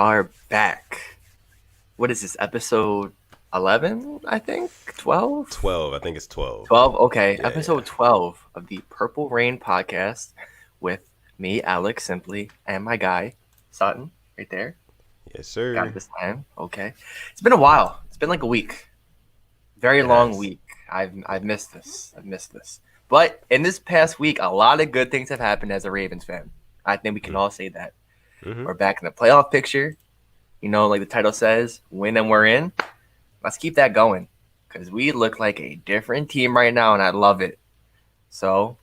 are back. What is this, episode 11, I think? 12? 12. I think it's 12. 12? Okay, Yeah. episode 12 of the Purple Rain podcast with me, Alex, simply, and my guy, Sutton, right there. Yes, sir. Got it this time. Okay. It's been a while. It's been like a week. Very It long has. week. I've missed this. But in this past week, a lot of good things have happened as a Ravens fan. I think we can all say that. Mm-hmm. We're back in the playoff picture. You know, like the title says, win and we're in. Let's keep that going because we look like a different team right now, and I love it. So,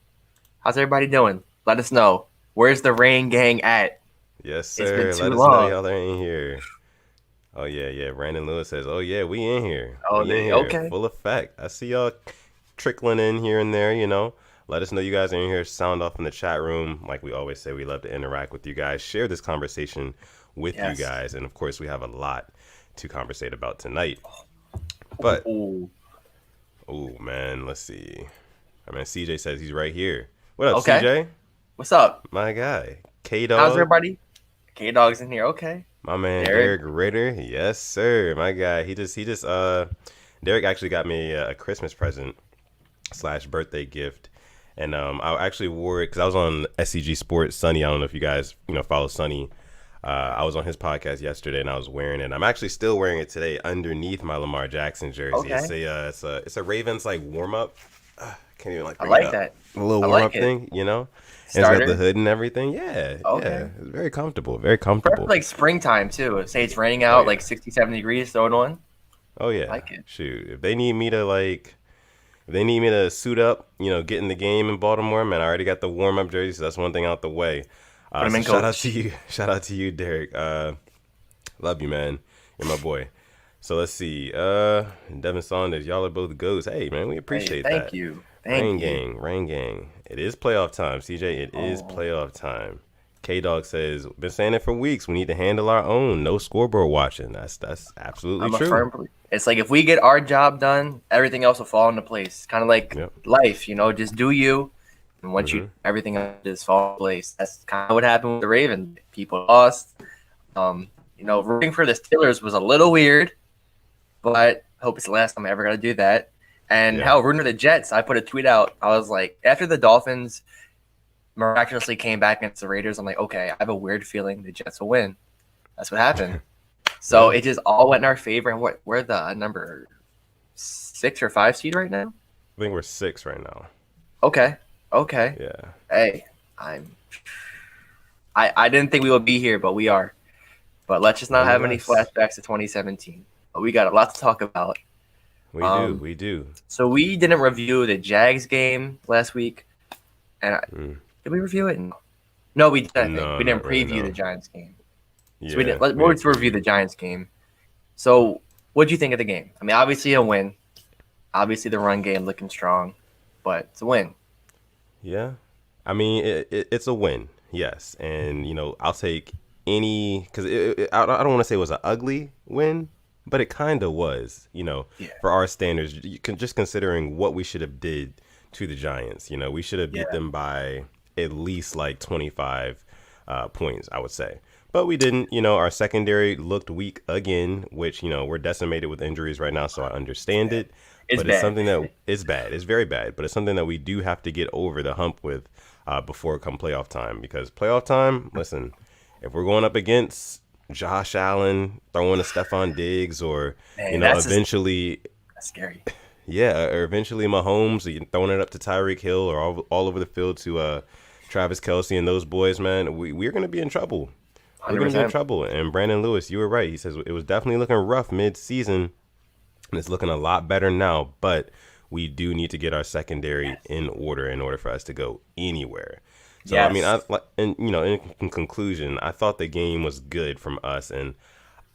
how's everybody doing? Let us know. Where's the Rain Gang at? Yes, It's sir. been too Let us long. know y'all are in here. Oh, yeah. Brandon Lewis says, oh, yeah, we in here. Oh, we in here. okay. Full effect. I see y'all trickling in here and there, Let us know you guys are in here. Sound off in the chat room. Like we always say, we love to interact with you guys. Share this conversation with you guys. And, of course, we have a lot to conversate about tonight. But, oh, man, let's see. I mean, CJ says he's right here. What up, Okay. CJ? What's up? My guy. K-Dog. How's everybody? K-Dog's in here. Okay. My man Derek Ritter, yes sir. My guy, Derek actually got me a Christmas present / birthday gift, and I actually wore it because I was on SCG Sports. Sonny, I don't know if you guys follow Sonny. I was on his podcast yesterday, and I was wearing it. I'm actually still wearing it today underneath my Lamar Jackson jersey. Okay. It's a Ravens like warm up. Can't even I like that. A little I warm like up it. thing, And Starter? it's got the hood and everything. Yeah. Okay. Yeah. It's very comfortable. Very Perfect, comfortable. like springtime, too. Say it's raining out, yeah. like 60, 70 degrees, throw it on. Oh yeah, Like it. Shoot, if they need me to suit up, get in the game in Baltimore, man, I already got the warm up jersey, so that's one thing out the way. Put 'em So in, shout out coach. to you, Derek. Love you, man. You're my boy. So let's see. Devin Saunders, y'all are both goats. Hey, man, we appreciate that. Thank you. Rain gang. It is playoff time, CJ. It is playoff time. K-Dog says, been saying it for weeks. We need to handle our own. No scoreboard watching. That's absolutely I'm a true. firm believer. It's like if we get our job done, everything else will fall into place. Kind of like life, just do you. And once you everything else just fall into place. That's kind of what happened with the Ravens. People lost. Rooting for the Steelers was a little weird, but I hope it's the last time I ever got to do that. And hell, rooting for the Jets, I put a tweet out. I was like, after the Dolphins miraculously came back against the Raiders, I'm like, okay, I have a weird feeling the Jets will win. That's what happened. So it just all went in our favor. And we're the number 6 or 5 seed right now? I think we're 6 right now. Okay. Yeah. Hey, I didn't think we would be here, but we are. But let's just not have any flashbacks to 2017. But we got a lot to talk about. We do. So we didn't review the Jags game last week. And did we review it? No, we didn't. No, We didn't not really, preview no. the Giants game. Yeah. So we didn't. Let's review the Giants game. So what did you think of the game? I mean, obviously a win. Obviously the run game looking strong, but it's a win. Yeah. I mean, it's a win. Yes. And, I'll take any – because I don't want to say it was an ugly win, but it kind of was, for our standards, just considering what we should have did to the Giants. We should have beat them by at least like 25 points, I would say. But we didn't. Our secondary looked weak again, which, we're decimated with injuries right now, so I understand it. It's But bad. it's something that it's bad. It's very bad, but it's something that we do have to get over the hump with before come playoff time. Because playoff time, listen, if we're going up against Josh Allen throwing to Stephon Diggs or, eventually That's scary. yeah, or eventually Mahomes throwing it up to Tyreek Hill or all over the field to Travis Kelce and those boys, man, we're going to be in trouble. We're going to be in 100%. trouble. And Brandon Lewis, you were right. He says it was definitely looking rough mid-season, and it's looking a lot better now. But we do need to get our secondary in order for us to go anywhere. So, I mean, in conclusion, I thought the game was good from us, and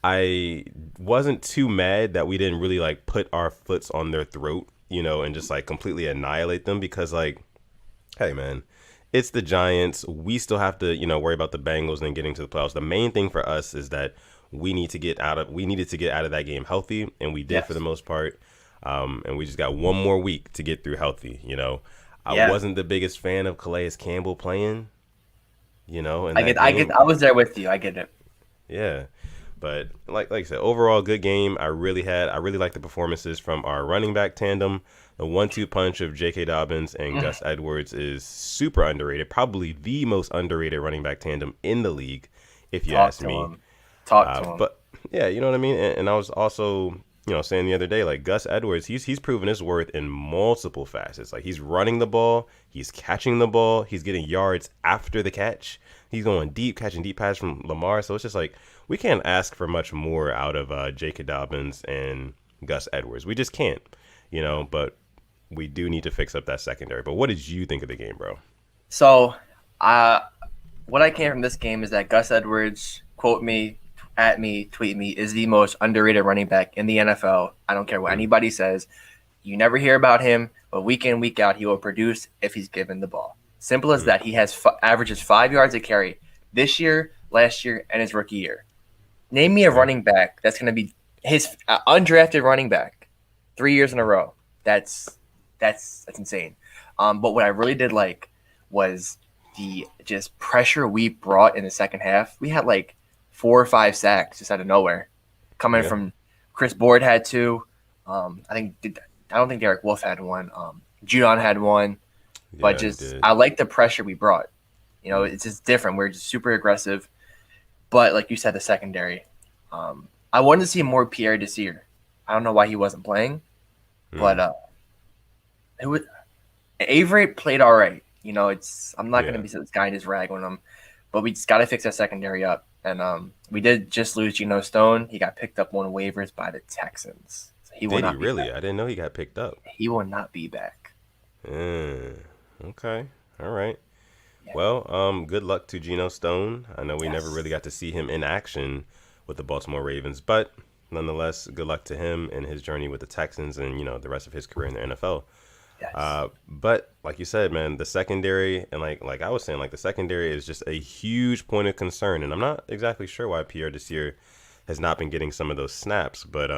I wasn't too mad that we didn't really like put our foots on their throat, and just like completely annihilate them because like, hey man, it's the Giants. We still have to, worry about the Bengals and getting to the playoffs. The main thing for us is that we needed to get out of that game healthy, and we did for the most part. And we just got one more week to get through healthy, I wasn't the biggest fan of Calais Campbell playing, I was there with you. I get it. Yeah. But like I said, overall good game. I really like the performances from our running back tandem. The 1-2 punch of J.K. Dobbins and Gus Edwards is super underrated. Probably the most underrated running back tandem in the league, if you ask me. Talk to him. But yeah, you know what I mean. And I was also, saying the other day, like Gus Edwards, he's proven his worth in multiple facets. Like he's running the ball, he's catching the ball, he's getting yards after the catch. He's going deep, catching deep passes from Lamar. So it's just like we can't ask for much more out of J.K. Dobbins and Gus Edwards. We just can't, But we do need to fix up that secondary. But what did you think of the game, bro? So, what I came from this game is that Gus Edwards, quote me, at me, tweet me, is the most underrated running back in the NFL. I don't care what anybody says. You never hear about him, but week in, week out, he will produce if he's given the ball. Simple as that. He has averages 5 yards a carry this year, last year, and his rookie year. Name me a running back that's going to be his undrafted running back 3 years in a row. That's insane. But what I really did like was the just pressure we brought in the second half. We had like 4 or 5 sacks just out of nowhere coming from Chris Board had 2. I don't think Derek Wolfe had 1. Judon had 1. But I like the pressure we brought. It's just different. We're just super aggressive. But like you said, the secondary. I wanted to see more Pierre Desir. I don't know why he wasn't playing, but Avery played all right. I'm not going to be this guy and just rag on him, but we just got to fix that secondary up. And we did just lose Geno Stone. He got picked up on waivers by the Texans. So he will not be back. I didn't know he got picked up. He will not be back. Okay. All right. Yeah. Well, good luck to Geno Stone. I know we never really got to see him in action with the Baltimore Ravens, but nonetheless, good luck to him in his journey with the Texans and, the rest of his career in the NFL. Yes. But like you said, man, the secondary and like I was saying, like the secondary is just a huge point of concern, and I'm not exactly sure why Pierre Desir has not been getting some of those snaps. But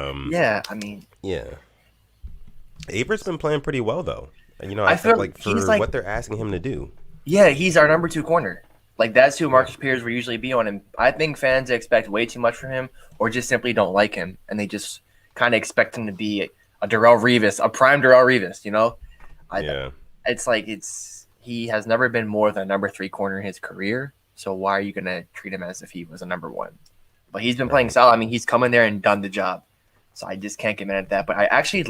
Avery's been playing pretty well though. I feel like for what they're asking him to do. Yeah, he's our number 2 corner. Like that's who Marcus Peters will usually be on him. I think fans expect way too much from him, or just simply don't like him, and they just kind of expect him to be a Darrelle Revis, a prime Darrelle Revis. It's like he has never been more than a number 3 corner in his career. So why are you gonna treat him as if he was a number 1? But he's been playing solid. I mean, he's come in there and done the job. So I just can't get mad at that. But I actually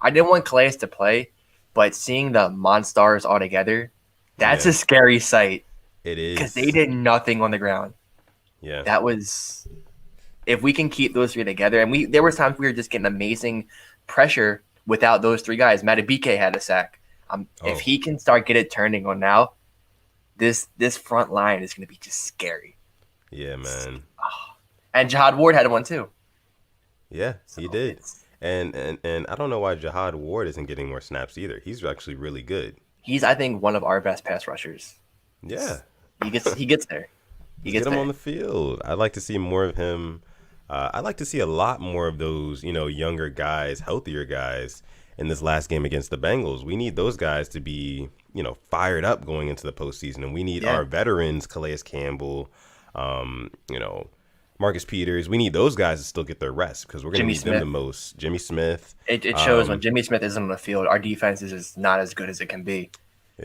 I didn't want Calais to play, but seeing the Monstars all together, that's a scary sight. It is. Because they did nothing on the ground. Yeah. That was, if we can keep those 3 together, and there was times we were just getting amazing pressure without those 3 guys. Madubuike had a sack. If he can get it turning on now, this front line is going to be just scary. Yeah, man. And Jihad Ward had one too. Yeah, he did. And I don't know why Jihad Ward isn't getting more snaps either. He's actually really good. He's, I think, one of our best pass rushers. Yeah. He gets there. Get him on the field. I'd like to see more of him. I'd like to see a lot more of those, younger guys, healthier guys in this last game against the Bengals. We need those guys to be, fired up going into the postseason. And we need our veterans, Calais Campbell, Marcus Peters. We need those guys to still get their rest because we're going to need them the most. Jimmy Smith. It shows when Jimmy Smith isn't on the field, our defense is just not as good as it can be.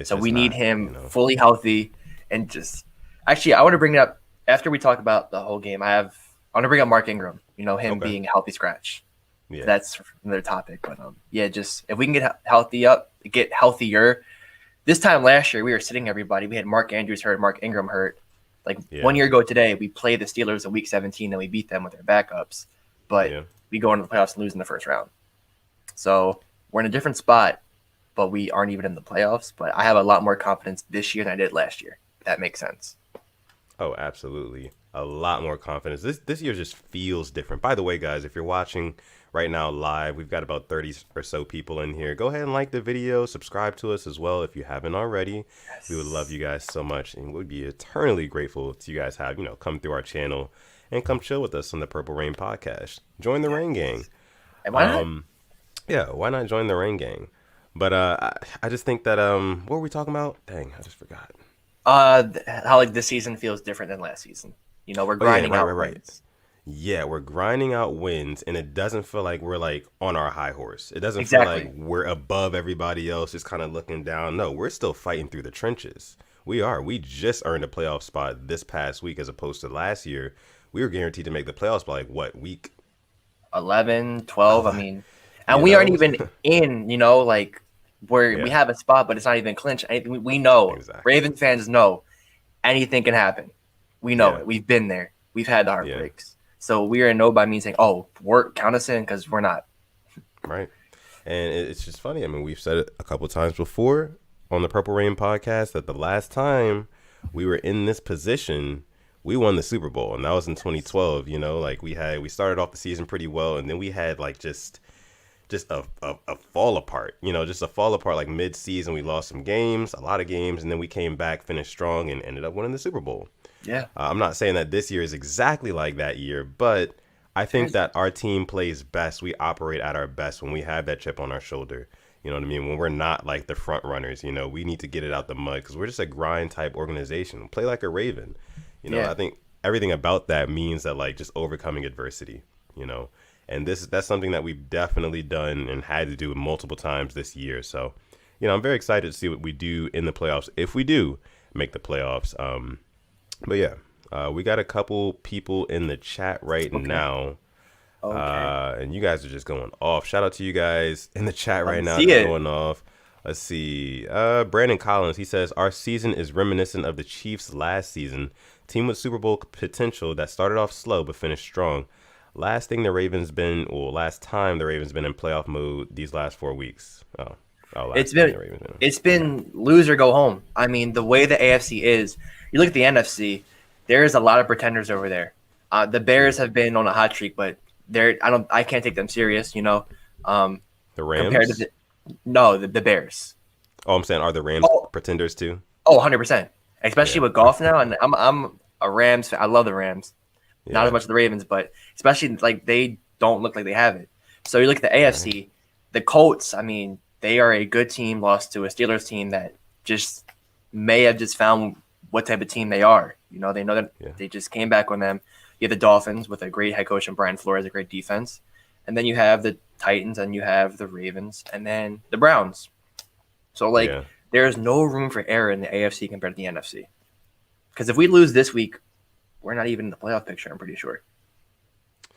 So we need him fully healthy and just – actually, I want to bring it up after we talk about the whole game. I want to bring up Mark Ingram, him being a healthy scratch. Yeah. That's another topic. But, just if we can get healthier. This time last year, we were sitting everybody. We had Mark Andrews hurt, Mark Ingram hurt. 1 year ago today, we played the Steelers in Week 17, and we beat them with their backups. But we go into the playoffs and lose in the first round. So we're in a different spot, but we aren't even in the playoffs. But I have a lot more confidence this year than I did last year. If that makes sense. Oh, absolutely. A lot more confidence. This year just feels different. By the way, guys, if you're watching right now live, we've got about 30 or so people in here. Go ahead and like the video. Subscribe to us as well if you haven't already. Yes. We would love you guys so much, and we'd be eternally grateful to you guys have, come through our channel and come chill with us on the Purple Rain podcast. Join the Rain Gang. And why not? Yeah, why not join the Rain Gang? But I just think that what were we talking about? Dang, I just forgot. How this season feels different than last season. We're grinding out. Right. Yeah, we're grinding out wins, and it doesn't feel like we're like on our high horse. It doesn't feel like Exactly. we're above everybody else, just kind of looking down. No, we're still fighting through the trenches. We are. We just earned a playoff spot this past week, as opposed to last year. We were guaranteed to make the playoffs by like what week? 11, 12. I mean, and You we aren't know? even in, like where we Yeah, have a spot, but it's not even clinched. We know, exactly. Raven fans know anything can happen. We know Yeah, it. We've been there. We've had the yeah, heartbreaks. So we are no by means saying, oh, count us in, because we're not. right. And it's just funny. I mean, we've said it a couple times before on the Purple Rain podcast that the last time we were in this position, we won the Super Bowl, and that was in 2012. Like we started off the season pretty well, and then we had like just a fall apart. Just a fall apart like mid season. We lost some games, a lot of games, and then we came back, finished strong, and ended up winning the Super Bowl. Yeah. I'm not saying that this year is exactly like that year, but I think that our team plays best. We operate at our best when we have that chip on our shoulder. You know what I mean? When we're not like the front runners, we need to get it out the mud because we're just a grind type organization. Play like a Raven. Yeah. I think everything about that means that like just overcoming adversity, and that's something that we've definitely done and had to do multiple times this year. So, I'm very excited to see what we do in the playoffs if we do make the playoffs. But yeah, we got a couple people in the chat right now. Okay. And you guys are just going off. Shout out to you guys in the chat right now. See Just it. going off. Let's see. Brandon Collins, he says, our season is reminiscent of the Chiefs last season. Team with Super Bowl potential that started off slow but finished strong. Last time the Ravens been in playoff mode these last 4 weeks. It's been lose or go home. I mean, the way the AFC is, you look at the NFC, there's a lot of pretenders over there. The Bears have been on a hot streak, but I can't take them serious, The Rams? compared to the Bears. Oh, I'm saying, are the Rams pretenders too? Oh, 100%. Especially Yeah. with golf now, and I'm a Rams fan. I love the Rams. Not Yeah. as much as the Ravens, but especially like they don't look like they have it. So you look at the AFC, the Colts, I mean, they are a good team, lost to a Steelers team that just may have just found what type of team they are. They know that they just came back on them. You have the Dolphins with a great head coach and Brian Flores, a great defense. And then you have the Titans and you have the Ravens and then the Browns. So, there is no room for error in the AFC compared to the NFC. Because if we lose this week, we're not even in the playoff picture, I'm pretty sure.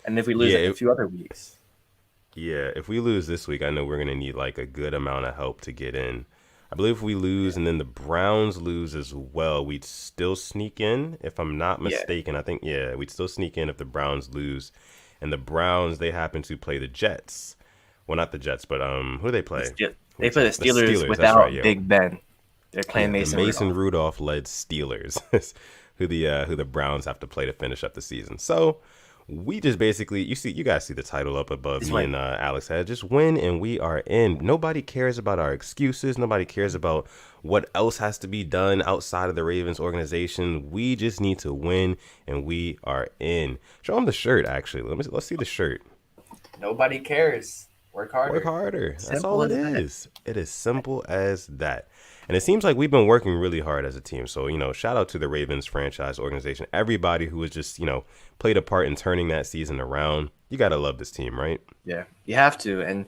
And if we lose a few other weeks. Yeah, if we lose this week, I know we're going to need like a good amount of help to get in. I believe if we lose and then the Browns lose as well, we'd still sneak in, if I'm not mistaken. I think, we'd still sneak in if the Browns lose. And the Browns, they happen to play the Jets. Well, not the Jets, but who do they play? They play the Steelers without Big Ben. They're playing Mason Rudolph led Steelers, who the Browns have to play to finish up the season. So we just basically, you guys see the title up above me and Alex had, just win and we are in. Nobody cares about our excuses. Nobody cares about what else has to be done outside of the Ravens organization. We just need to win and we are in. Show them the shirt, actually. Let's see the shirt. Nobody cares. Work harder. Work harder. That's all it is. It is simple as that. And it seems like we've been working really hard as a team. So, shout out to the Ravens franchise organization. Everybody who has just, played a part in turning that season around. You got to love this team, right? Yeah, you have to. And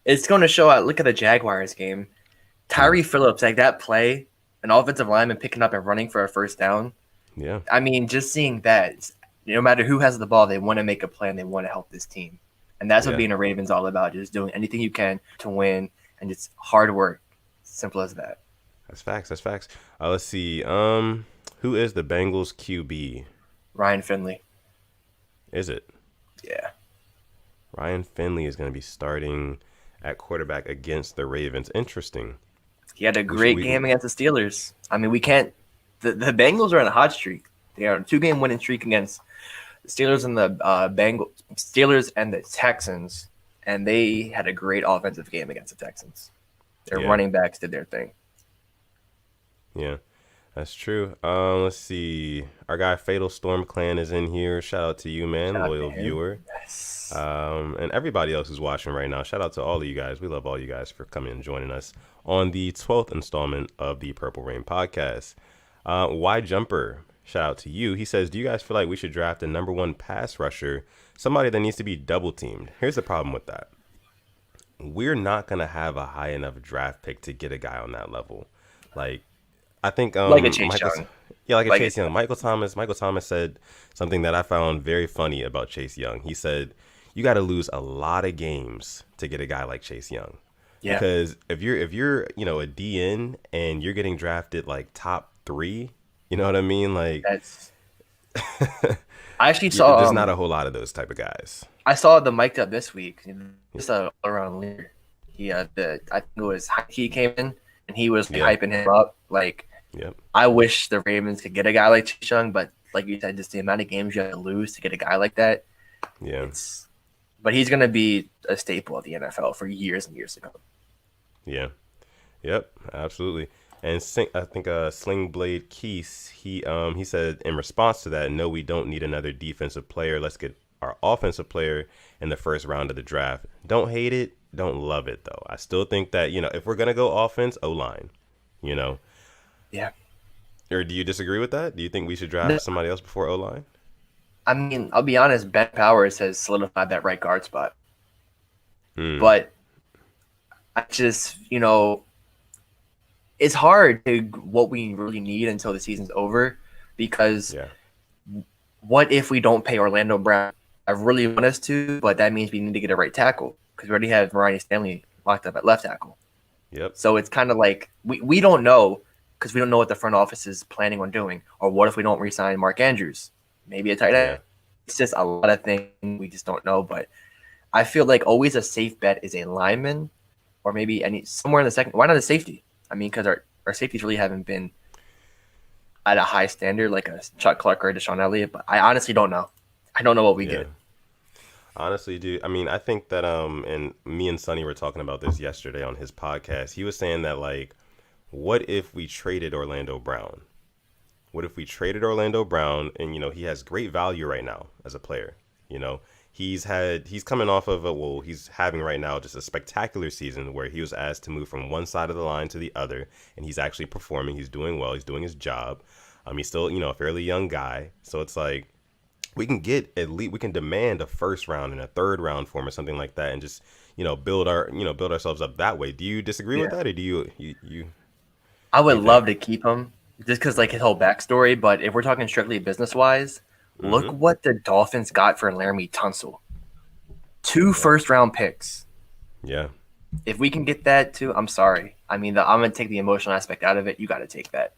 it's going to show out. Look at the Jaguars game. Tyree Phillips, like that play, an offensive lineman picking up and running for a first down. Yeah. I mean, just seeing that, no matter who has the ball, they want to make a play and they want to help this team. And that's what being a Raven's all about, just doing anything you can to win and just hard work. Simple as that. That's facts. Let's see. Who is the Bengals QB? Ryan Finley. Is it? Yeah. Ryan Finley is going to be starting at quarterback against the Ravens. Interesting. He had a great game against the Steelers. I mean, we can't – the Bengals are on a hot streak. They are on a 2-game winning streak against the Steelers and the Steelers and the Texans, and they had a great offensive game against the Texans. Their running backs did their thing. Yeah, that's true. Let's see. Our guy Fatal Storm Clan is in here. Shout out to you, man, loyal viewer. Yes. And everybody else who's watching right now. Shout out to all of you guys. We love all you guys for coming and joining us on the 12th installment of the Purple Rain podcast. Why Jumper? shout out to you. He says, do you guys feel like we should draft a number one pass rusher, somebody that needs to be double teamed? Here's the problem with that. We're not going to have a high enough draft pick to get a guy on that level. Like, I think like a Chase Young. Yeah, like a Chase Young. Michael Thomas said something that I found very funny about Chase Young. He said, you got to lose a lot of games to get a guy like Chase Young. Yeah. Because if you're a DN and you're getting drafted like top 3, you know what I mean? Like, that's I actually saw there's not a whole lot of those type of guys. I saw the mic'd up this week. Just a all-around leader. I think it was he came in and he was hyping him up. Like, I wish the Ravens could get a guy like Chase Young, but like you said, just the amount of games you have to lose to get a guy like that. Yeah. But he's gonna be a staple of the NFL for years and years to come. Yeah. Yep. Absolutely. And I think Sling Blade Keese, he said in response to that, no, we don't need another defensive player. Let's get our offensive player in the first round of the draft. Don't hate it. Don't love it, though. I still think that, if we're going to go offense, O-line, Yeah. Or do you disagree with that? Do you think we should draft somebody else before O-line? I mean, I'll be honest, Ben Powers has solidified that right guard spot. But I just, it's hard to what we really need until the season's over because what if we don't pay Orlando Brown? I really want us to, but that means we need to get a right tackle because we already have Mariah Stanley locked up at left tackle. Yep. So it's kind of like we don't know because we don't know what the front office is planning on doing. Or what if we don't re-sign Mark Andrews? Maybe a tight end. It's just a lot of things we just don't know. But I feel like always a safe bet is a lineman or maybe somewhere in the second. Why not a safety? I mean, because our safeties really haven't been at a high standard like a Chuck Clark or a Deshaun Elliott. But I honestly don't know. I don't know what we get. Honestly, dude, I mean, I think that and me and Sonny were talking about this yesterday on his podcast. He was saying that, like, what if we traded Orlando Brown? What if we traded Orlando Brown and, he has great value right now as a player, He's coming off of he's having right now just a spectacular season where he was asked to move from one side of the line to the other, and he's actually performing. He's doing well. He's doing his job. He's still, a fairly young guy. So it's like we can get we can demand a first round and a third round for him or something like that, and just build ourselves up that way. Do you disagree with that, or do you? I would love to keep him just because his whole backstory. But if we're talking strictly business wise. Look what the Dolphins got for Laramie Tunsil. 2 first-round picks. Yeah. If we can get that too, I'm sorry. I mean, I'm going to take the emotional aspect out of it. You got to take that.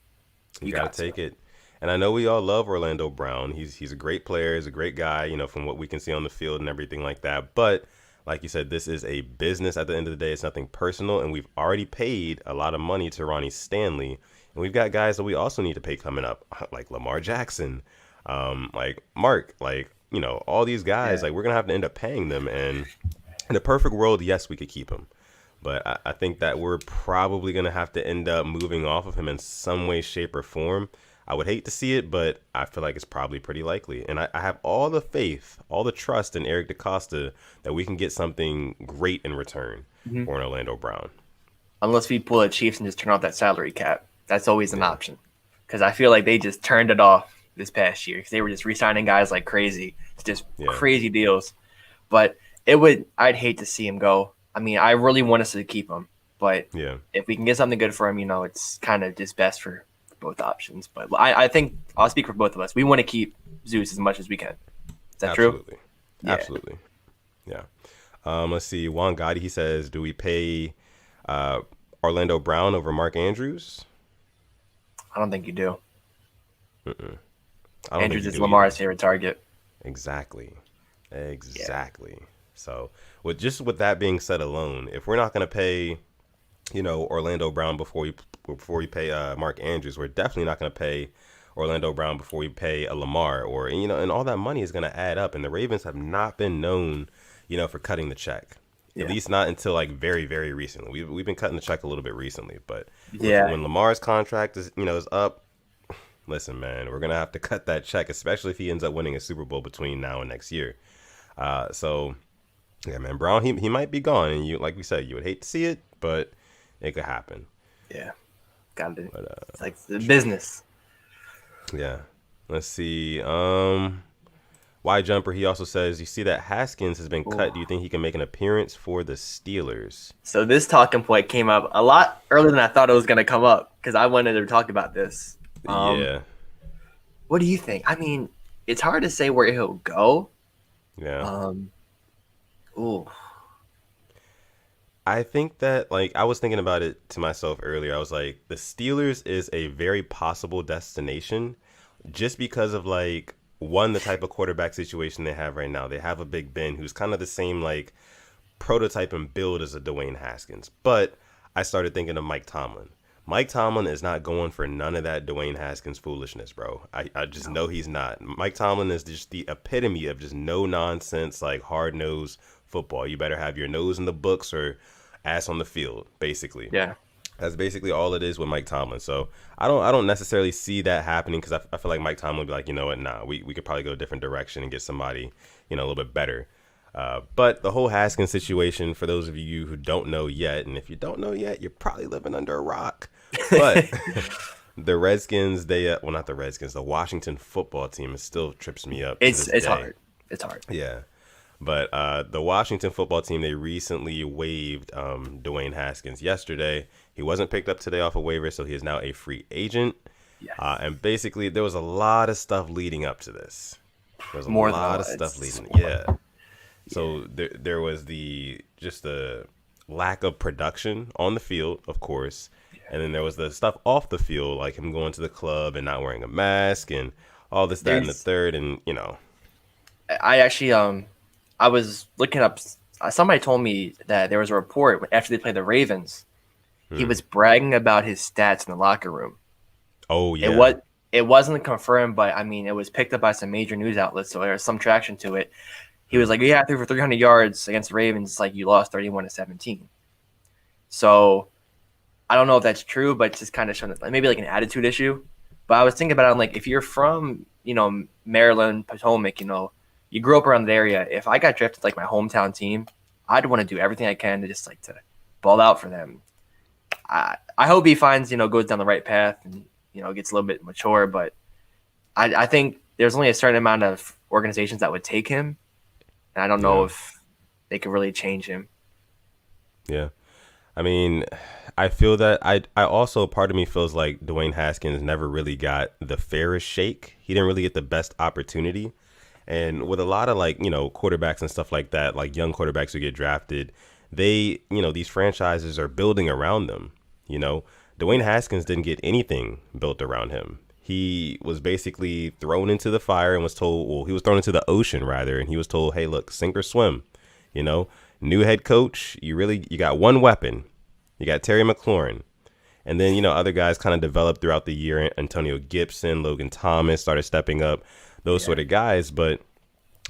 You got to take it. And I know we all love Orlando Brown. He's a great player. He's a great guy, from what we can see on the field and everything like that. But like you said, this is a business at the end of the day. It's nothing personal. And we've already paid a lot of money to Ronnie Stanley. And we've got guys that we also need to pay coming up, like Lamar Jackson. Like Mark, all these guys, we're gonna have to end up paying them. And in a perfect world, yes, we could keep him, but I think that we're probably gonna have to end up moving off of him in some way, shape, or form. I would hate to see it, but I feel like it's probably pretty likely. And I have all the faith, all the trust in Eric DeCosta that we can get something great in return for an Orlando Brown. Unless we pull the Chiefs and just turn off that salary cap, that's always an option. Because I feel like they just turned it off this past year because they were just re-signing guys like crazy. It's just crazy deals. But I'd hate to see him go. I mean, I really want us to keep him. But if we can get something good for him, it's kind of just best for both options. But I think I'll speak for both of us. We want to keep Zeus as much as we can. Is that true? Absolutely. Yeah. Let's see. Juan Gotti, he says, do we pay Orlando Brown over Mark Andrews? I don't think you do. Andrews is Lamar's favorite target. Exactly. So with that being said alone, if we're not going to pay, Orlando Brown before we pay Mark Andrews, we're definitely not going to pay Orlando Brown before we pay a Lamar and all that money is going to add up. And the Ravens have not been known, for cutting the check. At least not until very, very recently. We've been cutting the check a little bit recently, but when Lamar's contract is up, listen, man, we're gonna have to cut that check, especially if he ends up winning a Super Bowl between now and next year. So yeah, man, Brown, he might be gone, and like we said, you would hate to see it, but it could happen. Yeah, gotta do. But, it's like the business. Yeah. Let's see. Y Jumper, he also says, you see that Haskins has been Ooh. cut. Do you think he can make an appearance for the Steelers? So this talking point came up a lot earlier than I thought it was going to come up because I wanted to talk about this. Um, Yeah. what do you think? I mean, it's hard to say where he'll go. Yeah. Um, ooh, I think that, like, I was thinking about it to myself earlier. I was like, the Steelers is a very possible destination just because of, like, one, the type of quarterback situation they have right now. They have a Big Ben who's kind of the same, like, prototype and build as a Dwayne Haskins. But I started thinking of Mike Tomlin. Mike Tomlin is not going for none of that Dwayne Haskins foolishness, bro. I just know he's not. Mike Tomlin is just the epitome of just no nonsense, like hard nosed football. You better have your nose in the books or ass on the field, basically. yeah. That's basically all it is with Mike Tomlin. So I don't necessarily see that happening because I feel like Mike Tomlin would be like, you know what, nah, we could probably go a different direction and get somebody, a little bit better. But the whole Haskins situation, for those of you who don't know yet, and if you don't know yet, you're probably living under a rock. But the Redskins, well, not the Redskins, the Washington football team, it still trips me up to this It's day. hard. It's hard. Yeah. But the Washington football team, they recently waived Dwayne Haskins yesterday. He wasn't picked up today off a waiver, so he is now a free agent. Yes. And basically, there was a lot of stuff leading up to this. There was a More than lot a of lot. stuff It's leading. more. Yeah. So there was just the lack of production on the field, of course, and then there was the stuff off the field, like him going to the club and not wearing a mask and all this, that, and the There's, third, and I actually, I was looking up. Somebody told me that there was a report after they played the Ravens. He was bragging about his stats in the locker room. Oh yeah, It wasn't confirmed, but I mean, it was picked up by some major news outlets, so there was some traction to it. He was like, "Yeah, I threw for 300 yards against the Ravens. It's like you lost 31-17." So I don't know if that's true, but it's just kind of showing maybe like an attitude issue. But I was thinking about it, I'm like, if you're from, Maryland, Potomac, you grew up around the area. If I got drafted like my hometown team, I'd want to do everything I can to just like to ball out for them. I hope he finds, goes down the right path and, gets a little bit mature. But I think there's only a certain amount of organizations that would take him. And I don't know if they could really change him. yeah. I mean, I feel that I also, part of me feels like Dwayne Haskins never really got the fairest shake. He didn't really get the best opportunity. And with a lot of like, quarterbacks and stuff like that, like young quarterbacks who get drafted, these franchises are building around them. Dwayne Haskins didn't get anything built around him. He was basically thrown into the fire and was told, well, he was thrown into the ocean rather. And he was told, hey, look, sink or swim, new head coach. You got one weapon. You got Terry McLaurin. And then, other guys kind of developed throughout the year. Antonio Gibson, Logan Thomas started stepping up, those sort of guys. But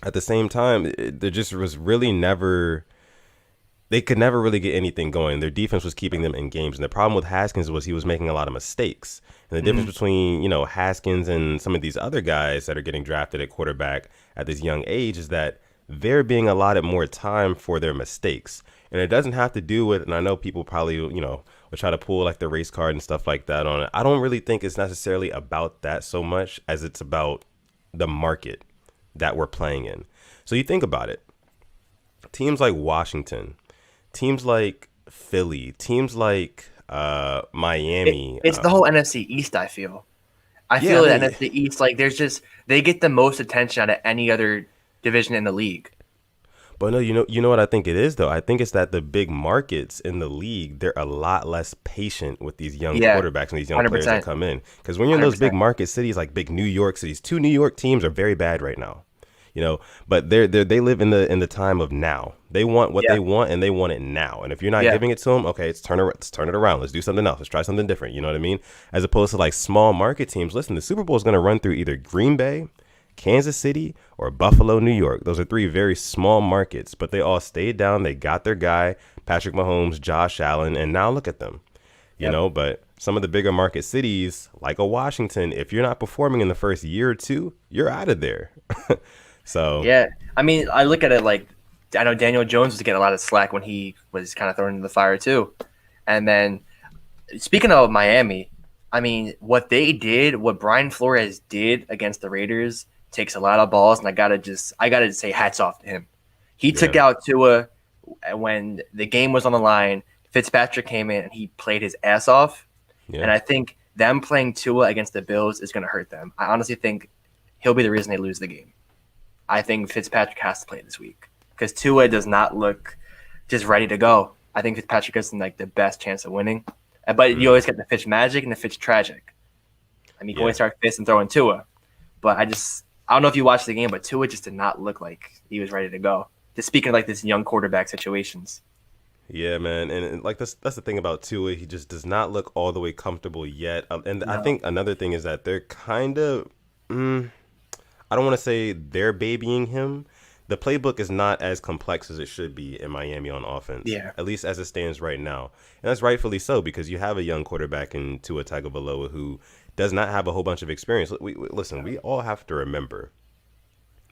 at the same time, there just was really never, they could never really get anything going. Their defense was keeping them in games. And the problem with Haskins was he was making a lot of mistakes. And the difference between, Haskins and some of these other guys that are getting drafted at quarterback at this young age is that they're being allotted more time for their mistakes. And it doesn't have to do with, and I know people probably, will try to pull like the race card and stuff like that on it. I don't really think it's necessarily about that so much as it's about the market that we're playing in. So you think about it. Teams like Washington, teams like Philly, teams like Miami. It's the whole NFC East, I feel. I feel that NFC East, like they get the most attention out of any other division in the league. But no, you know what I think it is though. I think it's that the big markets in the league, they're a lot less patient with these young quarterbacks and these young 100%. players that come in. Because when you're in those 100%. big market cities like big New York cities, 2 New York teams are very bad right now. But they live in the time of now. They want what they want and they want it now. And if you're not giving it to them, okay, let's turn it around. Let's do something else. Let's try something different. You know what I mean? As opposed to like small market teams. Listen, the Super Bowl is going to run through either Green Bay, Kansas City, or Buffalo, New York. Those are 3 very small markets, but they all stayed down. They got their guy, Patrick Mahomes, Josh Allen, and now look at them. You know, but some of the bigger market cities, like a Washington, if you're not performing in the first year or two, you're out of there. So yeah, I mean, I look at it like I know Daniel Jones was getting a lot of slack when he was kind of thrown into the fire too. And then speaking of Miami, I mean, what they did, what Brian Flores did against the Raiders, takes a lot of balls, and I gotta say, hats off to him. He took Yeah. out Tua when the game was on the line. Fitzpatrick came in and he played his ass off, Yeah. and I think them playing Tua against the Bills is going to hurt them. I honestly think he'll be the reason they lose the game. I think Fitzpatrick has to play this week because Tua does not look just ready to go. I think Fitzpatrick is like the best chance of winning. But you always get the Fitz magic and the Fitz tragic. I mean, you can always start Fitz and throw in Tua. But I don't know if you watched the game, but Tua just did not look like he was ready to go. Just speaking of like this young quarterback situations. Yeah, man, and like that's the thing about Tua. He just does not look all the way comfortable yet. And No. I think another thing is that they're kind of, I don't want to say they're babying him. The playbook is not as complex as it should be in Miami on offense. Yeah. At least as it stands right now. And that's rightfully so because you have a young quarterback in Tua Tagovailoa who does not have a whole bunch of experience. Listen, we all have to remember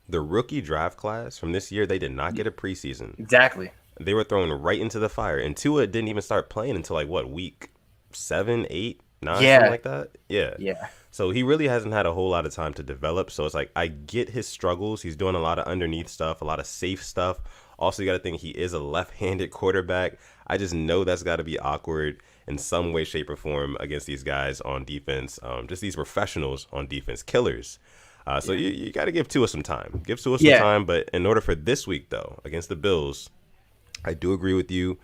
the rookie draft class from this year, they did not get a preseason. Exactly. They were thrown right into the fire. And Tua didn't even start playing until like week 7, 8, 9, something like that? Yeah. Yeah. So he really hasn't had a whole lot of time to develop. So it's like I get his struggles. He's doing a lot of underneath stuff, a lot of safe stuff. Also, you got to think he is a left-handed quarterback. I just know that's got to be awkward in some way, shape, or form against these guys on defense. Just these professionals on defense, killers. So you got to give Tua some time. Give Tua some time. But in order for this week, though, against the Bills, I do agree with you.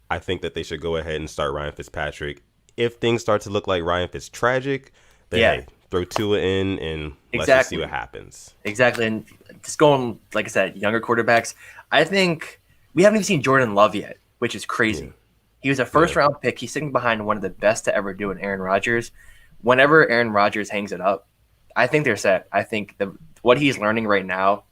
I think that they should go ahead and start Ryan Fitzpatrick. If things start to look like Ryan Fitztragic, then hey, throw Tua in and let's just see what happens. Exactly. And just going, like I said, younger quarterbacks, I think we haven't even seen Jordan Love yet, which is crazy. Yeah. He was a first-round pick. He's sitting behind one of the best to ever do it, Aaron Rodgers. Whenever Aaron Rodgers hangs it up, I think they're set. I think what he's learning right now,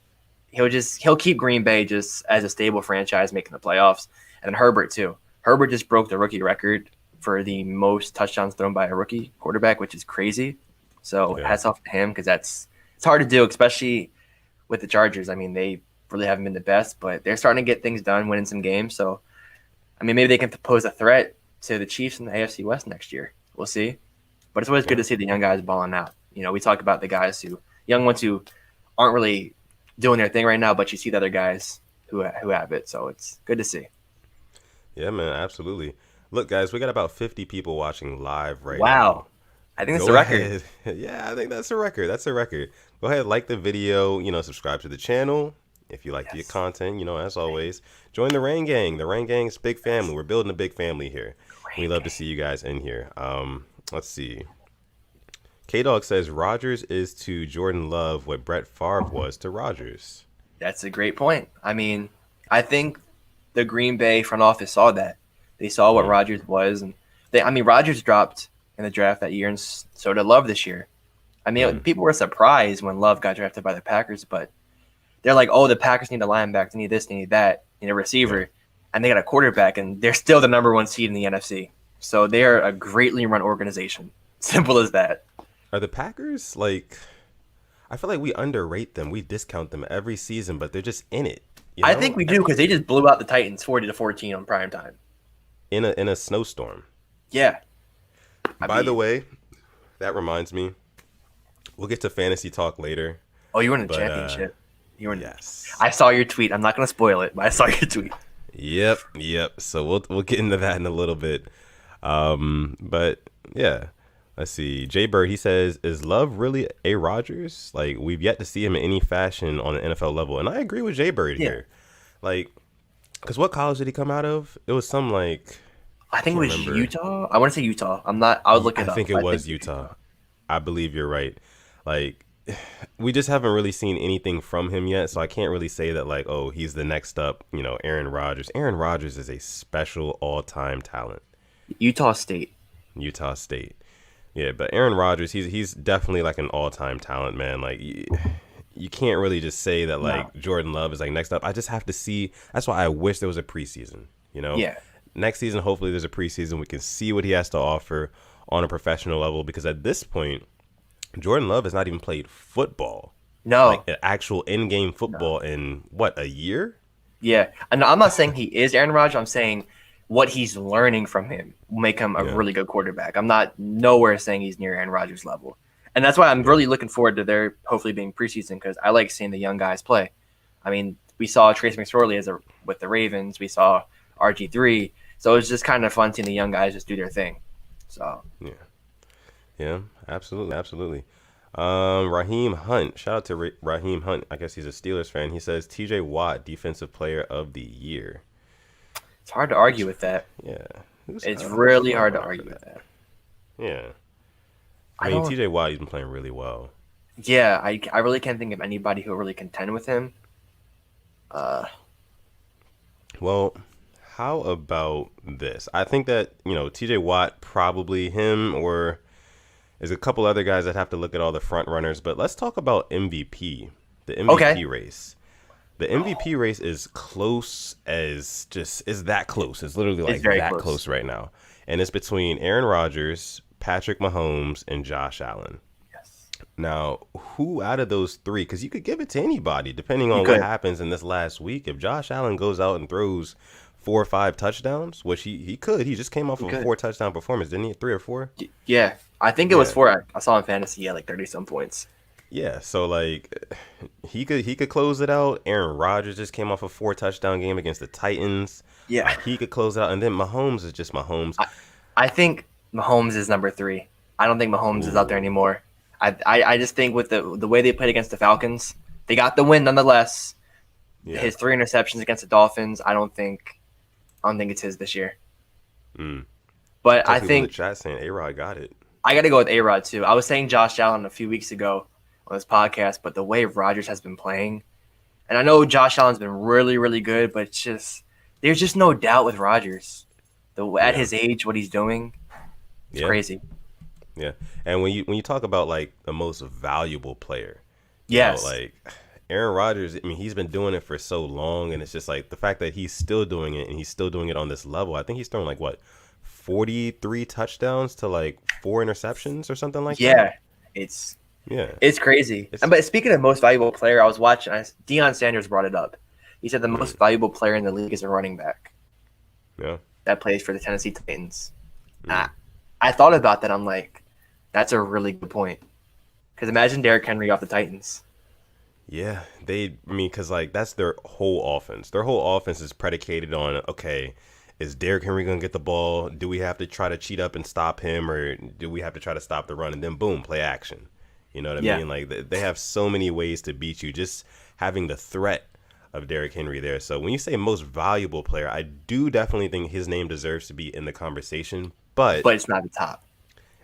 he'll keep Green Bay just as a stable franchise making the playoffs. And then Herbert, too. Herbert just broke the rookie record for the most touchdowns thrown by a rookie quarterback, which is crazy. So hats off to him because it's hard to do, especially with the Chargers. I mean, they really haven't been the best, but they're starting to get things done, winning some games. So, I mean, maybe they can pose a threat to the Chiefs in the AFC West next year. We'll see. But it's always good to see the young guys balling out. You know, we talk about the guys young ones who aren't really doing their thing right now, but you see the other guys who have it. So it's good to see. Yeah, man, absolutely. Look, guys, we got about 50 people watching live right now. Wow. I think that's a record. Yeah, I think that's a record. That's a record. Go ahead, like the video, subscribe to the channel. If you like the content, as always, join the Rain Gang. The Rain Gang is a big family. We're building a big family here. We love to see you guys in here. Let's see. K-Dog says Rodgers is to Jordan Love what Brett Favre was to Rodgers. That's a great point. I mean, I think the Green Bay front office saw that. They saw what Rodgers was. And Rodgers dropped in the draft that year, and so did Love this year. I mean, people were surprised when Love got drafted by the Packers, but they're like, oh, the Packers need a linebacker, they need this, they need that, they need a receiver, and they got a quarterback, and they're still the number one seed in the NFC. So they are a greatly run organization. Simple as that. Are the Packers, I feel like we underrate them. We discount them every season, but they're just in it. I think we do because they just blew out the Titans 40-14 on prime time. In a snowstorm. Yeah. By the way, that reminds me, we'll get to fantasy talk later. Oh, you were in the championship. Yes. I saw your tweet. I'm not going to spoil it, but I saw your tweet. Yep. So we'll get into that in a little bit. But yeah, let's see. Jay Bird, he says, is Love really a Rodgers? We've yet to see him in any fashion on an NFL level, and I agree with Jay Bird here. Because what college did he come out of? It was some I think it was Utah. I want to say Utah. I'll look it up. I think it was Utah. I believe you're right. We just haven't really seen anything from him yet, so I can't really say that he's the next up, Aaron Rodgers. Aaron Rodgers is a special all-time talent. Utah State. Yeah, but Aaron Rodgers, he's definitely an all-time talent, man. You can't really just say that Jordan Love is next up. I just have to see. That's why I wish there was a preseason, Yeah. Next season, hopefully there's a preseason. We can see what he has to offer on a professional level because at this point, Jordan Love has not even played football. No. Actual in-game football in, a year? Yeah. And I'm not saying he is Aaron Rodgers. I'm saying what he's learning from him will make him a Yeah. really good quarterback. I'm not nowhere saying he's near Aaron Rodgers' level. And that's why I'm really looking forward to their hopefully being preseason, because I like seeing the young guys play. I mean, we saw Trace McSorley with the Ravens. We saw RG3. So it's just kind of fun seeing the young guys just do their thing. So Yeah, absolutely. Raheem Hunt, shout out to Raheem Hunt. I guess he's a Steelers fan. He says TJ Watt, defensive player of the year. it's hard to argue with that. Yeah, It's really hard to argue with that. Yeah, I mean TJ Watt, he's been playing really well. Yeah, I really can't think of anybody who will really contend with him. Well, how about this? I think that, TJ Watt, probably him, or there's a couple other guys that have to look at all the front runners, but let's talk about MVP, the MVP race. The MVP race is close is that close. It's literally like that close right now. And it's between Aaron Rodgers, Patrick Mahomes, and Josh Allen. Yes. Now, who out of those three, because you could give it to anybody depending on what happens in this last week. If Josh Allen goes out and throws 4 or 5 touchdowns, which he could. He just came off of a 4 touchdown performance, didn't he? 3 or 4? Yeah. I think it was 4. I saw in fantasy, like 30-some points. Yeah, so like he could close it out. Aaron Rodgers just came off a 4 touchdown game against the Titans. Yeah. He could close it out. And then Mahomes is just Mahomes. I think Mahomes is number 3. I don't think Mahomes is out there anymore. I just think with the way they played against the Falcons, they got the win nonetheless. Yeah. His 3 interceptions against the Dolphins, I don't think it's his this year. But I think the chat saying A-Rod got it. I got to go with A-Rod too. I was saying Josh Allen a few weeks ago on this podcast, but the way Rodgers has been playing, and I know Josh Allen's been really, really good, but there's just no doubt with Rodgers. At his age, what he's doing, it's crazy. Yeah, and when you talk about like the most valuable player, like Aaron Rodgers, I mean, he's been doing it for so long, and it's just like the fact that he's still doing it, and he's still doing it on this level. I think he's thrown like 43 touchdowns to like 4 interceptions or something like that. It's crazy. But speaking of most valuable player, I was watching. Deion Sanders brought it up. He said the most valuable player in the league is a running back. Yeah, that plays for the Tennessee Titans. I thought about that. I'm like, that's a really good point. Because imagine Derrick Henry off the Titans. Yeah, because like that's their whole offense. Their whole offense is predicated on, okay, is Derrick Henry going to get the ball? Do we have to try to cheat up and stop him, or do we have to try to stop the run? And then boom, play action. You know what I mean? Like they have so many ways to beat you, just having the threat of Derrick Henry there. So when you say most valuable player, I do definitely think his name deserves to be in the conversation, but it's not the top.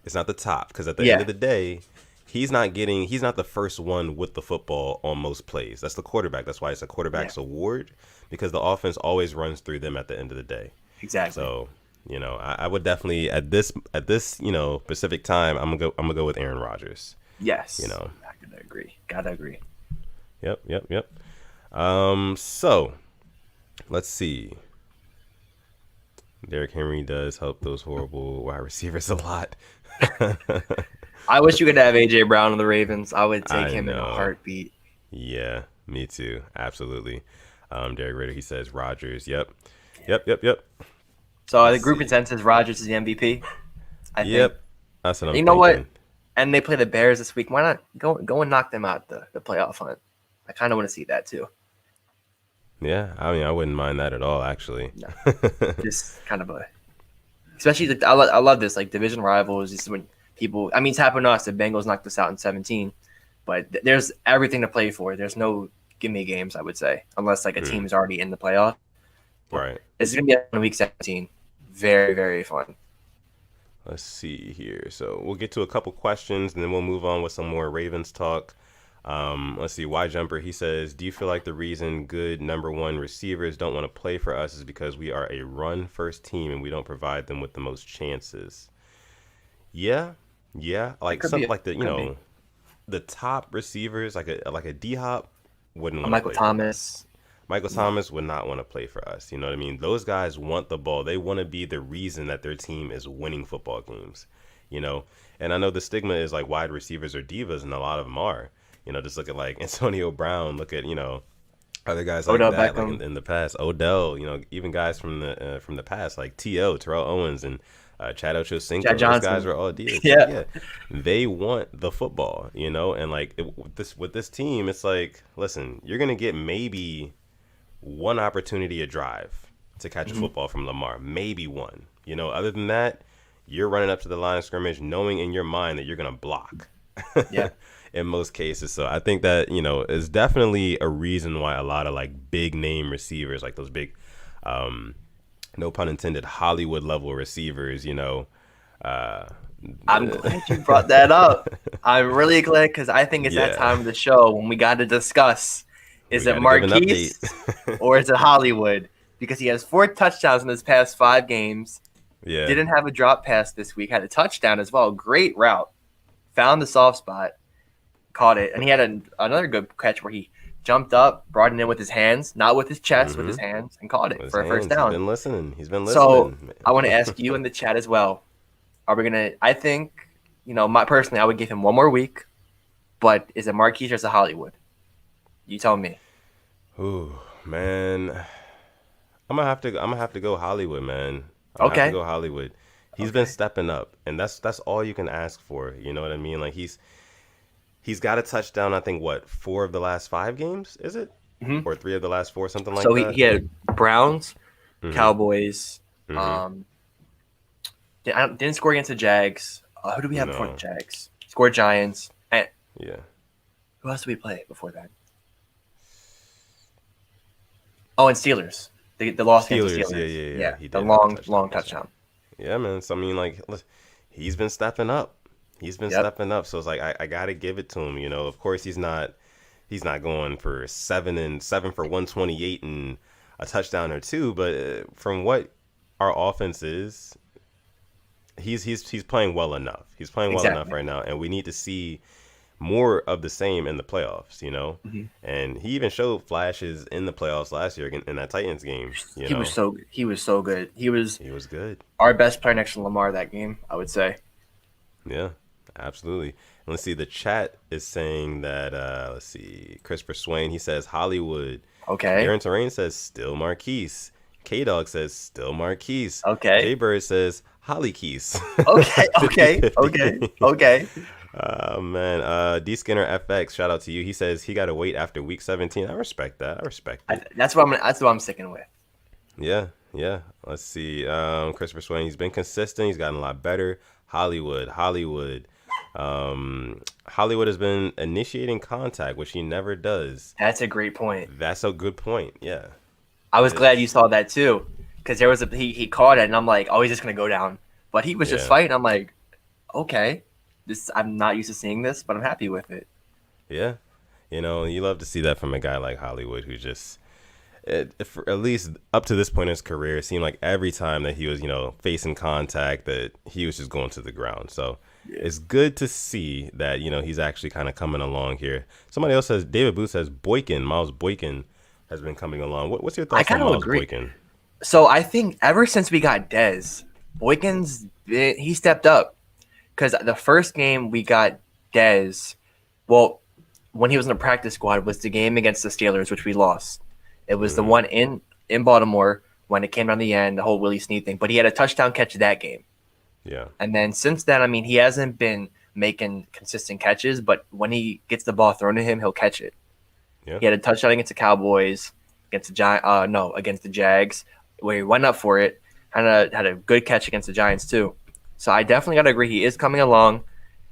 It's not the top, because at the end of the day, he's not the first one with the football on most plays. That's the quarterback. That's why it's a quarterback's award, because the offense always runs through them at the end of the day. Exactly. So, I would definitely at this specific time, I'm gonna go with Aaron Rodgers. Yes. I gotta agree. Yep. So let's see. Derrick Henry does help those horrible wide receivers a lot. I wish you could have AJ Brown on the Ravens. I would take him in a heartbeat. Yeah, me too. Absolutely. Derek Ritter, he says Rodgers. Yep. So the group consensus, Rodgers is the MVP. I think. That's what I'm thinking. What? And they play the Bears this week. Why not go and knock them out the playoff hunt? I kind of want to see that too. Yeah, I mean, I wouldn't mind that at all, actually. No, just kind of especially I love this, like division rivals. Just when people, I mean, it's happened to us. The Bengals knocked us out in 17, but there's everything to play for. There's no gimme games, I would say, unless like a team is already in the playoff. Right. It's gonna be on week 17. Very, very fun. Let's see here. So we'll get to a couple questions, and then we'll move on with some more Ravens talk. Let's see. Y Jumper, he says, do you feel like the reason good number 1 receivers don't want to play for us is because we are a run first team and we don't provide them with the most chances? Yeah. Like something like the top receivers, like a D Hop wouldn't want Michael Thomas. Michael Thomas would not want to play for us. You know what I mean? Those guys want the ball. They want to be the reason that their team is winning football games. And I know the stigma is like wide receivers are divas, and a lot of them are. Just look at like Antonio Brown. Look at other guys like Odell that, like Beckham. in the past, Odell, even guys from the past like T.O., Terrell Owens, and Chad Chad Ochocinco. Those guys Johnson. were all deals. So Yeah. yeah, they want the football, and like with this team, it's like, listen, you're gonna get maybe one opportunity a drive to catch a football from Lamar, maybe one. Other than that, you're running up to the line of scrimmage knowing in your mind that you're gonna block. Yeah. In most cases. So I think that, is definitely a reason why a lot of like big name receivers, like those big, no pun intended, Hollywood level receivers, I'm glad you brought that up. I'm really glad because I think it's that yeah, time of the show when we got to discuss, is we it got to give an Marquise update. or is it Hollywood? Because he has 4 touchdowns in his past 5 games. Yeah. Didn't have a drop pass this week. Had a touchdown as well. Great route. Found the soft spot. Caught it. And he had another good catch where he jumped up, brought it in with his hands, not with his chest, with his hands, and caught it for a first down. He's been listening. So I want to ask you in the chat as well. Are we going to – I think, personally, I would give him one more week. But is it Marquise or is it Hollywood? You tell me. Ooh, man. I'm gonna have to go Hollywood, man. I'm gonna Okay. have to go Hollywood. He's been stepping up, and that's all you can ask for. You know what I mean? Like he's got a touchdown. I think 4 of the last 5 games, is it? Mm-hmm. Or 3 of the last 4, something like so that. he had Browns, Cowboys. Mm-hmm. Didn't score against the Jags. Who do we have before the No. Jags? Scored Giants. And Yeah. who else did we play before that? Oh, and Steelers. The loss against the Steelers. Yeah. He The did have a long touchdown. Yeah, man. So I mean, like, listen, he's been stepping up. Stepping up. So it's like I gotta give it to him. Of course he's not going for 7 for 128 and a touchdown or 2. But from what our offense is, he's playing well enough. He's playing well enough right now, and we need to see more of the same in the playoffs. And he even showed flashes in the playoffs last year in that Titans game. He was so good. He was good. Our best player next to Lamar that game, I would say. Yeah, absolutely. And let's see, the chat is saying that, let's see, Christopher Swain, he says Hollywood. Okay. Aaron Terrain says still Marquise. K-Dog says still Marquise. Okay. J-Bird says Holly Keys. Okay. Man, D Skinner FX, shout out to you. He says he got to wait after week 17. I respect that. I respect it. That's what I'm sticking with. Yeah. Let's see. Christopher Swain, he's been consistent. He's gotten a lot better. Hollywood has been initiating contact, which he never does. That's a great point. That's a good point. Yeah. I was glad you saw that too, because there was he caught it, and I'm like, oh, he's just gonna go down, but he was just fighting. I'm like, okay, I'm not used to seeing this, but I'm happy with it. Yeah, you love to see that from a guy like Hollywood, who just, for at least up to this point in his career, it seemed like every time that he was, facing contact, that he was just going to the ground. So it's good to see that, he's actually kind of coming along here. Somebody else says, David Booth says, Miles Boykin has been coming along. What's your thoughts on Miles Boykin? So I think ever since we got Dez, he stepped up. Because the first game we got Dez, when he was in the practice squad, was the game against the Steelers, which we lost. It was the one in Baltimore when it came down to the end, the whole Willie Snead thing. But he had a touchdown catch that game. Yeah. And then since then, I mean, he hasn't been making consistent catches, but when he gets the ball thrown to him, he'll catch it. Yeah. He had a touchdown against the Cowboys, against the Jags, where he went up for it. Had a good catch against the Giants too. So I definitely got to agree. He is coming along.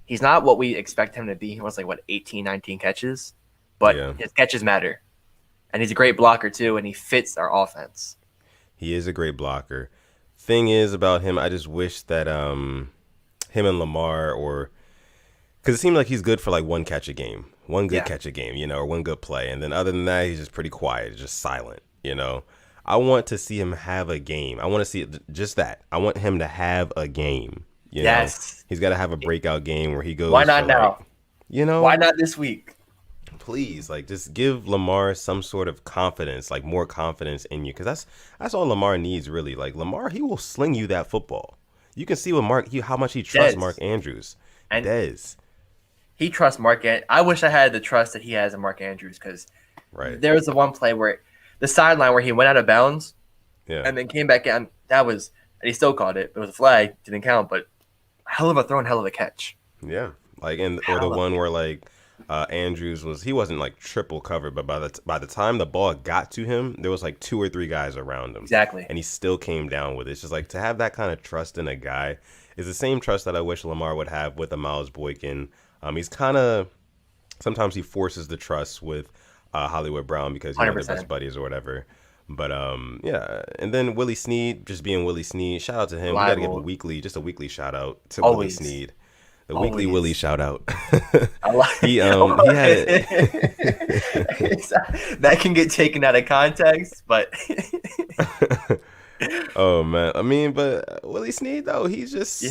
He's not what we expect him to be. He wants 18, 19 catches, but his catches matter. And he's a great blocker too, and he fits our offense. He is a great blocker. Thing is about him, I just wish that him and Lamar, because it seemed like he's good for one catch a game, one good catch a game, or one good play, and then other than that, he's just pretty quiet, just silent. I want to see him have a game. I want to see just that. I want him to have a game. Yes, he's got to have a breakout game where he goes. Why not now? Why not this week? Please, just give Lamar some sort of confidence, more confidence in you, because that's all Lamar needs, really. Lamar, he will sling you that football. You can see with how much he trusts Mark Andrews. And Dez. He trusts Mark. I wish I had the trust that he has in Mark Andrews, because Right. There was the one play where the sideline where he went out of bounds, Yeah. and then came back in. And he still caught it. It was a flag, didn't count, but hell of a throw and hell of a catch. Yeah. Like, or the one where like Andrews he wasn't like triple covered, but by the time the ball got to him, there was like 2 or 3 guys around him. Exactly. And he still came down with it. It's just like to have that kind of trust in a guy is the same trust that I wish Lamar would have with a Miles Boykin. He's kind of sometimes he forces the trust with Hollywood Brown because they're best buddies or whatever. But yeah, and then Willie Snead just being Willie Snead. Shout out to him. Reliable. We gotta give a weekly shout out to Always. Willie Snead. The weekly Willie shout out. I like he had that can get taken out of context, but oh man, I mean, but Willie Snead though, he's just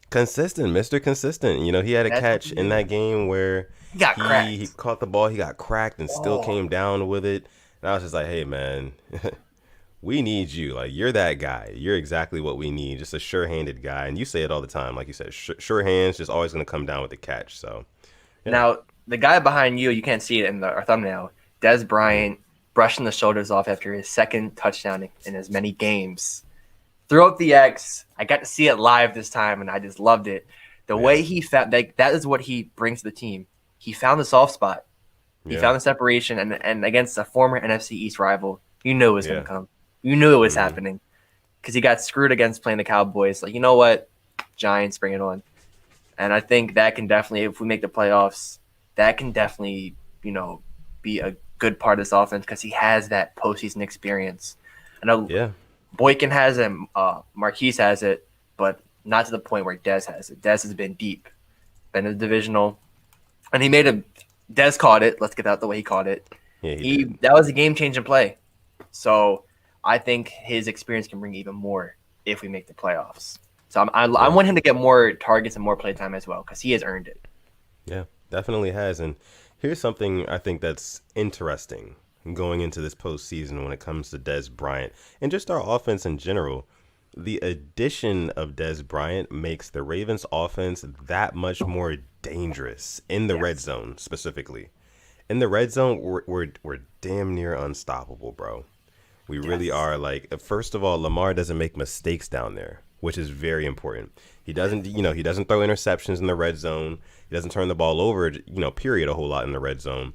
consistent, Mr. Consistent. You know, he had a catch in that game where he caught the ball, he got cracked and still came down with it. And I was just like, hey man, we need you. Like, you're that guy. You're exactly what we need. Just a sure-handed guy. And you say it all the time. Like you said, sure hands, just always going to come down with the catch. So yeah. Now, the guy behind you can't see it in our thumbnail, Dez Bryant, brushing the shoulders off after his second touchdown in as many games. Threw up the X. I got to see it live this time, and I just loved it. The way he found that is what he brings to the team. He found the soft spot. He found the separation, and against a former NFC East rival, you knew it was going to come. You knew it was happening because he got screwed against playing the Cowboys. Like, you know what? Giants, bring it on. And I think that can definitely, if we make the playoffs, that can definitely, be a good part of this offense because he has that postseason experience. I know Boykin has it, Marquise has it, but not to the point where Dez has it. Dez has been deep, been in the divisional, and Dez caught it. Let's get out the way he caught it. Yeah, that was a game-changing play. So I think his experience can bring even more if we make the playoffs. So I want him to get more targets and more playtime as well because he has earned it. Yeah, definitely has. And here's something I think that's interesting going into this postseason when it comes to Dez Bryant and just our offense in general. The addition of Dez Bryant makes the Ravens offense that much more dangerous in the red zone specifically. In the red zone, we're damn near unstoppable, bro. We really are. Like, first of all, Lamar doesn't make mistakes down there, which is very important. He doesn't throw interceptions in the red zone. He doesn't turn the ball over, period, a whole lot in the red zone.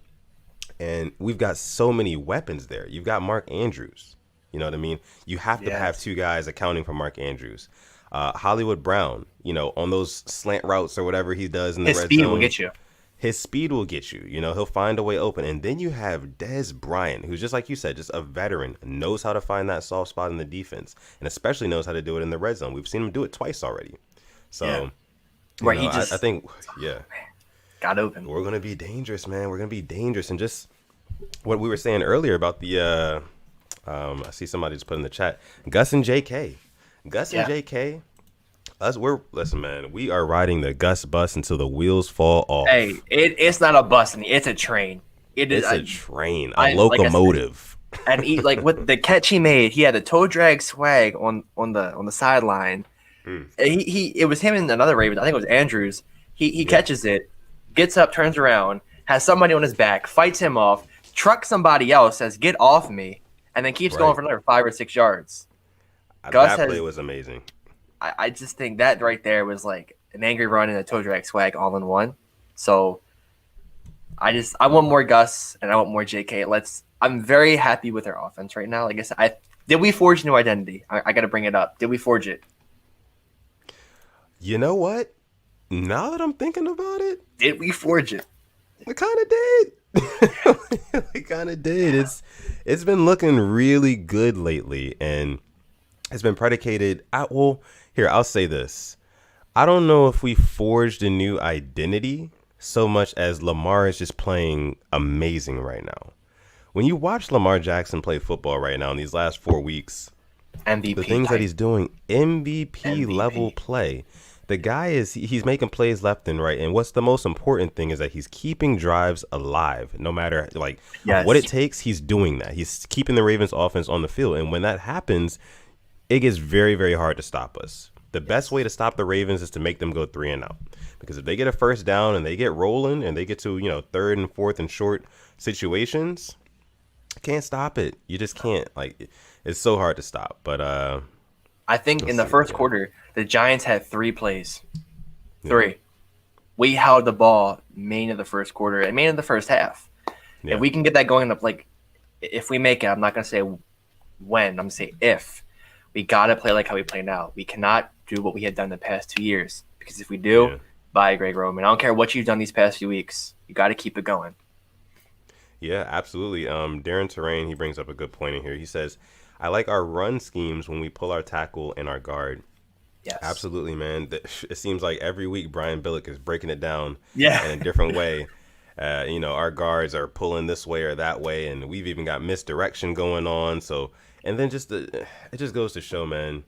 And we've got so many weapons there. You've got Mark Andrews. You know what I mean? You have to have 2 guys accounting for Mark Andrews. Hollywood Brown, on those slant routes or whatever he does in the red zone. His speed will get you. His speed will get you. He'll find a way open. And then you have Dez Bryant, who's just like you said, just a veteran, knows how to find that soft spot in the defense, and especially knows how to do it in the red zone. We've seen him do it twice already. So, I think, got open. We're going to be dangerous, man. We're going to be dangerous. And just what we were saying earlier about the, I see somebody just put in the chat, Gus and JK. Gus and JK. Listen, man, we are riding the Gus bus until the wheels fall off. Hey, it's not a bus, it's a train. It's a train, a locomotive. And with the catch he made, he had a toe drag swag on the sideline. It was him and another Raven. I think it was Andrews. He catches it, gets up, turns around, has somebody on his back, fights him off, trucks somebody else, says "Get off me," and then keeps going for another 5 or 6 yards. That play was amazing. I just think that right there was like an angry run and a toe drag swag all in one. So I want more Gus and I want more JK. I'm very happy with our offense right now. Like I said, did we forge a new identity? I got to bring it up. Did we forge it? You know what? Now that I'm thinking about it, did we forge it? We kind of did. We kind of did. It's been looking really good lately, and it's been predicated. I'll say this. I don't know if we forged a new identity so much as Lamar is just playing amazing right now. When you watch Lamar Jackson play football right now in these last 4 weeks, MVP the things that he's doing, MVP level play. The guy he's making plays left and right. And what's the most important thing is that he's keeping drives alive. No matter what it takes, he's doing that. He's keeping the Ravens offense on the field. And when that happens, it gets very, very hard to stop us. The best way to stop the Ravens is to make them go 3 and out. Because if they get a first down and they get rolling and they get to, 3rd and 4th and short situations, Can't stop it. You just can't. Like, it's so hard to stop. But I think in the first quarter, the Giants had 3 plays. 3. We held the ball main of the first quarter and main of the first half. Yeah. If we can get that going, if we make it, I'm not going to say when, I'm going to say if. We got to play like how we play now. We cannot do what we had done the past 2 years. Because if we do, bye, Greg Roman. I don't care what you've done these past few weeks. You got to keep it going. Yeah, absolutely. Darren Terrain, he brings up a good point in here. He says, I like our run schemes when we pull our tackle and our guard. Yes. Absolutely, man. It seems like every week Brian Billick is breaking it down in a different way. Our guards are pulling this way or that way, and we've even got misdirection going on. So, and then it just goes to show, man,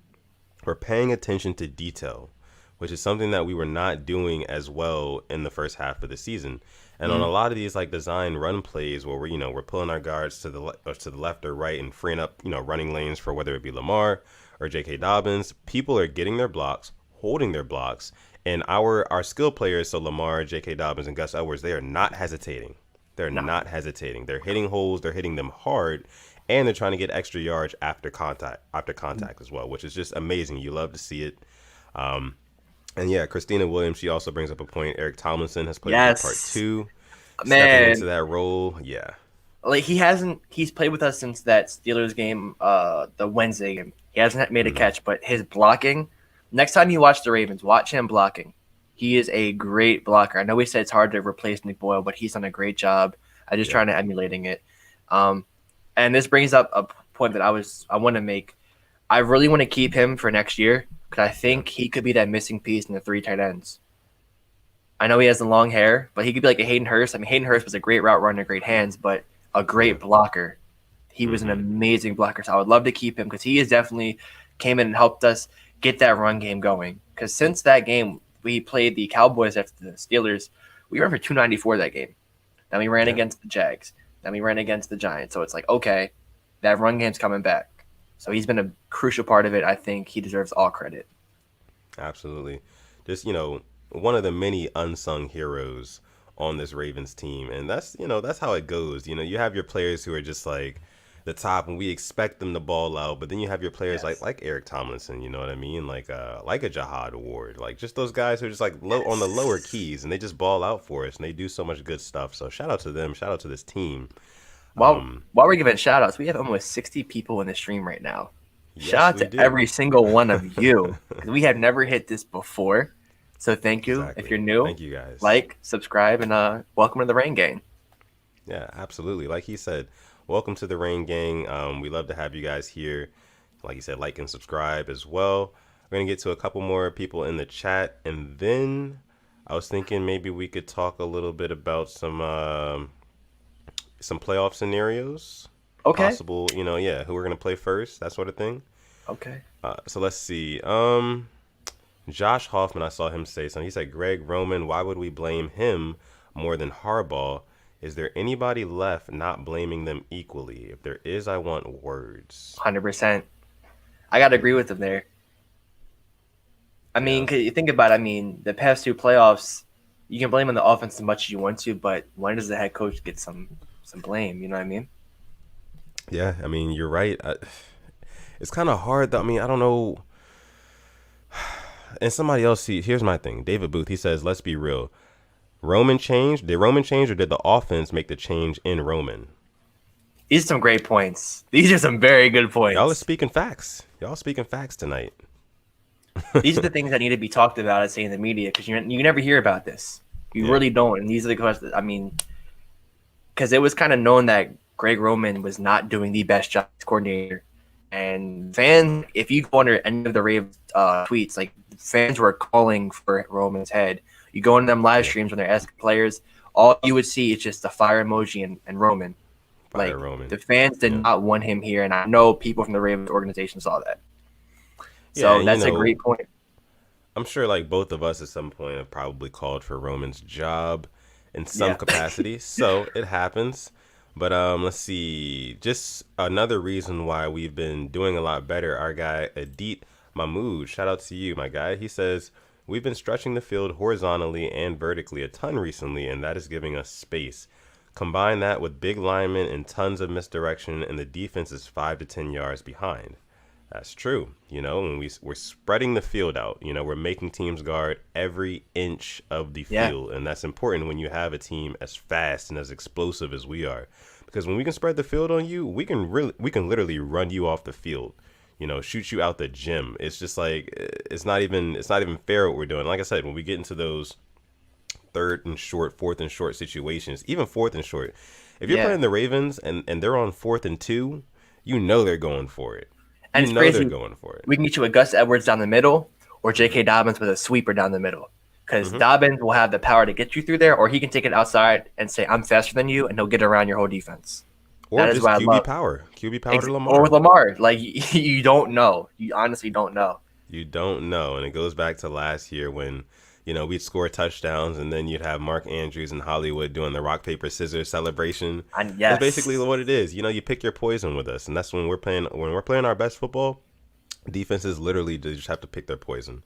we're paying attention to detail, which is something that we were not doing as well in the first half of the season. And on a lot of these like design run plays where we're pulling our guards to the left or right and freeing up running lanes for whether it be Lamar or J.K. Dobbins, people are getting their blocks, holding their blocks, and our skill players, so Lamar, J.K. Dobbins, and Gus Edwards, they are not hesitating. Not hesitating. They're hitting holes. They're hitting them hard, and they're trying to get extra yards after contact as well, which is just amazing. You love to see it. And yeah, Christina Williams, she also brings up a point. Eric Tomlinson has played part 2. Stepping into that role. Yeah. Like he's played with us since that Steelers game, the Wednesday game. He hasn't made a catch, but his blocking, next time you watch the Ravens, watch him blocking. He is a great blocker. I know we said it's hard to replace Nick Boyle, but he's done a great job. I just trying to emulating it. And this brings up a point that I want to make. I really want to keep him for next year because I think he could be that missing piece in the 3 tight ends. I know he has the long hair, but he could be like a Hayden Hurst. I mean, Hayden Hurst was a great route runner, great hands, but a great blocker. He was an amazing blocker. So I would love to keep him because he has definitely came in and helped us get that run game going. Because since that game, we played the Cowboys after the Steelers. We ran for 294 that game. Then we ran against the Jags. Then we ran against the Giants. So it's like, okay, that run game's coming back. So he's been a crucial part of it. I think he deserves all credit. Absolutely. Just, one of the many unsung heroes on this Ravens team. And that's how it goes. You have your players who are just like the top and we expect them to ball out. But then you have your players like Eric Tomlinson, you know what I mean? Like a Jihad Ward, like just those guys who are just like low on the lower keys and they just ball out for us and they do so much good stuff. So shout out to them. Shout out to this team. While we're giving shout outs, we have almost 60 people in the stream right now. Yes, shout out to every single one of you. We have never hit this before. So thank you. Exactly. If you're new, thank you guys. Like, subscribe, and welcome to the Rain Gang. Yeah, absolutely. Like he said, welcome to the Rain Gang. We love to have you guys here. Like you said, like and subscribe as well. We're going to get to a couple more people in the chat. And then I was thinking maybe we could talk a little bit about some playoff scenarios. Okay. Possible, who we're going to play first, that sort of thing. Okay. So let's see. Josh Hoffman, I saw him say something. He said, Greg Roman, why would we blame him more than Harbaugh? Is there anybody left not blaming them equally? If there is, I want words. 100%. I got to agree with him there. I mean, cause you think about it, the past 2 playoffs, you can blame on the offense as much as you want to, but when does the head coach get some blame? You know what I mean? Yeah, you're right. It's kind of hard, though. I don't know. And somebody else, here's my thing. David Booth, he says, let's be real. Roman changed? Did Roman change or did the offense make the change in Roman? These are some great points. These are some very good points. Y'all are speaking facts. Y'all speaking facts tonight. These are the things that need to be talked about, I'd say, in the media because you never hear about this. You really don't. And these are the questions, because it was kind of known that Greg Roman was not doing the best job as coordinator. And fans, if you go under any of the Ravens tweets, like fans were calling for Roman's head. You go into them live streams when they're asking players, all you would see is just the fire emoji and Roman. Roman. The fans did not want him here, and I know people from the Ravens organization saw that. So that's a great point. I'm sure like both of us at some point have probably called for Roman's job in some capacity. So it happens. But let's see. Just another reason why we've been doing a lot better. Our guy, Adit Mahmood, shout out to you, my guy. He says, we've been stretching the field horizontally and vertically a ton recently, and that is giving us space. Combine that with big linemen and tons of misdirection, and the defense is 5 to 10 yards behind. That's true. When we're spreading the field out, we're making teams guard every inch of the field. And that's important when you have a team as fast and as explosive as we are. Because when we can spread the field on you, we can literally run you off the field, shoot you out the gym. It's just like, it's not even fair what we're doing. Like I said, when we get into those third and short, fourth and short situations, even fourth and short, if you're playing the Ravens and they're on 4th and 2, they're going for it. And it's crazy. They're going for it. We can get you a Gus Edwards down the middle or J.K. Dobbins with a sweeper down the middle. Because Dobbins will have the power to get you through there, or he can take it outside and say, I'm faster than you, and he'll get around your whole defense. Or that just QB power. QB power to Lamar. Or with Lamar. Like, you don't know. You honestly don't know. You don't know. And it goes back to last year when, we'd score touchdowns, and then you'd have Mark Andrews and Hollywood doing the rock, paper, scissors celebration. And yes. That's basically what it is. You pick your poison with us. And that's when we're playing our best football, defenses literally just have to pick their poison.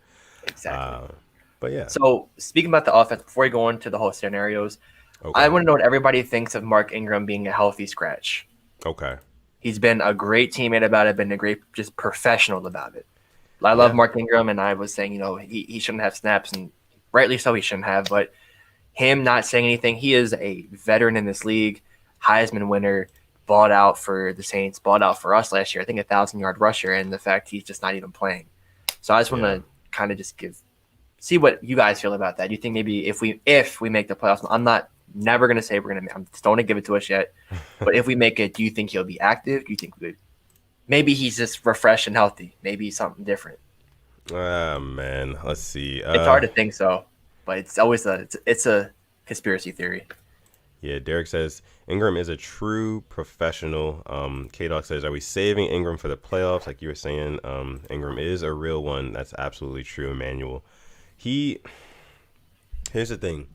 Exactly. But yeah. So speaking about the offense, before we go into the whole scenarios, I want to know what everybody thinks of Mark Ingram being a healthy scratch. Okay. He's been a great teammate about it, been a great just professional about it. I love Mark Ingram, and I was saying, he shouldn't have snaps, and rightly so he shouldn't have, but him not saying anything, he is a veteran in this league, Heisman winner, balled out for the Saints, balled out for us last year, I think 1,000-yard rusher, and the fact he's just not even playing. So I just want to kind of just see what you guys feel about that. Do you think maybe if we make the playoffs, I'm never going to say I'm just don't give it to us yet, but if we make it, do you think he'll be active? Do you think maybe he's just refreshed and healthy? Maybe something different. Man, let's see. It's hard to think so, but it's always it's a conspiracy theory. Yeah, Derek says Ingram is a true professional. K-Dog says, are we saving Ingram for the playoffs? Like you were saying, Ingram is a real one. That's absolutely true, Emmanuel. Here's the thing.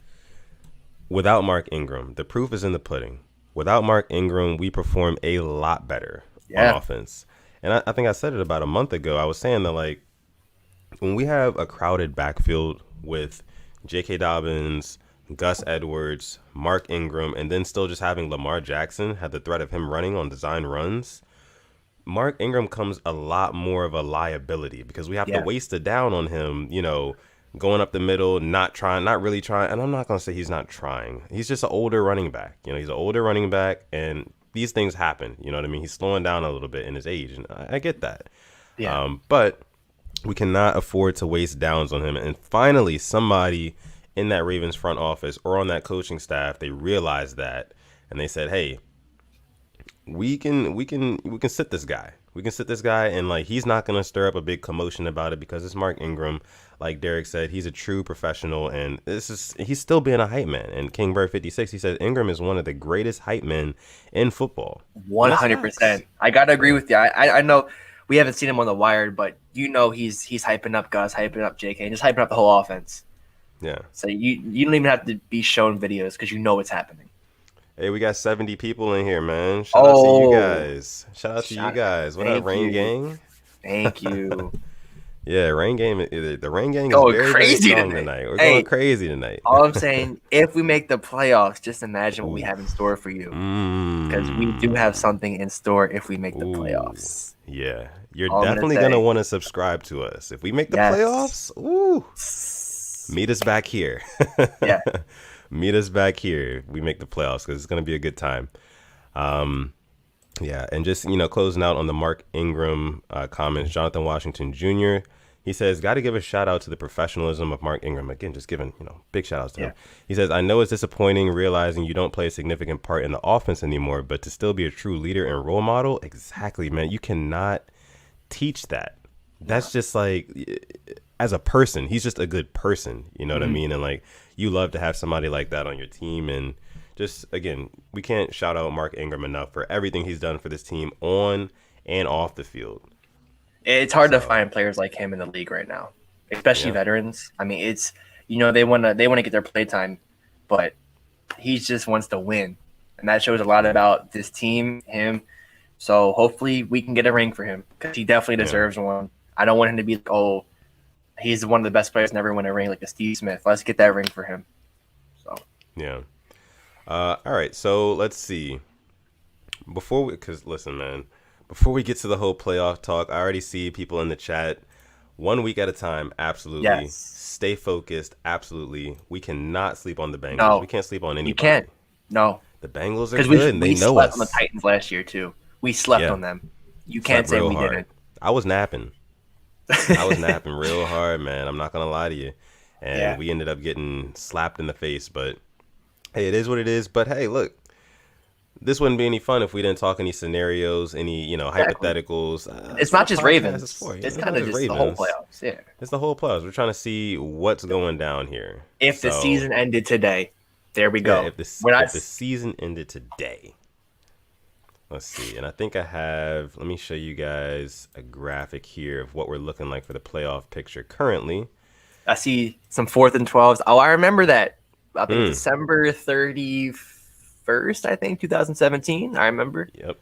Without Mark Ingram, the proof is in the pudding. Without Mark Ingram, we perform a lot better on offense. And I think I said it about a month ago. I was saying that, like, when we have a crowded backfield with J.K. Dobbins, Gus Edwards, Mark Ingram, and then still just having Lamar Jackson have the threat of him running on design runs, Mark Ingram comes a lot more of a liability because we have to waste it down on him, going up the middle, not really trying. And I'm not going to say he's not trying. He's just an older running back. He's an older running back, and these things happen. You know what I mean? He's slowing down a little bit in his age, and I get that. Yeah. But we cannot afford to waste downs on him. And finally, somebody in that Ravens front office or on that coaching staff, they realized that, and they said, "Hey, we can sit this guy. We can sit this guy, and like he's not going to stir up a big commotion about it because it's Mark Ingram. Like Derek said, he's a true professional, and he's still being a hype man. And Kingbird 56, he said Ingram is one of the greatest hype men in football. 100%. I gotta agree with you. I know we haven't seen him on the Wired, but he's hyping up Gus, hyping up JK, and just hyping up the whole offense. Yeah. So you don't even have to be shown videos because you know what's happening. Hey, we got 70 people in here, man. Shout out to you guys. Shout out to you guys. What up, Rain Gang? Thank you. Yeah, Rain Gang. The Rain Gang is very crazy strong tonight. We're going crazy tonight. All I'm saying, if we make the playoffs, just imagine what we have in store for you. Because we do have something in store if we make the playoffs. Yeah, you're definitely going to want to subscribe to us. If we make the playoffs, meet us back here. Yeah. Meet us back here. We make the playoffs because it's going to be a good time. Yeah, and just, closing out on the Mark Ingram comments, Jonathan Washington Jr., he says, got to give a shout out to the professionalism of Mark Ingram. Again, just giving, big shout outs to him. He says, I know it's disappointing realizing you don't play a significant part in the offense anymore, but to still be a true leader and role model, exactly, man. You cannot teach that. That's just like, as a person, he's just a good person. You know what I mean? And like, you love to have somebody like that on your team. And just, again, we can't shout out Mark Ingram enough for everything he's done for this team on and off the field. It's hard to find players like him in the league right now, especially veterans. I mean, it's, they want to get their play time, but he just wants to win. And that shows a lot about this team, him. So hopefully we can get a ring for him because he definitely deserves one. I don't want him to be like, he's one of the best players to never win a ring like a Steve Smith. Let's get that ring for him. So. Yeah. All right, so let's see. Because listen, man, before we get to the whole playoff talk, I already see people in the chat. 1 week at a time, absolutely. Yes. Stay focused, absolutely. We cannot sleep on the Bengals. We No, can't sleep on you anybody. can't. No, The Bengals are because we good, and they we know slept on the us. Titans last year too. We slept Yeah, on them. You can't slept say real we hard. didn't. I was napping. I was napping real hard, man. I'm not gonna lie to you. And Yeah, we ended up getting slapped in the face, but hey, it is what it is. But hey, look, this wouldn't be any fun if we didn't talk any scenarios, any exactly. hypotheticals. It's That's what not a just podcast is Ravens. for. It's It's not kind of just just the whole Ravens. playoffs. Yeah. It's the whole playoffs. We're trying to see what's going down here. If the So season ended today, there we yeah, go. We're not. if the season ended today, let's see. And I think I have. Let me show you guys a graphic here of what we're looking like for the playoff picture currently. I see some 4th and 12s. Oh, I remember that. I think Mm, December 31st. I think 2017. I remember. yep.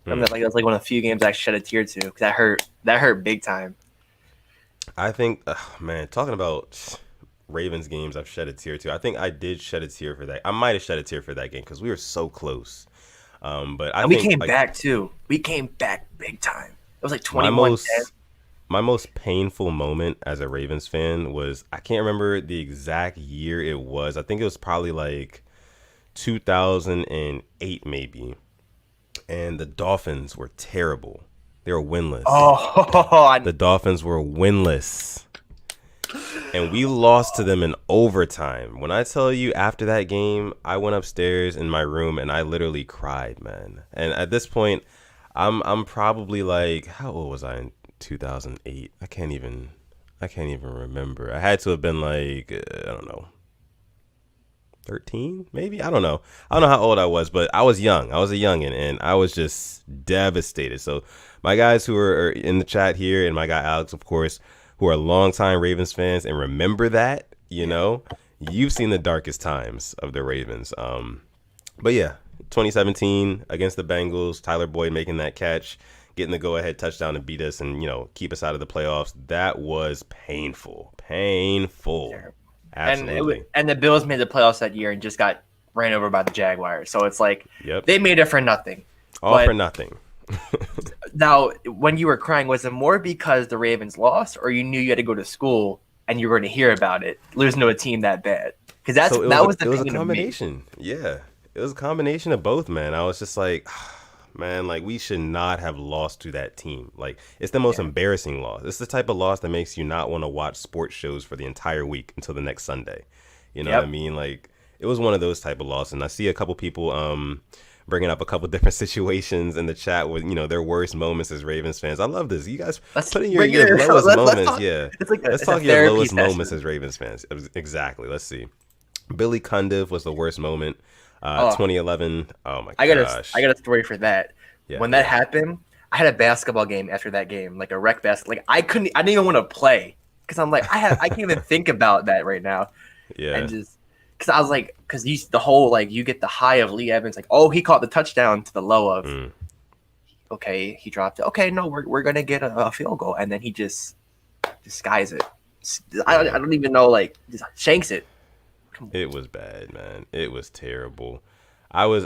Remember that like that was like one of the few games I shed a tear to because that hurt. That hurt big time. I think, man, talking about Ravens games, I've shed a tear too. I think I did shed a tear for that. I might have shed a tear for that game because we were so close. But I And we think came like back too. We came back big time. It was like my 21-10. my most painful moment as a Ravens fan was I can't remember the exact year it was. I think it was probably like 2008 maybe. And the Dolphins were terrible. They were winless. Oh, The Dolphins were winless. And we lost to them in overtime. When I tell you after that game, I went upstairs in my room and I literally cried, man. And at this point, I'm probably like, how old was I in 2008? I can't even remember. I had to have been like, I don't know, 13 maybe. I don't know how old I was, but I was young. I was a youngin and I was just devastated. So my guys who are in the chat here and my guy Alex, of course, who are longtime Ravens fans and remember that, you've seen the darkest times of the Ravens. But yeah, 2017 against the Bengals, Tyler Boyd making that catch, getting the go-ahead touchdown to beat us and, keep us out of the playoffs. That was painful. Painful. Absolutely. And the Bills made the playoffs that year and just got ran over by the Jaguars. So it's like Yep. they made it for nothing. All But for nothing. now, when you were crying, was it more because the Ravens lost, or you knew you had to go to school and you were going to hear about it losing to a team that bad? Because that was the it was a pain of me. combination. Yeah. It was a combination of both, man. I was just like, man, like we should not have lost to that team. Like it's the most embarrassing loss. It's the type of loss that makes you not want to watch sports shows for the entire week until the next Sunday. You know what I mean? Like it was one of those type of losses. And I see a couple people bringing up a couple different situations in the chat with their worst moments as Ravens fans. I love this. You guys put in your lowest moments. Talk, Yeah, let's talk a your lowest session. moments as Ravens fans. Exactly. Let's see. Billy Cundiff was the worst moment. 2011. Oh my gosh. I got a story for that. Yeah, When that happened, I had a basketball game after that game, like a rec basketball. Like I didn't even want to play because I'm like, I can't even think about that right now. Yeah. And just because I was like, because the whole like you get the high of Lee Evans, like, oh, he caught the touchdown, to the low of, okay, he dropped it. Okay, no, we're gonna get a field goal, and then he just skies it. I don't even know, like, just shanks it. It was bad, man. It was terrible. I was,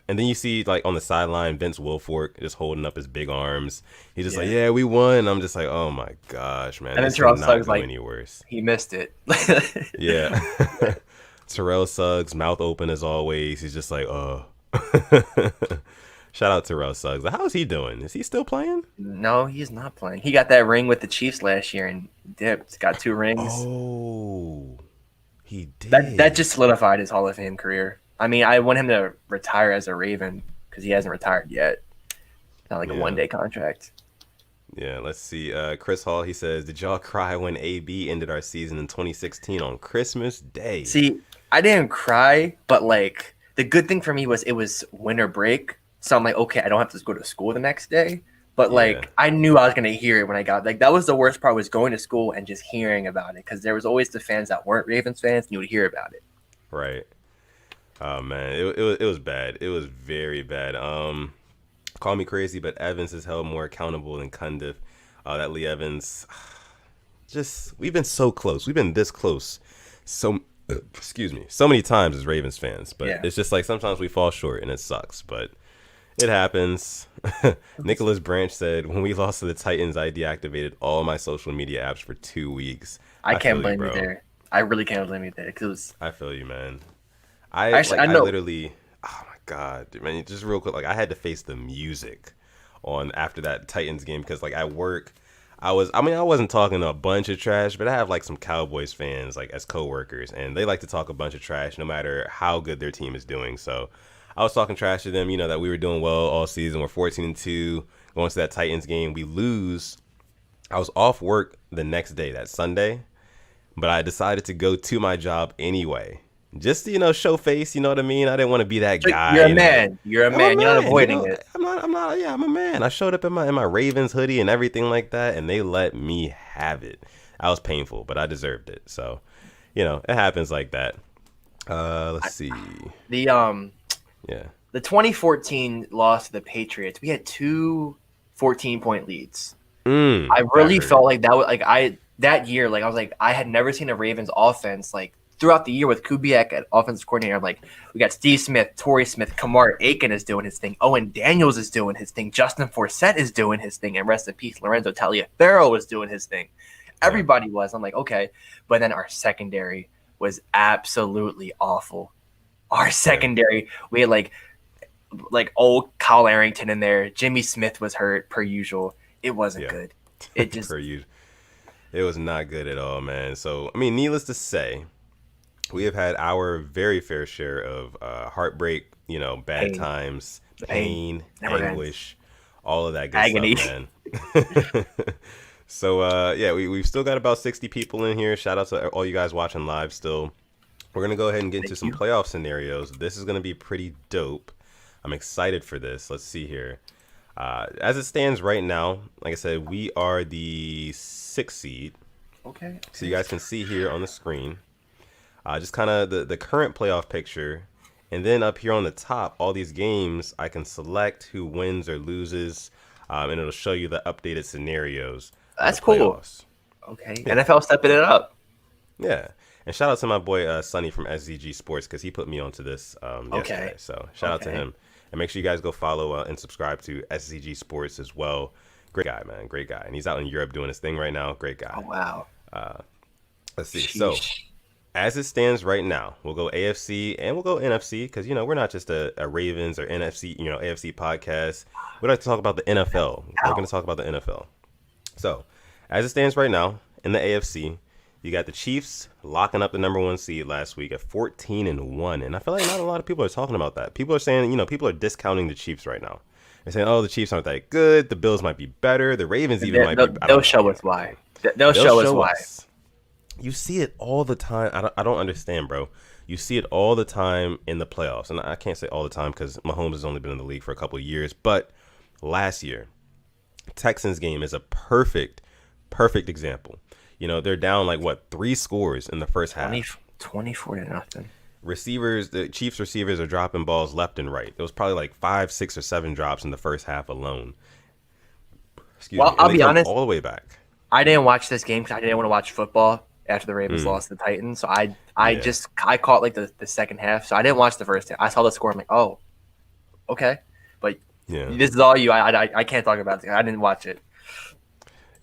and then you see like on the sideline, Vince Wilfork just holding up his big arms. He's just like, yeah, we won. And I'm just like, oh my gosh, man. And then this Terrell cannot Suggs go like any worse. he missed it. Yeah. Terrell Suggs, mouth open as always. He's just like, oh. Shout out Terrell Suggs. How is he doing? Is he still playing? No, he's not playing. He got that ring with the Chiefs last year and dipped. Got 2 rings. Oh, he did. That just solidified his Hall of Fame career. I mean, I want him to retire as a Raven because he hasn't retired yet. Not like a one-day contract. Yeah, let's see. Chris Hall, he says, did y'all cry when AB ended our season in 2016 on Christmas Day? See, I didn't cry, but like the good thing for me was it was winter break. So I'm like, okay, I don't have to go to school the next day. But like, I knew I was going to hear it when I got, like, that was the worst part, was going to school and just hearing about it. Because there was always the fans that weren't Ravens fans, and you would hear about it. Right. Oh, man. It was bad. It was very bad. Call me crazy, but Evans is held more accountable than Cundiff. That Lee Evans, we've been so close. We've been this close so excuse me, so many times as Ravens fans, but Yeah. it's just like sometimes we fall short and it sucks, but it happens. Nicholas Branch said, when we lost to the Titans, I deactivated all my social media apps for 2 weeks. I can't feel you, blame you bro. there. I really can't blame you there because I feel you, man. actually I I know. literally, oh my God, dude, man, just real quick, like I had to face the music on after that Titans game because like at work, I wasn't talking a bunch of trash, but I have like some Cowboys fans like as coworkers, and they like to talk a bunch of trash no matter how good their team is doing. So I was talking trash to them, you know, that we were doing well all season. We're 14-2 going to that Titans game. We lose. I was off work the next day, that Sunday, but I decided to go to my job anyway. Just to, show face, you know what I mean? I didn't want to be that guy. You're a man. You're a I'm a man. You're not man, avoiding it. I'm a man. I showed up in my Ravens hoodie and everything like that, and they let me have it. I was painful, but I deserved it. So, it happens like that. Let's see. The Yeah. the 2014 loss to the Patriots, we had two 14-point leads. I really felt like that was like that year, like I was like, I had never seen a Ravens offense like throughout the year with Kubiak at offensive coordinator. I'm like, we got Steve Smith, Torrey Smith, Kamar Aiken is doing his thing, Owen Daniels is doing his thing, Justin Forsett is doing his thing, and rest in peace, Lorenzo Taliaferro was doing his thing. Everybody was. I'm like, okay, but then our secondary was absolutely awful. Our secondary, we had like old Kyle Arrington in there. Jimmy Smith was hurt per usual. It wasn't good. It just it was not good at all, man. So I mean, needless to say, we have had our very fair share of heartbreak, bad times, pain, anguish, all of that good agony stuff, man. So we've still got about 60 people in here. Shout out to all you guys watching live still. We're gonna go ahead and get into some playoff scenarios. This is gonna be pretty dope. I'm excited for this. Let's see here. As it stands right now, like I said, we are the 6th seed. Okay. So you guys can see here on the screen, just kind of the current playoff picture. And then up here on the top, all these games, I can select who wins or loses, and it'll show you the updated scenarios. That's cool. Okay. Yeah. NFL stepping it up. Yeah. And shout out to my boy Sonny from SZG Sports because he put me onto this yesterday. So shout out to him. And make sure you guys go follow and subscribe to SZG Sports as well. Great guy, man. Great guy. And he's out in Europe doing his thing right now. Great guy. Oh, wow. Let's see. Sheesh. So as it stands right now, we'll go AFC and we'll go NFC because, we're not just a Ravens or NFC, AFC podcast. We like to talk about the NFL. We're going to talk about the NFL. So as it stands right now in the AFC, you got the Chiefs locking up the number 1 seed last week at 14-1. And I feel like not a lot of people are talking about that. People are saying, people are discounting the Chiefs right now. They're saying, oh, the Chiefs aren't that good. The Bills might be better. The Ravens might be better. They'll show us why. They'll show us why. You see it all the time. I don't understand, bro. You see it all the time in the playoffs. And I can't say all the time because Mahomes has only been in the league for a couple of years. But last year, Texans game is a perfect example. They're down 3 scores in the first half. 24-0. The Chiefs receivers are dropping balls left and right. It was probably 5, 6, or 7 drops in the first half alone. I'll be honest. All the way back. I didn't watch this game because I didn't want to watch football after the Ravens lost to the Titans. So I caught the second half. So I didn't watch the first half. I saw the score. I'm like, oh, okay. But this is all you. I can't talk about it. I didn't watch it.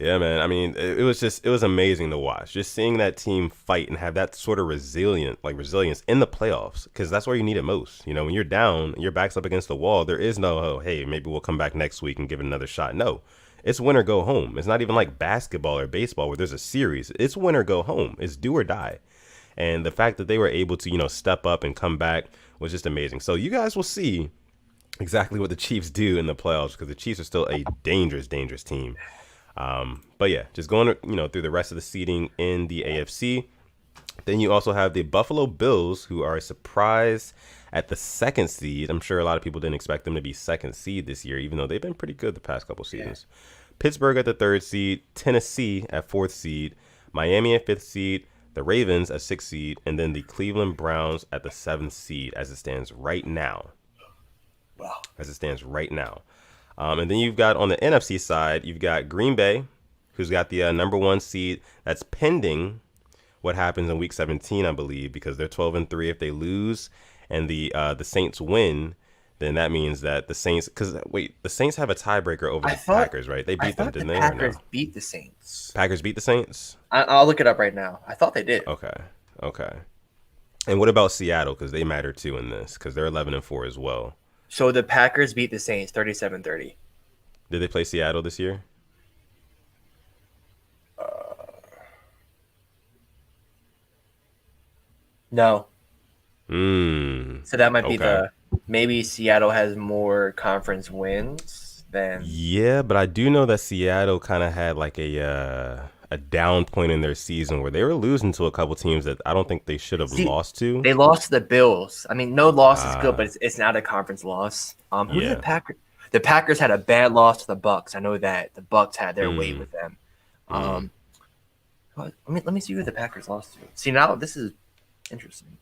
Yeah, man. I mean, it was amazing to watch. Just seeing that team fight and have that sort of resilience in the playoffs, because that's where you need it most. When you're down, your back's up against the wall, there is no, oh, hey, maybe we'll come back next week and give it another shot. No, it's win or go home. It's not even like basketball or baseball where there's a series. It's win or go home. It's do or die. And the fact that they were able to, step up and come back was just amazing. So you guys will see exactly what the Chiefs do in the playoffs because the Chiefs are still a dangerous, dangerous team. But yeah, just going through the rest of the seeding in the AFC. Then you also have the Buffalo Bills, who are a surprise at the 2nd seed. I'm sure a lot of people didn't expect them to be 2nd seed this year, even though they've been pretty good the past couple seasons. Yeah. Pittsburgh at the 3rd seed, Tennessee at 4th seed, Miami at 5th seed, the Ravens at 6th seed, and then the Cleveland Browns at the 7th seed as it stands right now. Wow. As it stands right now. And then you've got on the NFC side, you've got Green Bay, who's got the number 1 seed. That's pending what happens in week 17, I believe, because they're 12-3. If they lose and the Saints win, then that means that the Saints, because wait, the Saints have a tiebreaker over the Packers, right? They beat them, didn't they? Packers beat the Saints. Packers beat the Saints? I'll look it up right now. I thought they did. Okay. And what about Seattle? Because they matter too in this, because they're 11-4 as well. So the Packers beat the Saints 37-30. Did they play Seattle this year? No. So that might be maybe Seattle has more conference wins than. Yeah, but I do know that Seattle kind of had like a down point in their season where they were losing to a couple teams that I don't think they should have lost to. They lost to the Bills. I mean, no loss is good, but it's not a conference loss. Who's the Packers? The Packers had a bad loss to the Bucks. I know that the Bucks had their way with them. Let me see who the Packers lost to. See, now this is interesting.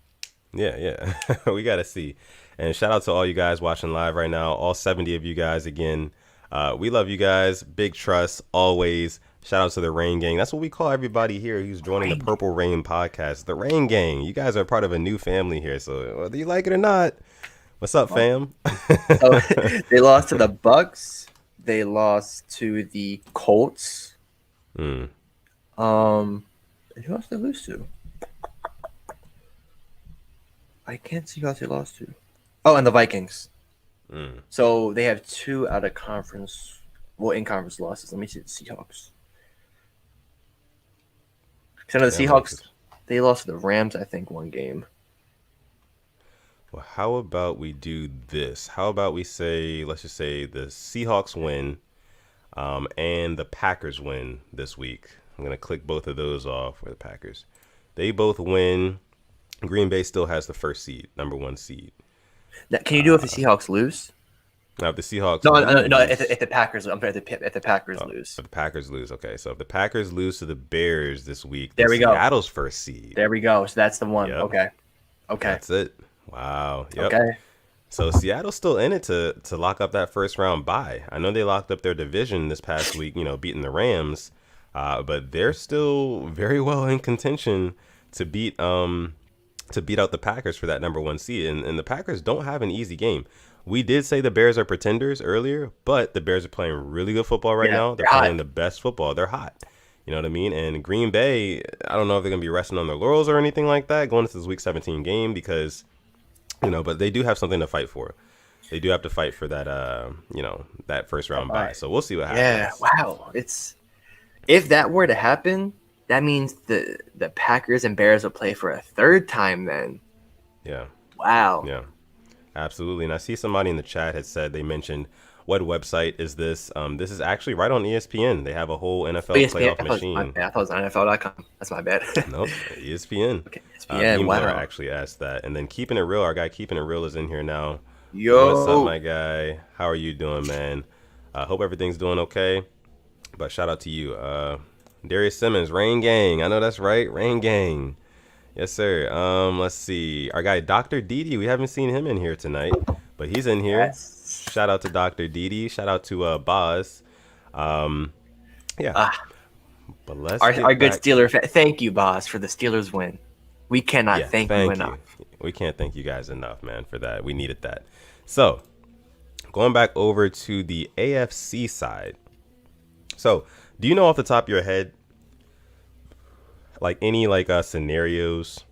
Yeah. We got to see. And shout out to all you guys watching live right now, all 70 of you guys again. We love you guys. Big trust, always. Shout out to the Rain Gang. That's what we call everybody here who's joining the Purple Rain podcast. The Rain Gang. You guys are part of a new family here. So whether you like it or not, what's up, fam? So, they lost to the Bucks. They lost to the Colts. And who else did they lose to? I can't see who else they lost to. Oh, and the Vikings. So they have 2 out of conference, in conference losses. Let me see the Seahawks. Because I know the Seahawks, they lost to the Rams, I think, 1 game. Well, how about we do this? How about we say, let's just say the Seahawks win and the Packers win this week. I'm going to click both of those off for the Packers. They both win. Green Bay still has the first seed, number 1 seed. Can you do it if the Seahawks lose? Now, if the Seahawks No. If the Packers, if the Packers lose. If the Packers lose, okay. So if the Packers lose to the Bears this week, there we go. Seattle's first seed. There we go. So that's the one. Yep. Okay. That's it. Wow. Yep. Okay. So Seattle's still in it to lock up that first round bye. I know they locked up their division this past week, beating the Rams, but they're still very well in contention to beat out the Packers for that number 1 seed. And the Packers don't have an easy game. We did say the Bears are pretenders earlier, but the Bears are playing really good football right now. They're playing the best football. They're hot. You know what I mean? And Green Bay, I don't know if they're going to be resting on their laurels or anything like that going into this Week 17 game because, but they do have something to fight for. They do have to fight for that, that first round bye. So we'll see what happens. Yeah, wow. If that were to happen, that means the Packers and Bears will play for a 3rd time then. Yeah. Wow. Yeah. Absolutely. And I see somebody in the chat had said they mentioned, what website is this? This is actually right on ESPN. They have a whole NFL playoff machine. I thought it was on NFL.com. That's my bad. Nope. ESPN. Okay, ESPN. Wow. Actually asked that. And then Keeping It Real, our guy Keeping It Real is in here now. Yo. What's up, my guy? How are you doing, man? Hope everything's doing okay. But shout out to you. Darius Simmons, Rain Gang. I know that's right. Rain Gang. Yes, sir. Let's see. Our guy, Dr. Didi. We haven't seen him in here tonight, but he's in here. Yes. Shout out to Dr. Didi. Shout out to Boz. But let's our good Steeler fan. Thank you, Boz, for the Steelers win. We cannot thank you enough. We can't thank you guys enough, man, for that. We needed that. So, going back over to the AFC side. So, do you know off the top of your head, like any scenarios?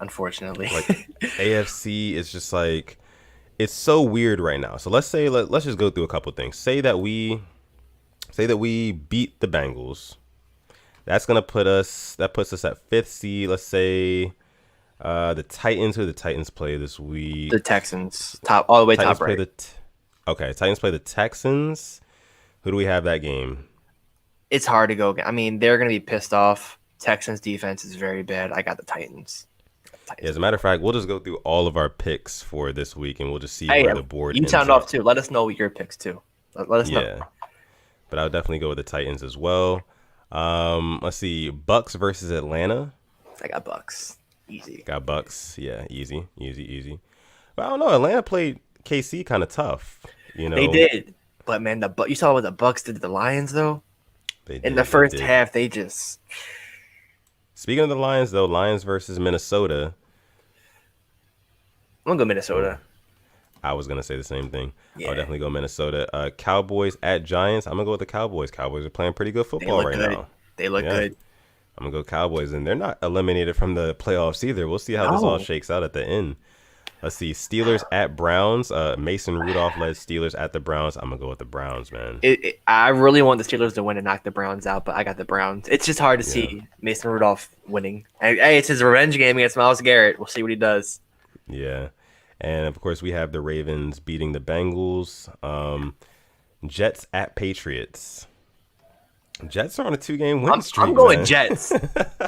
Unfortunately, like AFC is just like, it's so weird right now. So let's just go through a couple things. Say that we beat the Bengals. That puts us at 5th seed. Let's say the Titans. Who the Titans play this week? The Texans, all the way Titans top right. Titans play the Texans. Who do we have that game? It's hard to go. I mean, they're going to be pissed off. Texans defense is very bad. I got the Titans. Yeah, as a matter of fact, we'll just go through all of our picks for this week, and we'll just see where the board you sound off too. Let us know your picks too. Let us know. Yeah, but I would definitely go with the Titans as well. Let's see, Bucks versus Atlanta. I got Bucks. Easy. Got Bucks. Yeah, easy. But I don't know. Atlanta played KC kind of tough. They did. But man, you saw what the Bucks did to the Lions though. In the first half, they just. Speaking of the Lions, though, Lions versus Minnesota. I'm gonna go Minnesota. I was gonna say the same thing. Yeah. I'll definitely go Minnesota. Cowboys at Giants. I'm gonna go with the Cowboys. Cowboys are playing pretty good football right now. They look good. I'm gonna go Cowboys, and they're not eliminated from the playoffs either. We'll see how this all shakes out at the end. Let's see. Steelers at Browns. Mason Rudolph led Steelers at the Browns. I'm gonna go with the Browns, man. I really want the Steelers to win and knock the Browns out, but I got the Browns. It's just hard to see Mason Rudolph winning. Hey, it's his revenge game against Myles Garrett. We'll see what he does. Yeah. And of course, we have the Ravens beating the Bengals. Jets at Patriots. Jets are on a 2-game win streak. I'm going Jets.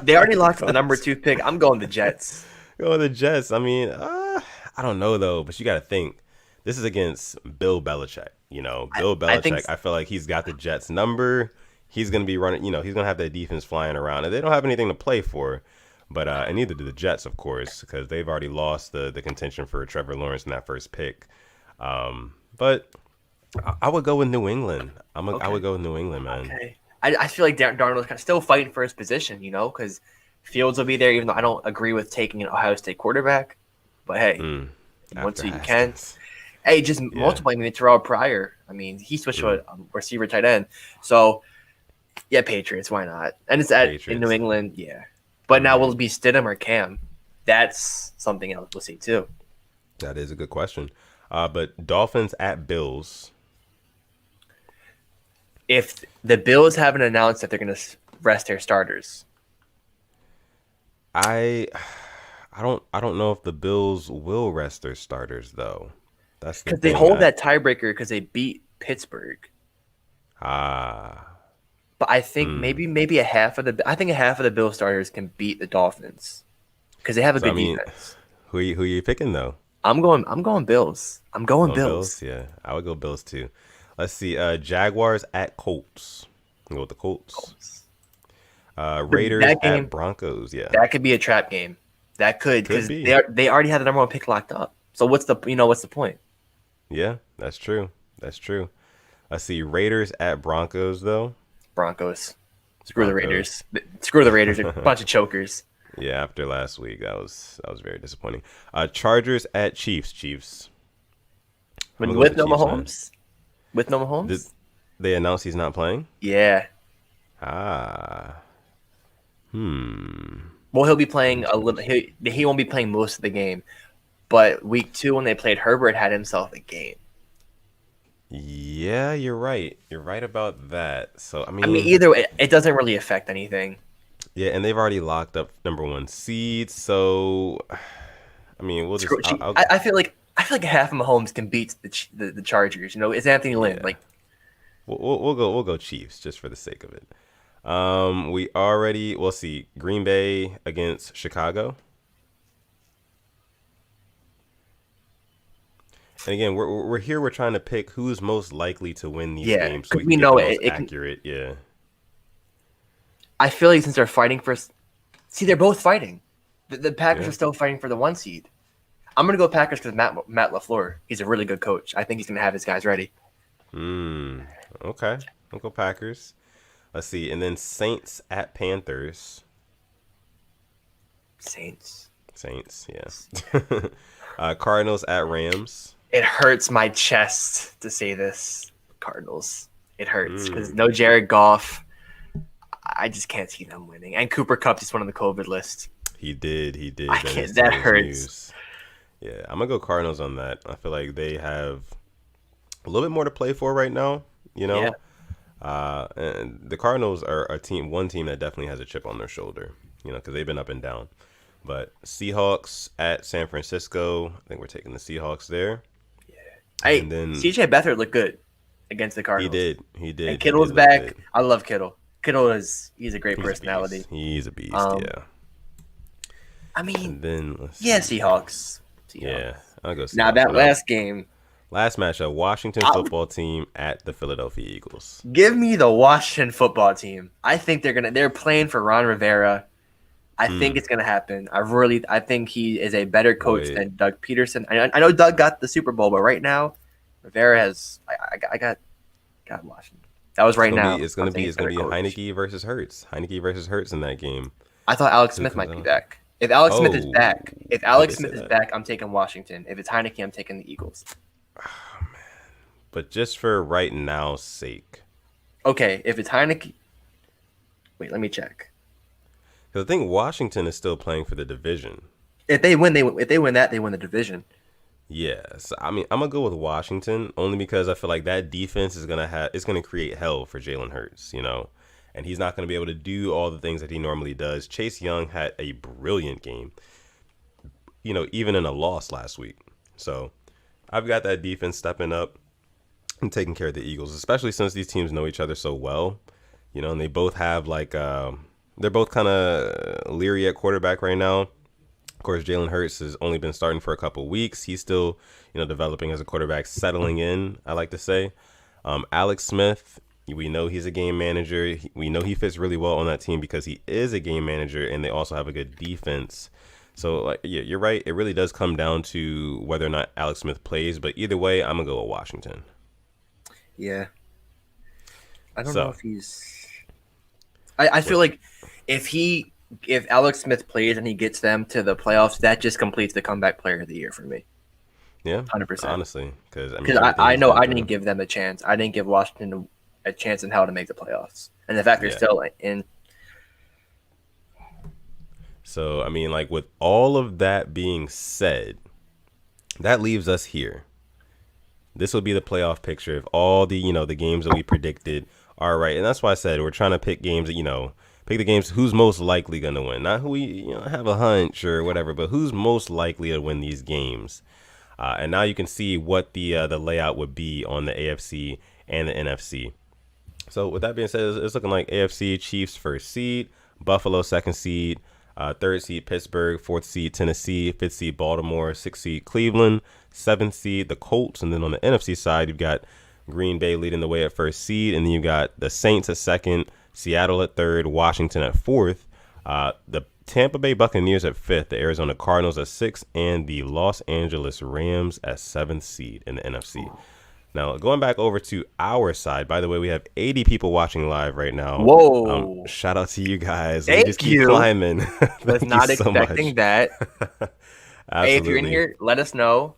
They already locked the number 2 pick. I'm going the Jets. Go the Jets. I mean, I don't know though, but you got to think this is against Bill Belichick. Bill Belichick. I feel like he's got the Jets number. He's gonna be running. He's gonna have that defense flying around, and they don't have anything to play for. But and neither do the Jets, of course, because they've already lost the contention for Trevor Lawrence in that first pick. But I would go with New England. I would go with New England, man. Okay. I feel like Darnold's kind of still fighting for his position, because Fields will be there, even though I don't agree with taking an Ohio State quarterback. But hey, once you can. Hey, just multiply me with Terrell Pryor. I mean, he switched to a receiver tight end. So, yeah, Patriots, why not? And it's in New England, yeah. But now will it be Stidham or Cam? That's something else we'll see, too. That is a good question. But Dolphins at Bills. If the Bills haven't announced that they're going to rest their starters. I don't know if the Bills will rest their starters, though. That's because they hold that tiebreaker because they beat Pittsburgh. But I think maybe a half of the Bills starters can beat the Dolphins because they have a good defense. Who are you picking though? I'm going Bills. I'm going Bills. Yeah, I would go Bills too. Let's see. Jaguars at Colts. I'll go with the Colts. Raiders at Broncos. Yeah, that could be a trap game. That could because they already had the number 1 pick locked up. So what's the point? Yeah, that's true. I see Raiders at Broncos though. Broncos. Screw the Raiders. Screw the Raiders. They're a bunch of chokers. Yeah, after last week, that was very disappointing. Chargers at Chiefs. With no Mahomes? With no Mahomes? They announced he's not playing? Yeah. Well, he'll be playing a little. He won't be playing most of the game. But week 2, when they played, Herbert had himself a game. Yeah, you're right. You're right about that. So I mean, either way, it doesn't really affect anything. Yeah, and they've already locked up number 1 seed. So I mean, we'll just. I feel like half of Mahomes can beat the Chargers. It's Anthony Lynn. Yeah. We'll go Chiefs just for the sake of it. We'll see Green Bay against Chicago. And again, we're here. We're trying to pick who's most likely to win these games. So we know it accurate. Yeah. I feel like since they're fighting for, they're both fighting. The Packers are still fighting for the 1 seed. I'm gonna go Packers because Matt LaFleur. He's a really good coach. I think he's gonna have his guys ready. Okay. I'll go Packers. Let's see, and then Saints at Panthers. Saints. Yeah. Cardinals at Rams. It hurts my chest to say this. Cardinals. It hurts because no Jared Goff. I just can't see them winning. And Cooper Kupp just went on the COVID list. He did. That hurts. News. Yeah, I'm going to go Cardinals on that. I feel like they have a little bit more to play for right now, Yeah. And the Cardinals are one team that definitely has a chip on their shoulder, because they've been up and down. But Seahawks at San Francisco. I think we're taking the Seahawks there. Yeah. Hey, CJ Beathard looked good against the Cardinals. He did. And Kittle's back. I love Kittle. He's a great personality. He's a beast, yeah. I mean, Seahawks. Yeah, I'll go Seahawks. Now that last game. Last matchup, Washington football team at the Philadelphia Eagles. Give me the Washington football team. I think they're playing for Ron Rivera. I think it's gonna happen. I think he is a better coach than Doug Peterson. I know Doug got the Super Bowl, but right now, Rivera has. I got Washington. That was right now. It's gonna be Heineke versus Hurts. Heineke versus Hurts in that game. I thought Alex Who Smith comes might be out? back. If Alex Smith is Oh, back, if did they Alex say Smith is that? back, I'm taking Washington. If it's Heineke, I'm taking the Eagles. But just for right now's sake. Okay, if it's Heineke, wait, let me check. Because I think Washington is still playing for the division. If they win, they win that, they win the division. Yeah, so I mean, I'm gonna go with Washington only because I feel like that defense is gonna create hell for Jalen Hurts, and he's not gonna be able to do all the things that he normally does. Chase Young had a brilliant game, even in a loss last week. So I've got that defense stepping up and taking care of the Eagles, especially since these teams know each other so well, and they both have they're both kind of leery at quarterback right now. Of course, Jalen Hurts has only been starting for a couple weeks. He's still, developing as a quarterback, settling in, I like to say. Alex Smith, we know he's a game manager. We know he fits really well on that team because he is a game manager, and they also have a good defense. So, yeah, you're right. It really does come down to whether or not Alex Smith plays. But either way, I'm going to go with Washington. Yeah. I don't know if he's... I feel like if Alex Smith plays and he gets them to the playoffs, that just completes the comeback player of the year for me. Yeah, 100%. Honestly, because I know I didn't give them a chance. I didn't give Washington a chance in hell to make the playoffs, and the fact they're still in. So I mean, with all of that being said, that leaves us here. This will be the playoff picture if all the the games that we predicted are right, and that's why I said we're trying to pick games that pick the games who's most likely going to win, not who we have a hunch or whatever, but who's most likely to win these games. And now you can see what the layout would be on the AFC and the NFC. So with that being said, it's looking like AFC Chiefs first seed, Buffalo second seed, third seed Pittsburgh, fourth seed Tennessee, fifth seed Baltimore, sixth seed Cleveland, seventh seed the Colts, and then on the NFC side you've got Green Bay leading the way at first seed, and then you've got the Saints at second, Seattle at third, Washington at fourth, the Tampa Bay Buccaneers at fifth, the Arizona Cardinals at sixth, and the Los Angeles Rams at seventh seed in the NFC. Now, going back over to our side, by the way, we have 80 people watching live right now. Whoa. Shout out to you guys. Thank we just keep climbing. Was not expecting that. Hey, if you're in here, let us know.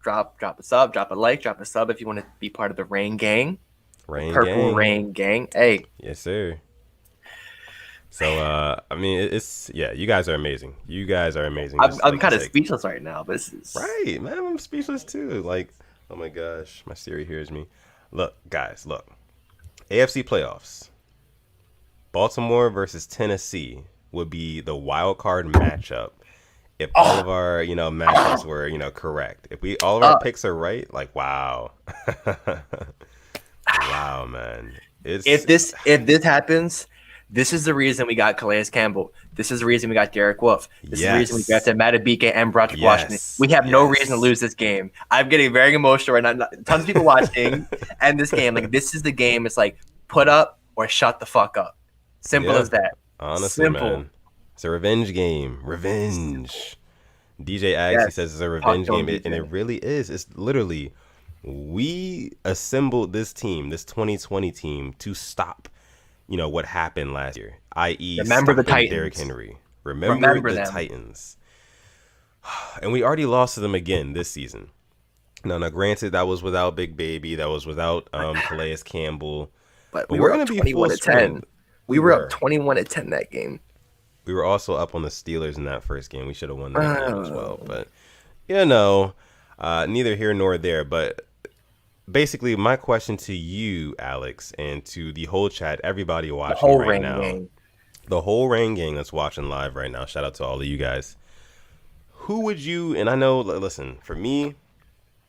Drop a sub, drop a like, drop a sub if you want to be part of the Rain Gang. Purple Rain Gang. Hey. Yes, sir. So, I mean, you guys are amazing. You guys are amazing. I'm kind of speechless right now, but right, man. I'm speechless too. Oh my gosh, my Siri hears me. Look, guys, look. AFC playoffs. Baltimore versus Tennessee would be the wild card matchup if all of our, matchups were, correct. If all of our picks are right, wow. Wow, man. If this happens, this is the reason we got Calais Campbell. This is the reason we got Derek Wolfe. This is the reason we got Matabike and Broderick Washington. We have no reason to lose this game. I'm getting very emotional right now. Tons of people watching, and this game, this is the game. It's put up or shut the fuck up. Simple as that. Honestly, man. It's a revenge game. Revenge. DJ Aggs, he says it's a revenge game, and it really is. It's literally, we assembled this team, this 2020 team, to stop what happened last year, i.e. remember the Titans. Derrick Henry. Remember the Titans. And we already lost to them again this season. Now, granted, that was without Big Baby. That was without Calais Campbell. But we were up 21-10. We were up 21-10 that game. We were also up on the Steelers in that first game. We should have won that game as well. But, neither here nor there. But basically, my question to you, Alex, and to the whole chat, everybody watching right now, the whole Rain Gang that's watching live right now, shout out to all of you guys. Who would you, and I know, listen, for me,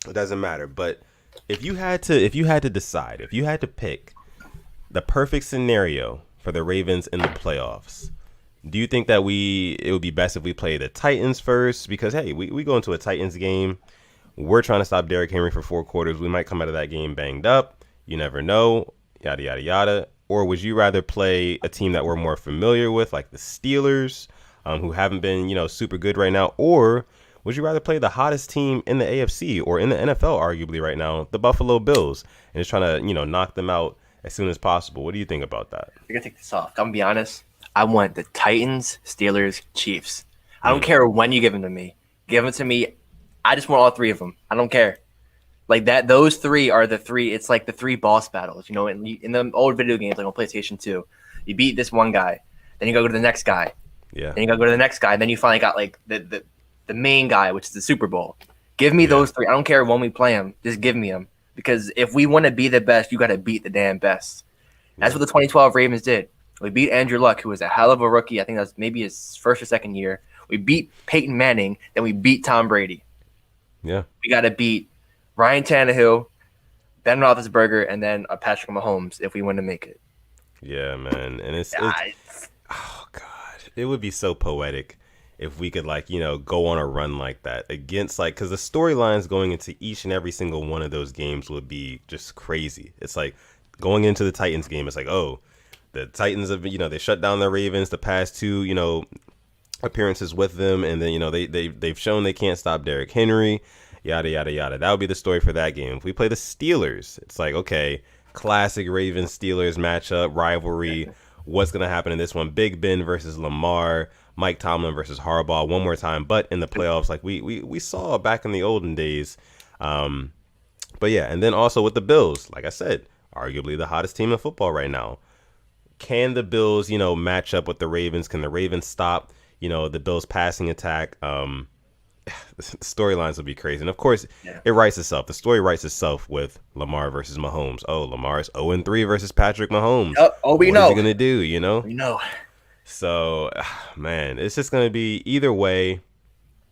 it doesn't matter, but if you had to decide, if you had to pick the perfect scenario for the Ravens in the playoffs, do you think that it would be best if we play the Titans first? Because, hey, we go into a Titans game. We're trying to stop Derrick Henry for 4 quarters. We might come out of that game banged up. You never know. Yada, yada, yada. Or would you rather play a team that we're more familiar with, like the Steelers, who haven't been, super good right now? Or would you rather play the hottest team in the AFC or in the NFL, arguably right now, the Buffalo Bills, and just trying to, knock them out as soon as possible? What do you think about that? You're going to take this off. I'm going to be honest. I want the Titans, Steelers, Chiefs. I don't Mm. care when you give them to me. Give them to me. I just want all three of them. I don't care. Like that, those three are the three. It's like the three boss battles. You know, in the old video games, like on PlayStation 2, you beat this one guy, then you go to the next guy, Yeah. then you go to the next guy, then you finally got like the main guy, which is the Super Bowl. Give me Yeah. those three. I don't care when we play them. Just give me them because if we want to be the best, you got to beat the damn best. That's what the 2012 Ravens did. We beat Andrew Luck, who was a hell of a rookie. I think that was maybe his first or second year. We beat Peyton Manning, then we beat Tom Brady. Yeah. We got to beat Ryan Tannehill, Ben Roethlisberger, and then Patrick Mahomes if we want to make it. Yeah, man. And it's oh God, it would be so poetic if we could go on a run like that against because the storylines going into each and every single one of those games would be just crazy. It's like going into the Titans game, it's like, oh, the Titans have they shut down the Ravens the past two appearances with them, and then they've shown they can't stop Derrick Henry, yada yada yada. That would be the story for that game. If we play the Steelers, it's like, okay, classic Ravens Steelers matchup rivalry. What's gonna happen in this one? Big Ben versus Lamar, Mike Tomlin versus Harbaugh one more time, but in the playoffs, like we saw back in the olden days. But yeah, and then also with the Bills, like I said, arguably the hottest team in football right now. Can the Bills, match up with the Ravens? Can the Ravens stop, the Bills' passing attack? The storylines will be crazy. And of course, it writes itself. The story writes itself with Lamar versus Mahomes. Oh, Lamar's 0-3 versus Patrick Mahomes. We know. What is he going to do, We know. So, man, it's just going to be either way.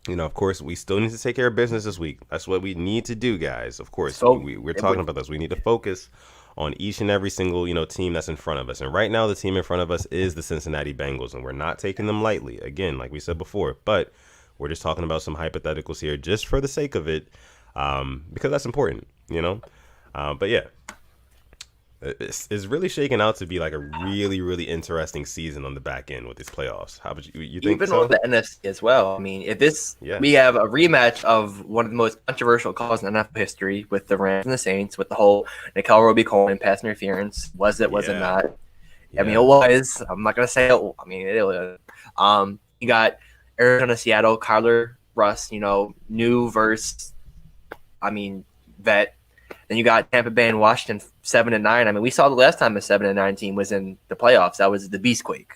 Of course, we still need to take care of business this week. That's what we need to do, guys. Of course, we're talking about this. We need to focus on each and every single, team that's in front of us. And right now, the team in front of us is the Cincinnati Bengals, and we're not taking them lightly. Again, like we said before, but we're just talking about some hypotheticals here just for the sake of it, because that's important, But yeah, it's really shaking out to be like a really, really interesting season on the back end with these playoffs. How about you think Even so? on the NFC as well. I mean, if we have a rematch of one of the most controversial calls in NFL history with the Rams and the Saints, with the whole Nicole Roby-Cohen pass interference. Was it not? I mean, it was. I'm not going to say it. I mean, it was. You got Arizona, Seattle, Kyler, Russ, new versus, vet. Then you got Tampa Bay and Washington 7-9. I mean, we saw the last time a 7-9 team was in the playoffs. That was the Beastquake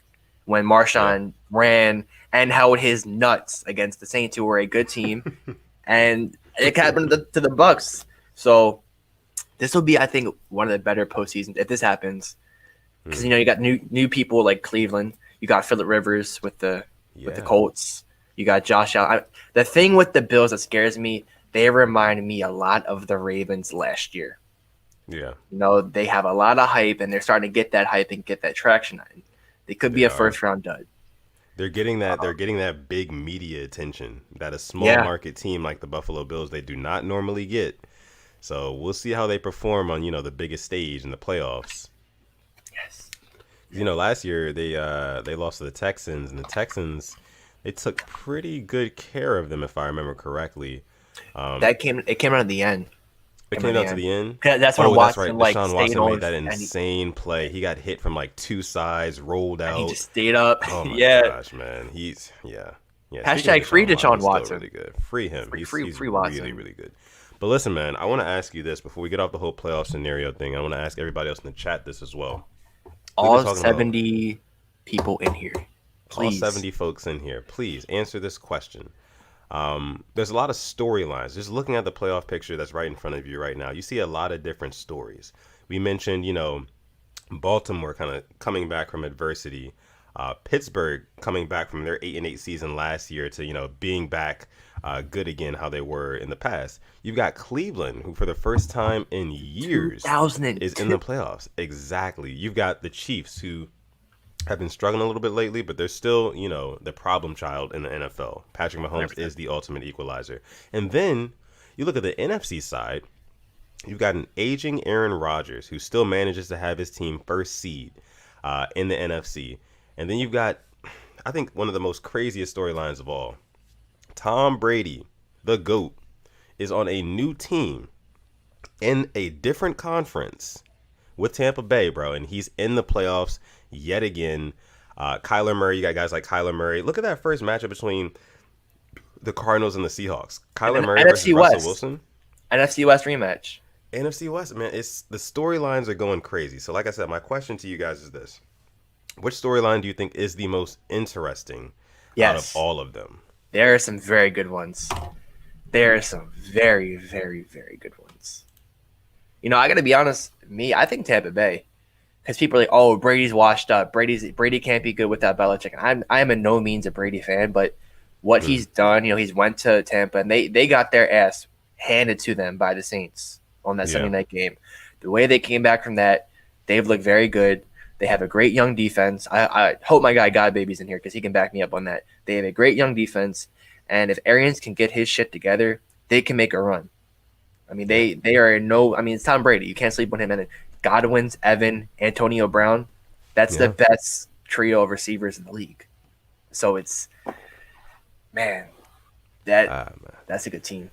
when Marshawn ran and held his nuts against the Saints, who were a good team, and it happened to the Bucks. So this will be, I think, one of the better postseasons if this happens, because you got new people like Cleveland. You got Phillip Rivers with the Colts. You got Josh Allen. The thing with the Bills that scares me, they remind me a lot of the Ravens last year. Yeah. They have a lot of hype, and they're starting to get that hype and get that traction. They could be a first-round dud. They're getting that. They're getting that big media attention that a small market team like the Buffalo Bills they do not normally get. So we'll see how they perform on the biggest stage in the playoffs. Yes. Last year they lost to the Texans, and the Texans they took pretty good care of them if I remember correctly. It came out at the end. It came out to the end. That's when Watson Deshaun Watson made that insane play. He got hit from two sides, rolled out. He just stayed up. Oh my gosh, man. He's Hashtag free Deshaun Watson. Really good. Free him. He's Watson. Really, really good. But listen, man, I want to ask you this before we get off the whole playoff scenario thing. I want to ask everybody else in the chat this as well. All 70 people in here. Please. All 70 folks in here. Please answer this question. There's a lot of storylines. Just looking at the playoff picture that's right in front of you right now, you see a lot of different stories. We mentioned, Baltimore kind of coming back from adversity. Pittsburgh coming back from their 8-8 season last year to, being back good again how they were in the past. You've got Cleveland, who for the first time in years is in the playoffs. Exactly. You've got the Chiefs, who have been struggling a little bit lately, but they're still, the problem child in the NFL. Patrick Mahomes 100%. Is the ultimate equalizer. And then you look at the NFC side, you've got an aging Aaron Rodgers who still manages to have his team first seed in the NFC. And then you've got, I think, one of the most craziest storylines of all. Tom Brady, the GOAT, is on a new team in a different conference with Tampa Bay, bro, and he's in the playoffs yet again. Kyler Murray, you got guys like Kyler Murray. Look at that first matchup between the Cardinals and the Seahawks. Kyler Murray versus NFC Russell West. Wilson. NFC West rematch. NFC West, man, it's the storylines are going crazy. So, like I said, my question to you guys is this: which storyline do you think is the most interesting out of all of them? There are some very good ones. There are some very, very, very good ones. You know, I got to be honest. I think Tampa Bay, because people are like, "Oh, Brady's washed up. Brady can't be good without Belichick." And I am in no means a Brady fan, but what he's done, you know, he's went to Tampa and they got their ass handed to them by the Saints on that Sunday night game. The way they came back from that, they've looked very good. They have a great young defense. I hope my guy God Baby's in here because he can back me up on that. They have a great young defense, and if Arians can get his shit together, they can make a run. I mean, they are it's Tom Brady. You can't sleep on him. And Godwin's, Evan, Antonio Brown, that's the best trio of receivers in the league. So it's, that's a good team.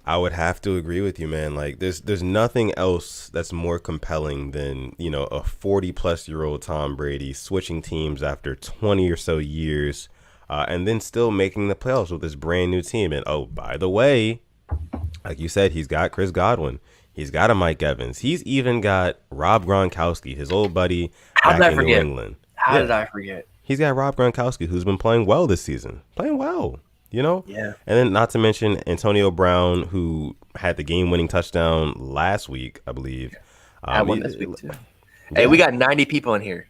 I would have to agree with you, man. Like, there's nothing else that's more compelling than, you know, a 40-plus-year-old Tom Brady switching teams after 20 or so years, and then still making the playoffs with this brand new team. And oh, by the way, like you said, he's got Chris Godwin, he's got a Mike Evans, he's even got Rob Gronkowski, his old buddy back in New England. How did I forget? He's got Rob Gronkowski, who's been playing well this season, playing well. You know? Yeah. And then not to mention Antonio Brown, who had the game-winning touchdown last week, I believe. I won this week, too. Hey, we got 90 people in here.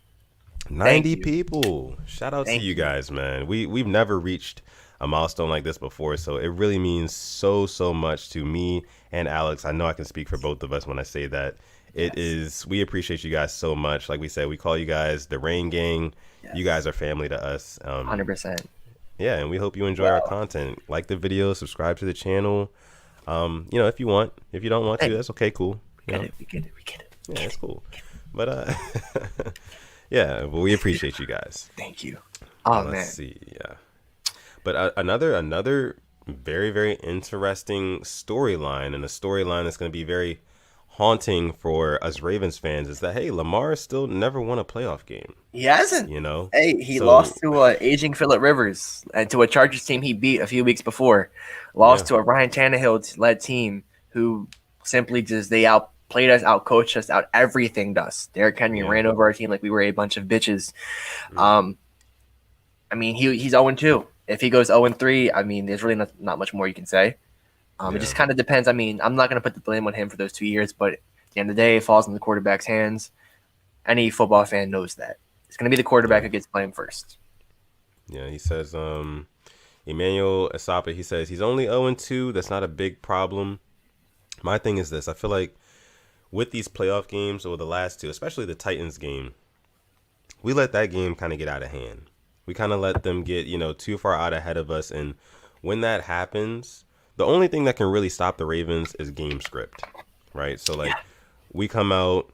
90 people. Shout out to you guys, man. We've never reached a milestone like this before, so it really means so much to me and Alex. I know I can speak for both of us when I say that. We appreciate you guys so much. Like we said, we call you guys the Rain Gang. Yes. You guys are family to us. 100%. Yeah, and we hope you enjoy our content. Like the video, subscribe to the channel. You know, if you want. If you don't want to, that's okay, cool. We get it. Yeah, it's cool. But yeah, well, we appreciate you guys. Thank you. Let's see, yeah. But another very, very interesting storyline, and a storyline that's going to be very haunting for us Ravens fans, is that, hey, Lamar still never won a playoff game. He hasn't. You know? Hey, he lost to aging Phillip Rivers and to a Chargers team he beat a few weeks before. Lost to a Ryan Tannehill-led team who simply just, they outplayed us, outcoached us, out everything us. Derrick Henry ran over our team like we were a bunch of bitches. I mean, he's 0-2. If he goes 0-3, I mean, there's really not much more you can say. It just kind of depends. I mean, I'm not going to put the blame on him for those 2 years, but at the end of the day, it falls in the quarterback's hands. Any football fan knows that. It's going to be the quarterback who gets blamed first. Yeah, he says, Emmanuel Asapa, he says, he's only 0-2. That's not a big problem. My thing is this. I feel like with these playoff games, or the last two, especially the Titans game, we let that game kind of get out of hand. We kind of let them get, too far out ahead of us. And when that happens, the only thing that can really stop the Ravens is game script, right? So, we come out,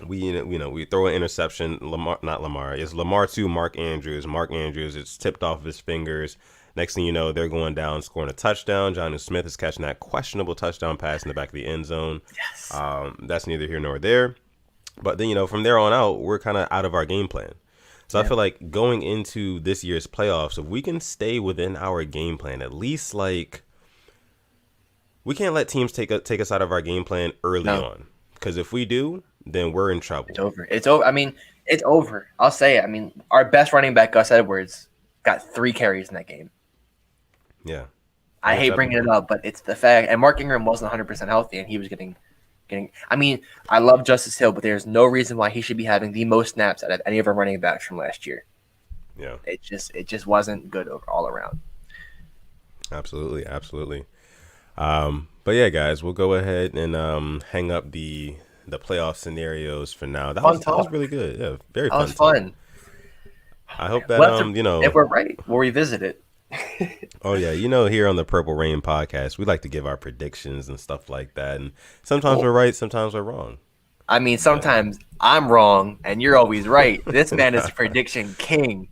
we throw an interception. It's Lamar to Mark Andrews. Mark Andrews, it's tipped off of his fingers. Next thing you know, they're going down, scoring a touchdown. Jonnu Smith is catching that questionable touchdown pass in the back of the end zone. Yes. That's neither here nor there. But then, from there on out, we're kind of out of our game plan. So I feel like going into this year's playoffs, if we can stay within our game plan, at least we can't let teams take us out of our game plan early on. Because if we do, then we're in trouble. It's over. I mean, it's over. I'll say it. I mean, our best running back, Gus Edwards, got 3 carries in that game. Yeah. I hate bringing it up, but it's the fact. And Mark Ingram wasn't 100% healthy, and he was getting. I mean, I love Justice Hill, but there's no reason why he should be having the most snaps out of any of our running backs from last year. Yeah. It just wasn't good all around. Absolutely. But yeah, guys, we'll go ahead and hang up the playoff scenarios for now. That was really good. Yeah, very fun. That was fun. I hope that if we're right, we'll revisit it. Oh yeah, here on the Purple Rain podcast, we like to give our predictions and stuff like that, and sometimes we're right, sometimes we're wrong. I mean, sometimes I'm wrong and you're always right. This man is a prediction king.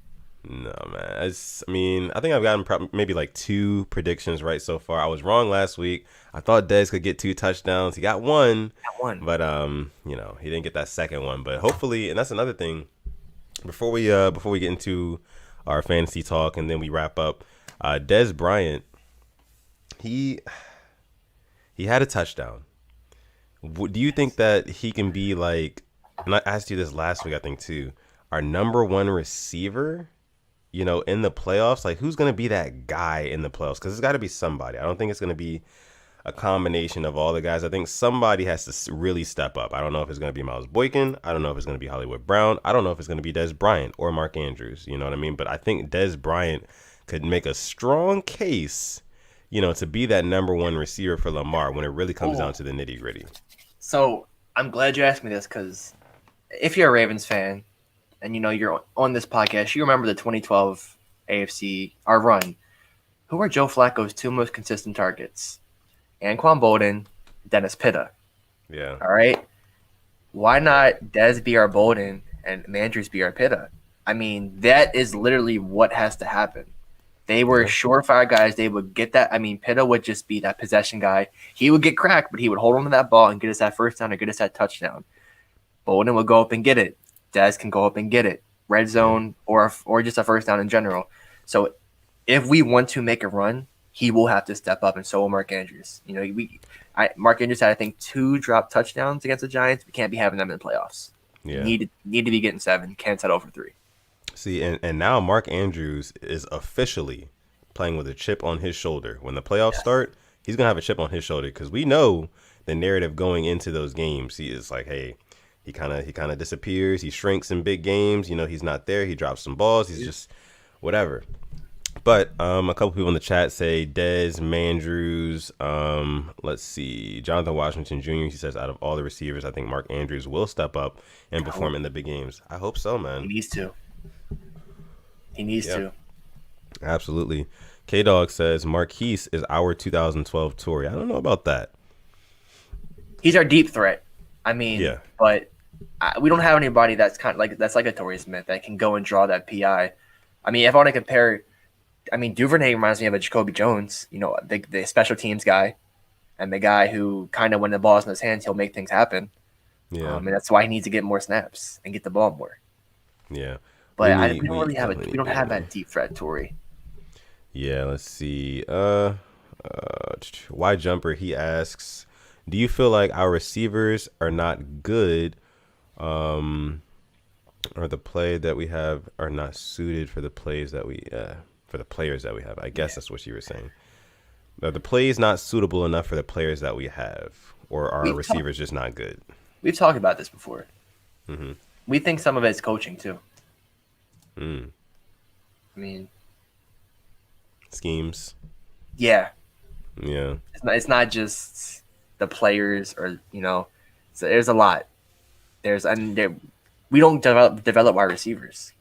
No, man. I think I've gotten maybe 2 predictions right so far. I was wrong last week. I thought Dez could get 2 touchdowns. He got one. But he didn't get that second one. But hopefully, and that's another thing. Before we get into our fantasy talk and then we wrap up, Dez Bryant, he had a touchdown. Do you think that he can be like, and I asked you this last week, I think too, our number one receiver, in the playoffs? Like, who's going to be that guy in the playoffs? Because it's got to be somebody. I don't think it's going to be a combination of all the guys. I think somebody has to really step up. I don't know if it's going to be Miles Boykin. I don't know if it's going to be Hollywood Brown. I don't know if it's going to be Dez Bryant or Mark Andrews. You know what I mean? But I think Dez Bryant could make a strong case, to be that number one receiver for Lamar when it really comes down to the nitty gritty. So I'm glad you asked me this, because if you're a Ravens fan and you're on this podcast, you remember the 2012 AFC, our run. Who are Joe Flacco's two most consistent targets? Anquan Bolden, Dennis Pitta. Yeah. All right. Why not Dez be our Bolden and Mandrews be our Pitta? I mean, that is literally what has to happen. They were surefire guys. They would get that. I mean, Pitta would just be that possession guy. He would get cracked, but he would hold on to that ball and get us that first down or get us that touchdown. Bolden would go up and get it. Dez can go up and get it. Red zone or just a first down in general. So if we want to make a run, he will have to step up, and so will Mark Andrews. Mark Andrews had, I think, 2 drop touchdowns against the Giants. We can't be having them in the playoffs. Yeah. Need to be getting 7. Can't settle for 3. See, and now Mark Andrews is officially playing with a chip on his shoulder. When the playoffs start, he's going to have a chip on his shoulder, because we know the narrative going into those games. He is like, hey, he kind of disappears. He shrinks in big games. He's not there. He drops some balls. He's just whatever. But a couple people in the chat say Dez, Mandrews. Let's see. Jonathan Washington Jr., he says, out of all the receivers, I think Mark Andrews will step up and perform in the big games. I hope so, man. He needs to. Absolutely. K-Dog says Marquise is our 2012 Tory. I don't know about that. He's our deep threat. I mean, but we don't have anybody that's like a Torrey Smith that can go and draw that PI. I mean, if I want to compare, Duvernay reminds me of a Jacoby Jones, the special teams guy, and the guy who kind of, when the ball's in his hands, he'll make things happen. Yeah, and that's why he needs to get more snaps and get the ball more. Yeah, but we don't have that deep threat, Torrey. Yeah, let's see. Why Jumper? He asks, do you feel like our receivers are not good, or the play that we have are not suited for the plays that we for the players that we have? I guess that's what you were saying. Are the plays not suitable enough for the players that we have, or are our receivers just not good? We've talked about this before. Mm-hmm. We think some of it's coaching too. I mean, schemes. Yeah. Yeah. It's not just the players, or so there's a lot. We don't develop wide receivers.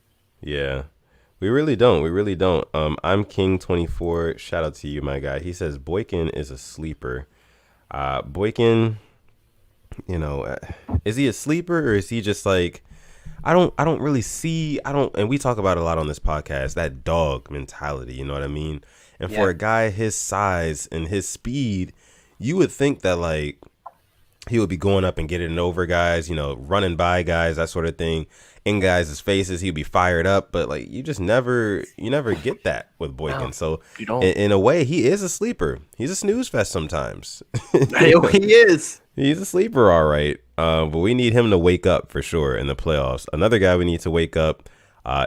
Yeah. We really don't. I'm King 24. Shout out to you, my guy. He says Boykin is a sleeper. Boykin, is he a sleeper, or is he just like, I don't really see, and we talk about it a lot on this podcast, that dog mentality, you know what I mean? And for a guy his size and his speed, you would think that like he would be going up and getting over guys, running by guys, that sort of thing, in guys' faces. He'd be fired up, but like you never get that with Boykin. No, so in a way, he is a sleeper. He's a snooze fest sometimes. He is. He's a sleeper, all right. But we need him to wake up for sure in the playoffs. Another guy we need to wake up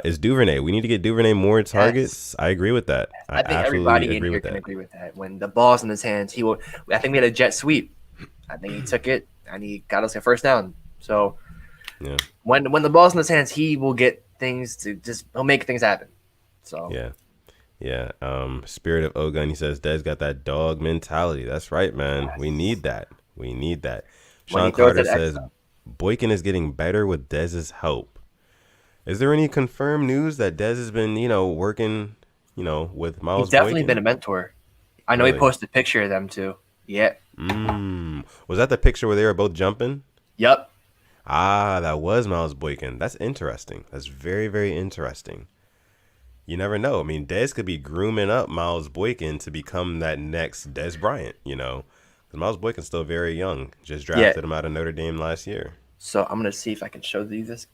is Duvernay. We need to get Duvernay more targets. Yes. I agree with that. I think everybody in here can agree with that. When the ball's in his hands, he will. I think we had a jet sweep. I think he took it and he got us a first down. So when the ball's in his hands, he will get things he'll make things happen. So yeah. Spirit of Ogun, he says Dez got that dog mentality. That's right, man. Yes. We need that. Sean Carter says Boykin is getting better with Dez's help. Is there any confirmed news that Dez has been, working, with Miles? He's definitely Boykin? Been a mentor. I know he posted a picture of them too. Yeah. Was that the picture where they were both jumping? Yep. That was Miles Boykin. That's interesting. That's very, very interesting. You never know. I mean, Dez could be grooming up Miles Boykin to become that next Dez Bryant, Because Miles Boykin's still very young. Just drafted him out of Notre Dame last year. So I'm going to see if I can show you this.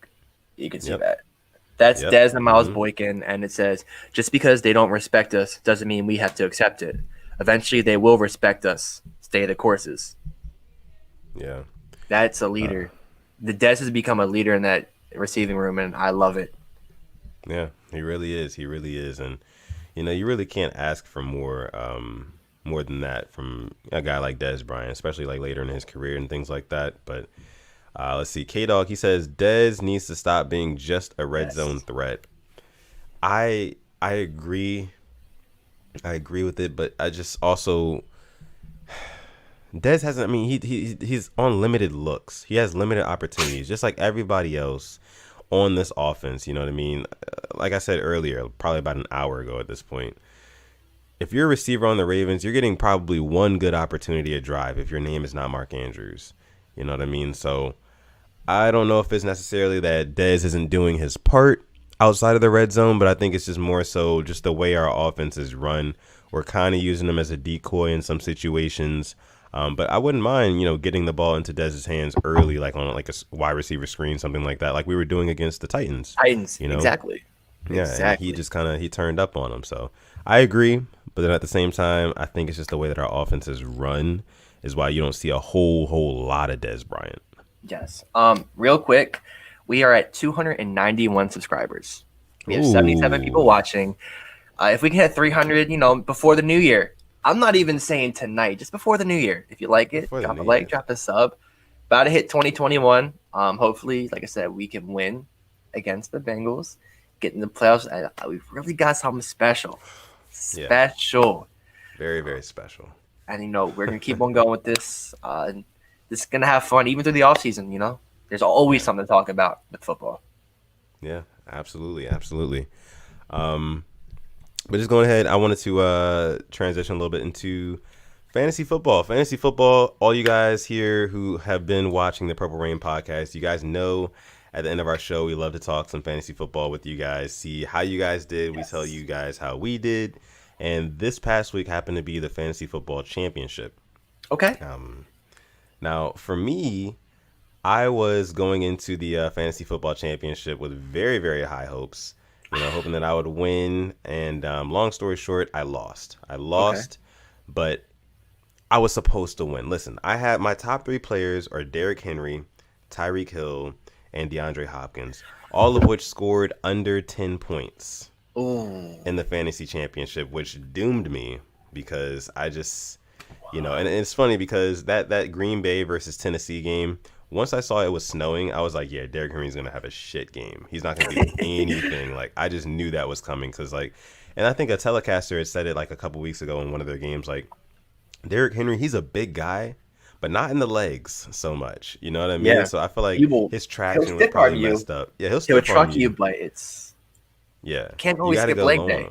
You can see that. That's Yep. Dez and Miles Boykin, and it says, just because they don't respect us doesn't mean we have to accept it. Eventually, they will respect us. Stay the courses. Yeah. That's a leader. The Dez has become a leader in that receiving room, and I love it. Yeah, he really is. He really is. And, you really can't ask for more than that from a guy like Dez Bryant, especially like later in his career and things like that. But let's see. K-Dog, he says, Dez needs to stop being just a red zone threat. I agree. I agree with it, but I just also Dez hasn't. I mean, he's on limited looks. He has limited opportunities, just like everybody else on this offense. You know what I mean? Like I said earlier, probably about an hour ago at this point. If you're a receiver on the Ravens, you're getting probably one good opportunity to drive if your name is not Mark Andrews. You know what I mean? So I don't know if it's necessarily that Dez isn't doing his part outside of the red zone, but I think it's just more so just the way our offense is run. We're kind of using him as a decoy in some situations. But I wouldn't mind, getting the ball into Dez's hands early, like on like a wide receiver screen, something like that, like we were doing against the Titans. Exactly. Yeah, exactly. And he just he turned up on him. So I agree, but then at the same time, I think it's just the way that our offense is run is why you don't see a whole lot of Dez Bryant. Yes. Real quick, we are at 291 subscribers. We have 77 people watching. If we can hit 300, before the new year. I'm not even saying tonight, just before the new year. If you like it, drop a like, drop a sub. About to hit 2021. Hopefully, like I said, we can win against the Bengals, get in the playoffs. We've really got something special. Special. Yeah. Very, very special. And, we're going to keep on going with this. And this is going to have fun even through the offseason, There's always something to talk about with football. Yeah, absolutely. Absolutely. But just going ahead, I wanted to transition a little bit into fantasy football. Fantasy football, all you guys here who have been watching the Purple Rain podcast, you guys know at the end of our show, we love to talk some fantasy football with you guys, see how you guys did. Yes. We tell you guys how we did. And this past week happened to be the Fantasy Football Championship. Okay. Now, for me, I was going into the Fantasy Football Championship with very, very high hopes. Hoping that I would win. And long story short, I lost. But I was supposed to win. Listen, I had my top three players are Derrick Henry, Tyreek Hill, and DeAndre Hopkins, all of which scored under 10 points in the fantasy championship, which doomed me because I just, and it's funny because that Green Bay versus Tennessee game, once I saw it was snowing, I was like, yeah, Derrick Henry's going to have a shit game. He's not going to do anything. Like, I just knew that was coming because, and I think a telecaster had said it, a couple weeks ago in one of their games, Derrick Henry, he's a big guy, but not in the legs so much. You know what I mean? Yeah. So I feel like his traction was probably messed up. Yeah, he'll truck you, but it's... Yeah. Can't always skip leg day.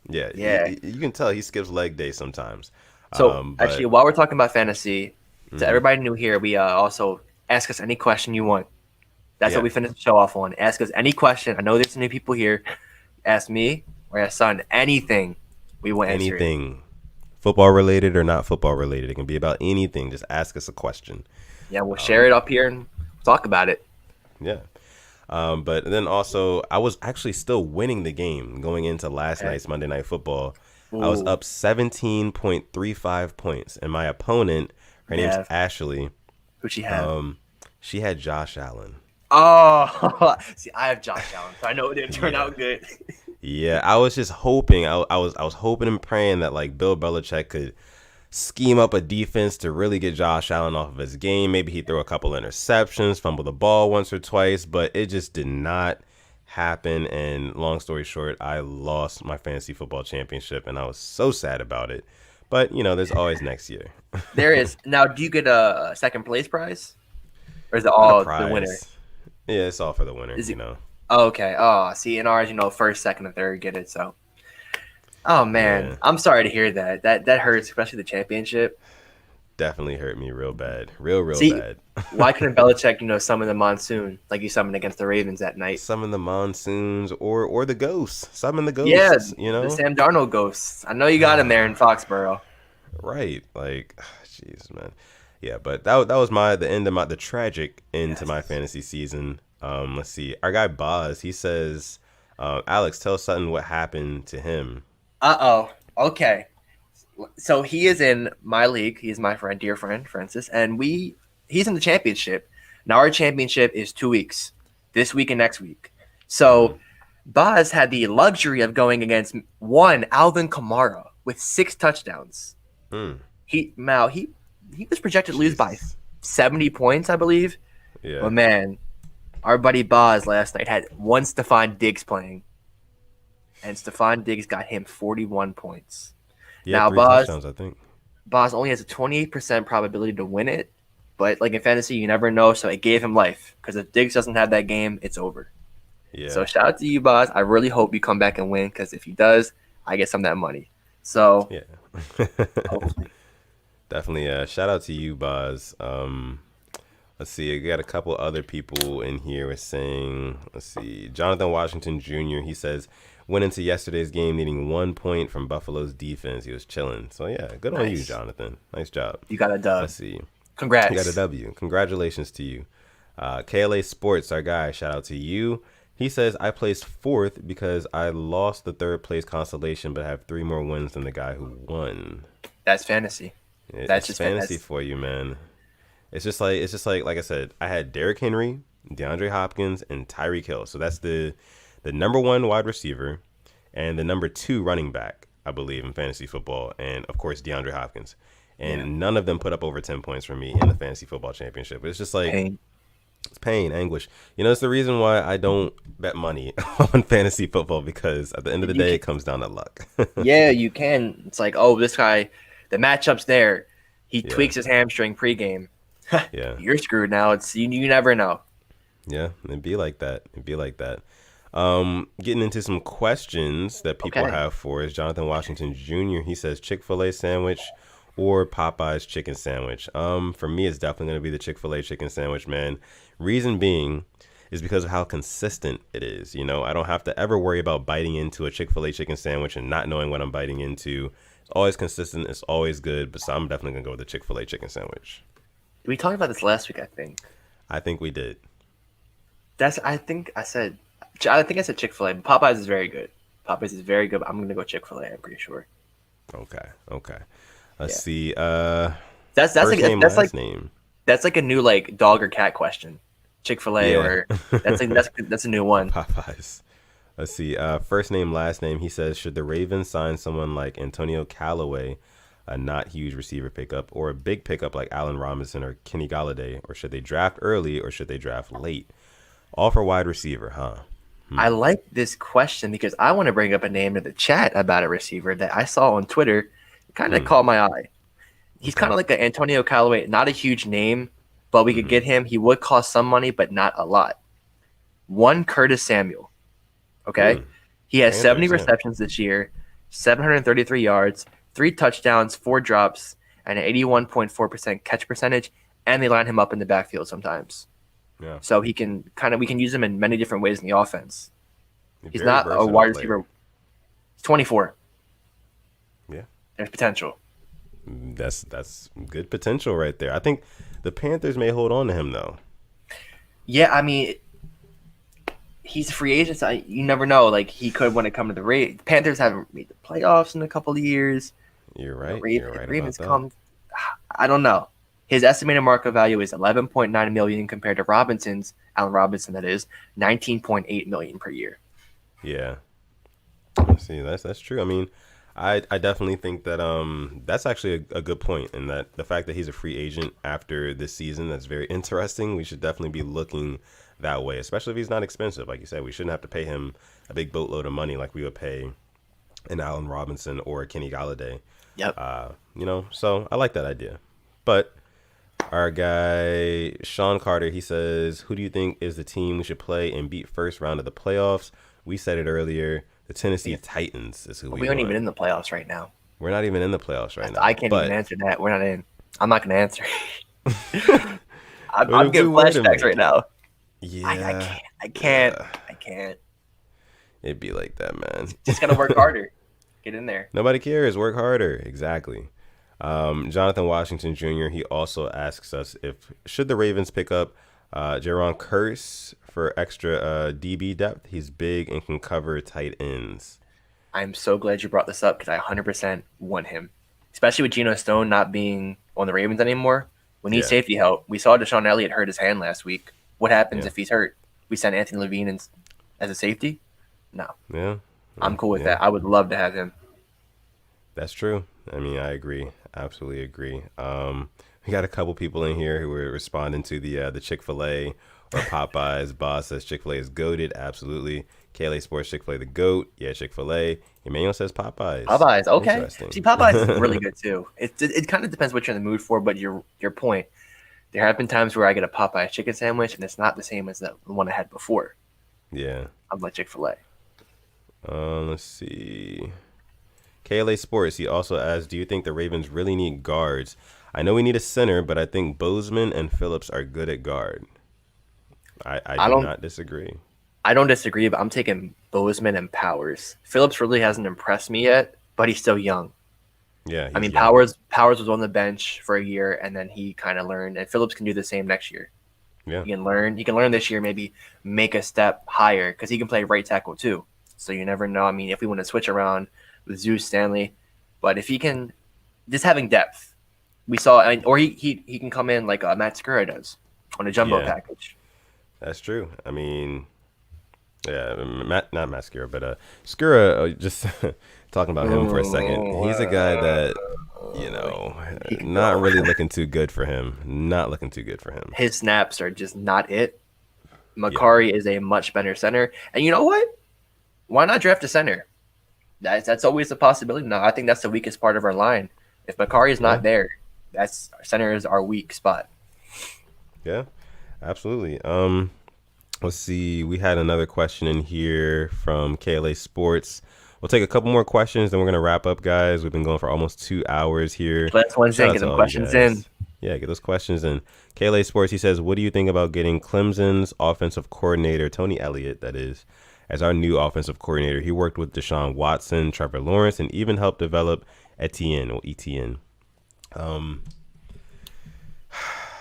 Yeah. You can tell he skips leg day sometimes. So, actually, while we're talking about fantasy, to everybody new here, we also... Ask us any question you want. That's what we finish the show off on. Ask us any question. I know there's some new people here. Ask me or ask Son anything. We will answer anything. Football related or not football related. It can be about anything. Just ask us a question. Yeah, we'll share it up here and talk about it. Yeah. But then also, I was actually still winning the game going into last night's Monday Night Football. Ooh. I was up 17.35 points. And my opponent, her name's Ashley. Who'd she have? She had Josh Allen. Oh, see, I have Josh Allen, so I know it didn't turn out good. Yeah, I was just hoping. I was hoping and praying that Bill Belichick could scheme up a defense to really get Josh Allen off of his game. Maybe he'd throw a couple interceptions, fumble the ball once or twice, but it just did not happen. And long story short, I lost my fantasy football championship, and I was so sad about it. But, there's always next year. There is. Now, do you get a second place prize? Or is it all the winner? Yeah, it's all for the winner, Oh, okay. Oh, see, in ours, first, second, and third get it, so. Oh, man. Yeah. I'm sorry to hear that. That hurts, especially the championship. Definitely hurt me real bad. Real bad. Why couldn't Belichick, summon the monsoon like you summoned against the Ravens that night? Summon the monsoons or the ghosts. Summon the ghosts. Yeah, the Sam Darnold ghosts. I know you got him there in Foxborough. Right. Jeez, man. Yeah, but that was the end of the tragic end to my fantasy season. Let's see. Our guy Boz, he says, Alex, tell Sutton what happened to him. Okay. So he is in my league. He's my friend, dear friend, Francis, and he's in the championship. Now our championship is 2 weeks, this week and next week. So Boz had the luxury of going against one Alvin Kamara with 6 touchdowns. He was projected to lose by 70 points, I believe. Yeah. But man, our buddy Boz last night had one Stephon Diggs playing, and Stephon Diggs got him 41 points. Yeah, 3 touchdowns, I think. Boz only has a 28% probability to win it, but like in fantasy, you never know. So it gave him life because if Diggs doesn't have that game, it's over. Yeah. So shout out to you, Boz. I really hope you come back and win because if he does, I get some of that money. So yeah, hopefully. Definitely. Shout out to you, Boz. Let's see. I got a couple other people in here with saying. Let's see. Jonathan Washington Jr. He says went into yesterday's game needing 1 point from Buffalo's defense. He was chilling. So yeah, good on you, Jonathan. Nice job. You got a dub. Let's see. Congrats. You got a W. Congratulations to you. KLA Sports, our guy. Shout out to you. He says, I placed 4th because I lost the 3rd place consolation, but have 3 more wins than the guy who won. That's fantasy. That's just fantasy for you, man. It's just like I said, I had Derrick Henry, DeAndre Hopkins, and Tyreek Hill. So that's the number 1 wide receiver and the number 2 running back, I believe, in fantasy football. And of course, DeAndre Hopkins. And none of them put up over 10 points for me in the fantasy football championship. It's just like It's pain, anguish. You know, it's the reason why I don't bet money on fantasy football, because at the end of the day, it comes down to luck. Yeah, you can. It's like, oh, this guy, the matchup's there. He tweaks his hamstring pregame. Yeah. You're screwed now. It's you never know. Yeah, it'd be like that. Getting into some questions that people have for us. Jonathan Washington Jr., he says Chick-fil-A sandwich or Popeye's chicken sandwich. For me, it's definitely going to be the Chick-fil-A chicken sandwich, man. Reason being is because of how consistent it is. You know, I don't have to ever worry about biting into a Chick-fil-A chicken sandwich and not knowing what I'm biting into. It's always consistent. It's always good. But so I'm definitely going to go with the Chick-fil-A chicken sandwich. We talked about this last week, I think. I think we did. I think I said Chick-fil-A, but Popeyes is very good. Popeyes is very good, but I'm going to go Chick-fil-A, I'm pretty sure. Okay. Let's see. That's first like name, that's last like name. That's like a new like dog or cat question. Chick-fil-A or that's a new one. Popeyes. Let's see. First name, last name. He says, should the Ravens sign someone like Antonio Callaway, a not huge receiver pickup, or a big pickup like Allen Robinson or Kenny Galladay, or should they draft early or should they draft late? All for wide receiver, huh? I like this question because I want to bring up a name to the chat about a receiver that I saw on Twitter. It kind of caught my eye. He's kind of like an Antonio Callaway, not a huge name, but we could get him. He would cost some money, but not a lot. One Curtis Samuel. Okay? He has 70 receptions this year, 733 yards, 3 touchdowns, 4 drops, and an 81.4% catch percentage, and they line him up in the backfield sometimes. Yeah. So we can use him in many different ways in the offense. He's not a wide receiver. He's 24. Yeah. There's potential. That's good potential right there. I think the Panthers may hold on to him though. Yeah, I mean, he's a free agent. So you never know. Like he could when it comes to the Ravens. Panthers haven't made the playoffs in a couple of years. You're right. Ravens come. I don't know. His estimated market value is $11.9 million compared to Robinson's, Allen Robinson, that is, $19.8 million per year. Yeah. See, that's true. I mean, I definitely think that that's actually a good point, and that the fact that he's a free agent after this season, that's very interesting. We should definitely be looking that way, especially if he's not expensive. Like you said, we shouldn't have to pay him a big boatload of money like we would pay an Allen Robinson or a Kenny Galladay. Yep. You know, so I like that idea. But our guy, Sean Carter, he says, who do you think is the team we should play and beat first round of the playoffs? We said it earlier. The Tennessee Titans is who we aren't even in the playoffs right now. We're not even in the playoffs right now. I can't even answer that. We're not in. I'm not going to answer. I'm getting flashbacks right now. Yeah. I can't. It'd be like that, man. Just got to work harder. Get in there. Nobody cares. Work harder. Exactly. Jonathan Washington Jr., he also asks us should the Ravens pick up Jaron Curse for extra DB depth. He's big and can cover tight ends. I'm so glad you brought this up because I 100% want him, especially with Geno Stone not being on the Ravens anymore. We need safety help. We saw Deshaun Elliott hurt his hand last week. What happens if he's hurt? We send Anthony Levine as a safety? No. Yeah. I'm cool with that. I would love to have him. That's true. I mean, I agree. Absolutely agree. We got a couple people in here who were responding to the Chick-fil-A or Popeyes. Boss says Chick-fil-A is goated. Absolutely. KLA Sports, Chick-fil-A the GOAT. Yeah, Chick-fil-A. Emmanuel says Popeyes. Popeyes, okay. See, Popeyes is really good too. It kind of depends what you're in the mood for, but your point. There have been times where I get a Popeyes chicken sandwich and it's not the same as the one I had before. Yeah. I'm like Chick-fil-A. Let's see. KLA Sports, he also asked, do you think the Ravens really need guards? I know we need a center, but I think Bozeman and Phillips are good at guard. I do not disagree. I don't disagree, but I'm taking Bozeman and Powers. Phillips really hasn't impressed me yet, but he's still young. Yeah, I mean, young. Powers was on the bench for a year, and then he kind of learned, and Phillips can do the same next year. Yeah. He can learn this year, maybe make a step higher, because he can play right tackle too. So you never know. I mean, if we want to switch around with Zeus Stanley, but if he can, just having depth, we saw, or he can come in like Matt Skura does on a jumbo package. That's true. I mean, yeah, not Matt Skura, but Skura. Just talking about him for a second. He's a guy that not really looking too good for him. Not looking too good for him. His snaps are just not it. Makari is a much better center, and you know what? Why not draft a center? That's always a possibility. No, I think that's the weakest part of our line. If Makari is not there, that's our center is our weak spot. Yeah, absolutely. Let's see. We had another question in here from KLA Sports. We'll take a couple more questions, then we're gonna wrap up, guys. We've been going for almost 2 hours here. Let's get some questions in. Yeah, get those questions in. KLA Sports, he says, what do you think about getting Clemson's offensive coordinator, Tony Elliott, that is, as our new offensive coordinator? He worked with Deshaun Watson, Trevor Lawrence, and even helped develop Etienne.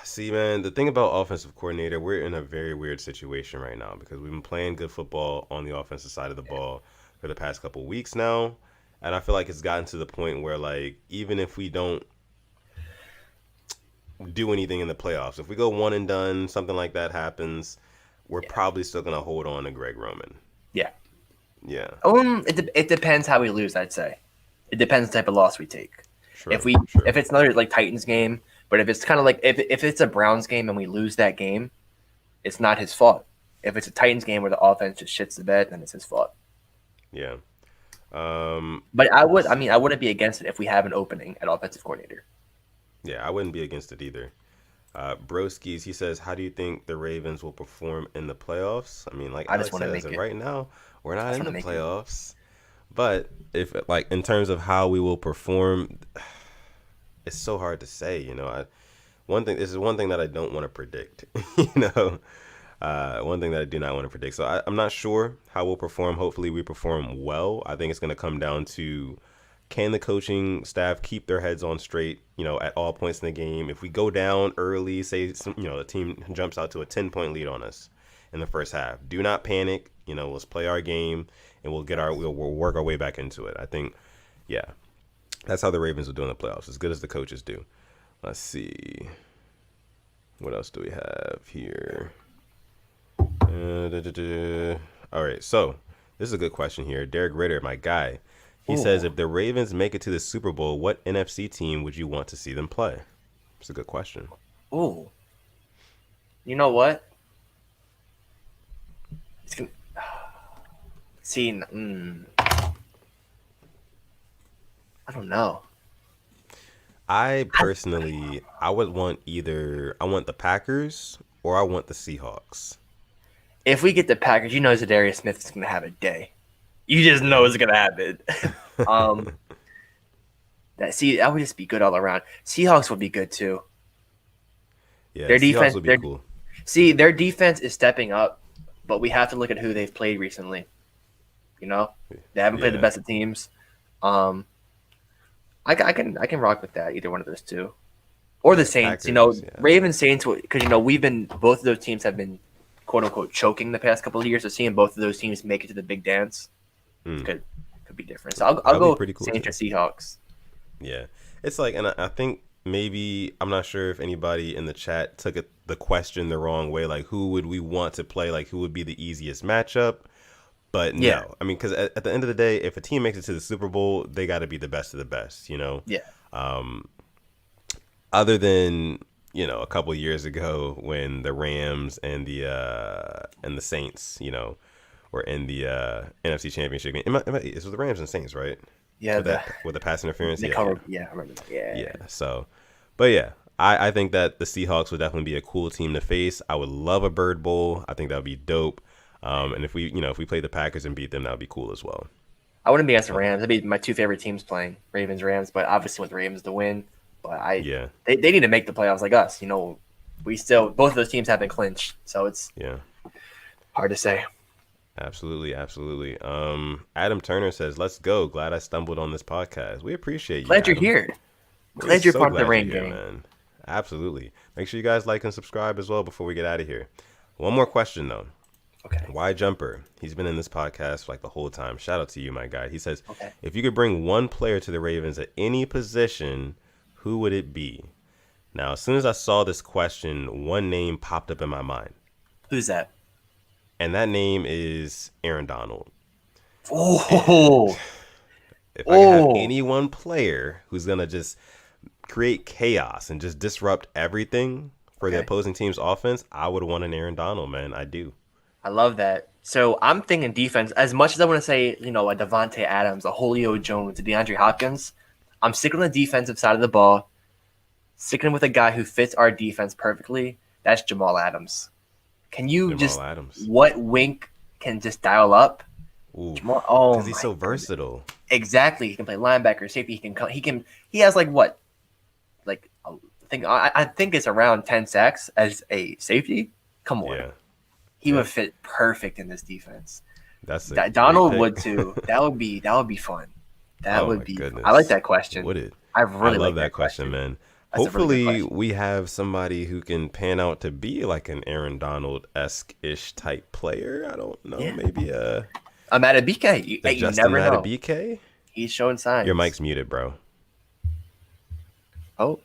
See, man, the thing about offensive coordinator, we're in a very weird situation right now because we've been playing good football on the offensive side of the ball for the past couple weeks now. And I feel like it's gotten to the point where, like, even if we don't do anything in the playoffs, if we go one and done, something like that happens, we're probably still going to hold on to Greg Roman. Yeah. Yeah. It depends how we lose, I'd say. It depends the type of loss we take. True, if it's another like Titans game, but if it's kind of like if it's a Browns game and we lose that game, it's not his fault. If it's a Titans game where the offense just shits the bed, then it's his fault. Yeah. But I wouldn't be against it if we have an opening at offensive coordinator. Yeah, I wouldn't be against it either. Broskis, he says, how do you think the Ravens will perform in the playoffs? I mean, like Alex says, right now, we're not in the playoffs. But if, like, in terms of how we will perform, it's so hard to say, you know. This is one thing that I don't want to predict, you know. One thing that I do not want to predict. So I'm not sure how we'll perform. Hopefully we perform well. I think it's going to come down to, can the coaching staff keep their heads on straight, you know, at all points in the game? If we go down early, say, the team jumps out to a 10-point lead on us in the first half, do not panic. You know, let's play our game and we'll work our way back into it. I think, yeah, that's how the Ravens will do in the playoffs, as good as the coaches do. Let's see. What else do we have here? All right, so this is a good question here. Derek Ritter, my guy, he says, if the Ravens make it to the Super Bowl, what NFC team would you want to see them play? It's a good question. Ooh. You know what? See, I don't know. I personally, I would want I want the Packers or I want the Seahawks. If we get the Packers, you know Zadarius Smith is going to have a day. You just know it's going to happen. That would just be good all around. Seahawks would be good too. Yeah, their defense would be cool. See, their defense is stepping up, but we have to look at who they've played recently. You know, they haven't played the best of teams. I can rock with that. Either one of those two. or the Saints. Packers, yeah. Ravens, Saints, because both of those teams have been quote unquote choking the past couple of years. So seeing both of those teams make it to the big dance could be different. So I'll go pretty cool Saints or Seahawks. Yeah, it's like, and I think maybe, I'm not sure if anybody in the chat took the question the wrong way. Like, who would we want to play? Like, who would be the easiest matchup? But no, I mean, because at the end of the day, if a team makes it to the Super Bowl, they got to be the best of the best, Yeah. Other than, a couple years ago when the Rams and the Saints, were in the NFC Championship game. It was the Rams and Saints, right? Yeah. With the pass interference. I remember that. Yeah. Yeah. So, but yeah, I think that the Seahawks would definitely be a cool team to face. I would love a Bird Bowl. I think that would be dope. And if we play the Packers and beat them, that would be cool as well. I wouldn't be against the Rams. That'd be my two favorite teams playing, Ravens, Rams. But obviously, want the Ravens to win. But they need to make the playoffs like us. We still both of those teams haven't clinched, so it's hard to say. Absolutely. Adam Turner says, "Let's go. Glad I stumbled on this podcast. We appreciate you. Glad you're here. Glad you're part of the Rain Gang, man. Absolutely. Make sure you guys like and subscribe as well before we get out of here. One more question though. Okay. Why Jumper? He's been in this podcast like the whole time. Shout out to you, my guy. He says, if you could bring one player to the Ravens at any position, who would it be? Now, as soon as I saw this question, one name popped up in my mind. Who's that? And that name is Aaron Donald. Oh. If I could have any one player who's going to just create chaos and just disrupt everything for the opposing team's offense, I would want an Aaron Donald, man. I do. I love that. So I'm thinking defense. As much as I want to say, a Devontae Adams, a Julio Jones, a DeAndre Hopkins, I'm sticking on the defensive side of the ball, sticking with a guy who fits our defense perfectly. That's Jamal Adams. Can you what wink can just dial up? Ooh, Jamal, because he's so versatile. Exactly. He can play linebacker, safety. He has I think it's around 10 sacks as a safety. Come on. Yeah. He would fit perfect in this defense. Donald would too. That would be fun. That would be. Goodness. I like that question. Would it? I love that question, man. Hopefully, really we have somebody who can pan out to be like an Aaron Donald-esque-ish type player. I don't know. Yeah. Maybe Amadabike. You never know. Amadabike? He's showing signs. Your mic's muted, bro. Oh.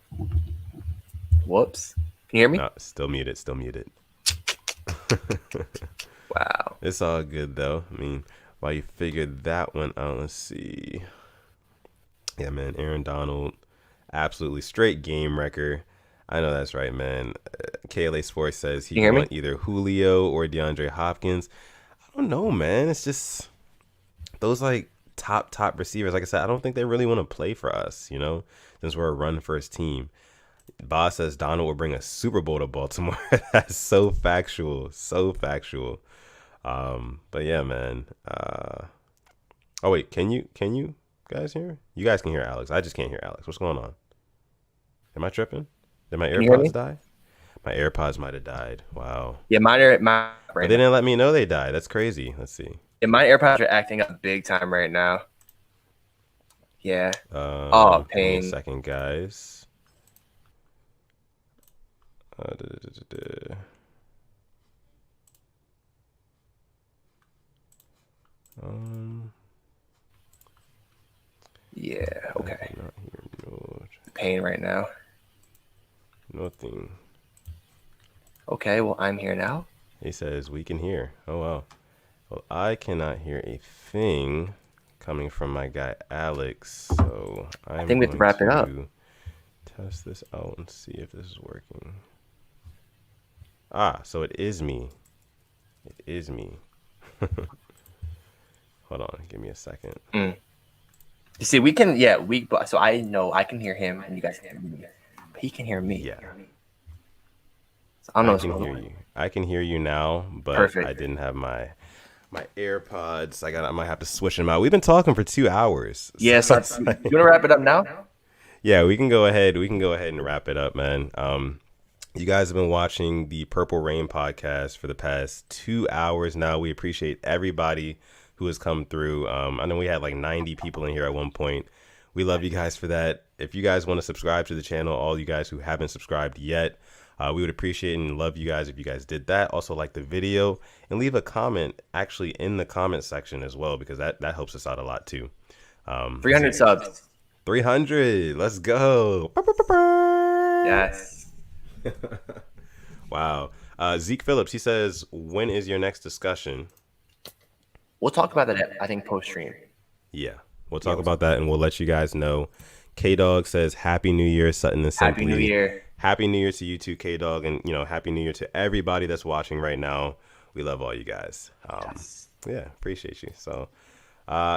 Whoops. Can you hear me? No, still muted. Wow. It's all good though. I mean, while you figured that one out, let's see. Yeah, man, Aaron Donald, absolutely straight game wrecker. I know that's right, man. KLA Sports says he want either Julio or DeAndre Hopkins. I don't know, man. It's just those like top receivers. Like I said, I don't think they really want to play for us, since we're a run first team. Boss says Donald will bring a Super Bowl to Baltimore. That's so factual. But yeah, man. Oh wait, can you guys hear? You guys can hear Alex. I just can't hear Alex. What's going on? Am I tripping? Did my AirPods die? My AirPods might have died. Wow. Yeah, but they didn't let me know they died. That's crazy. Let's see. Yeah, my AirPods are acting up big time right now. Yeah. Pain. Give me a second, guys. Yeah, okay. Pain right now. Nothing. Okay, well, I'm here now. He says we can hear. Oh, wow. Well, I cannot hear a thing coming from my guy Alex, so I think we have to wrap it up. Test this out and see if this is working. So it is me. Hold on, give me a second. You see, so I know I can hear him and you guys can hear me. But he can hear me. Yeah. So I don't know. I can hear you. I can hear you now, but perfect. I didn't have my AirPods. I might have to switch them out. We've been talking for 2 hours. Yes. Yeah, so you want to wrap it up now? Yeah, we can go ahead. We can go ahead and wrap it up, man. You guys have been watching the Purple Rain podcast for the past 2 hours now. We appreciate everybody who has come through. I know we had like 90 people in here at one point. We love you guys for that. If you guys want to subscribe to the channel, all you guys who haven't subscribed yet, we would appreciate and love you guys if you guys did that. Also, like the video and leave a comment actually in the comment section as well, because that helps us out a lot too. 300 subs. 300. Let's go. Yes. Wow. Zeke Phillips, he says, when is your next discussion? We'll talk about that, I think, post-stream. Yeah, we'll talk about that, and we'll let you guys know. K-Dog says, Happy New Year, Sutton and Simply. Happy New Year. Happy New Year to you too, K-Dog, and, Happy New Year to everybody that's watching right now. We love all you guys. Yes. Yeah, appreciate you. So,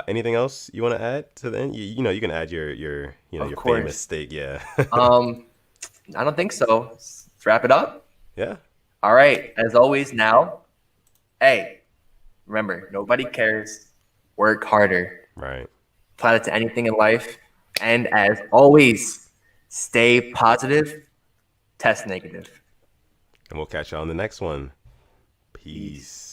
anything else you want to add to the end? You can add your famous steak. Yeah. I don't think so. Let's wrap it up. Yeah. All right. As always, now, hey, remember, nobody cares. Work harder. Right. Apply it to anything in life. And as always, stay positive, test negative. And we'll catch you on the next one. Peace.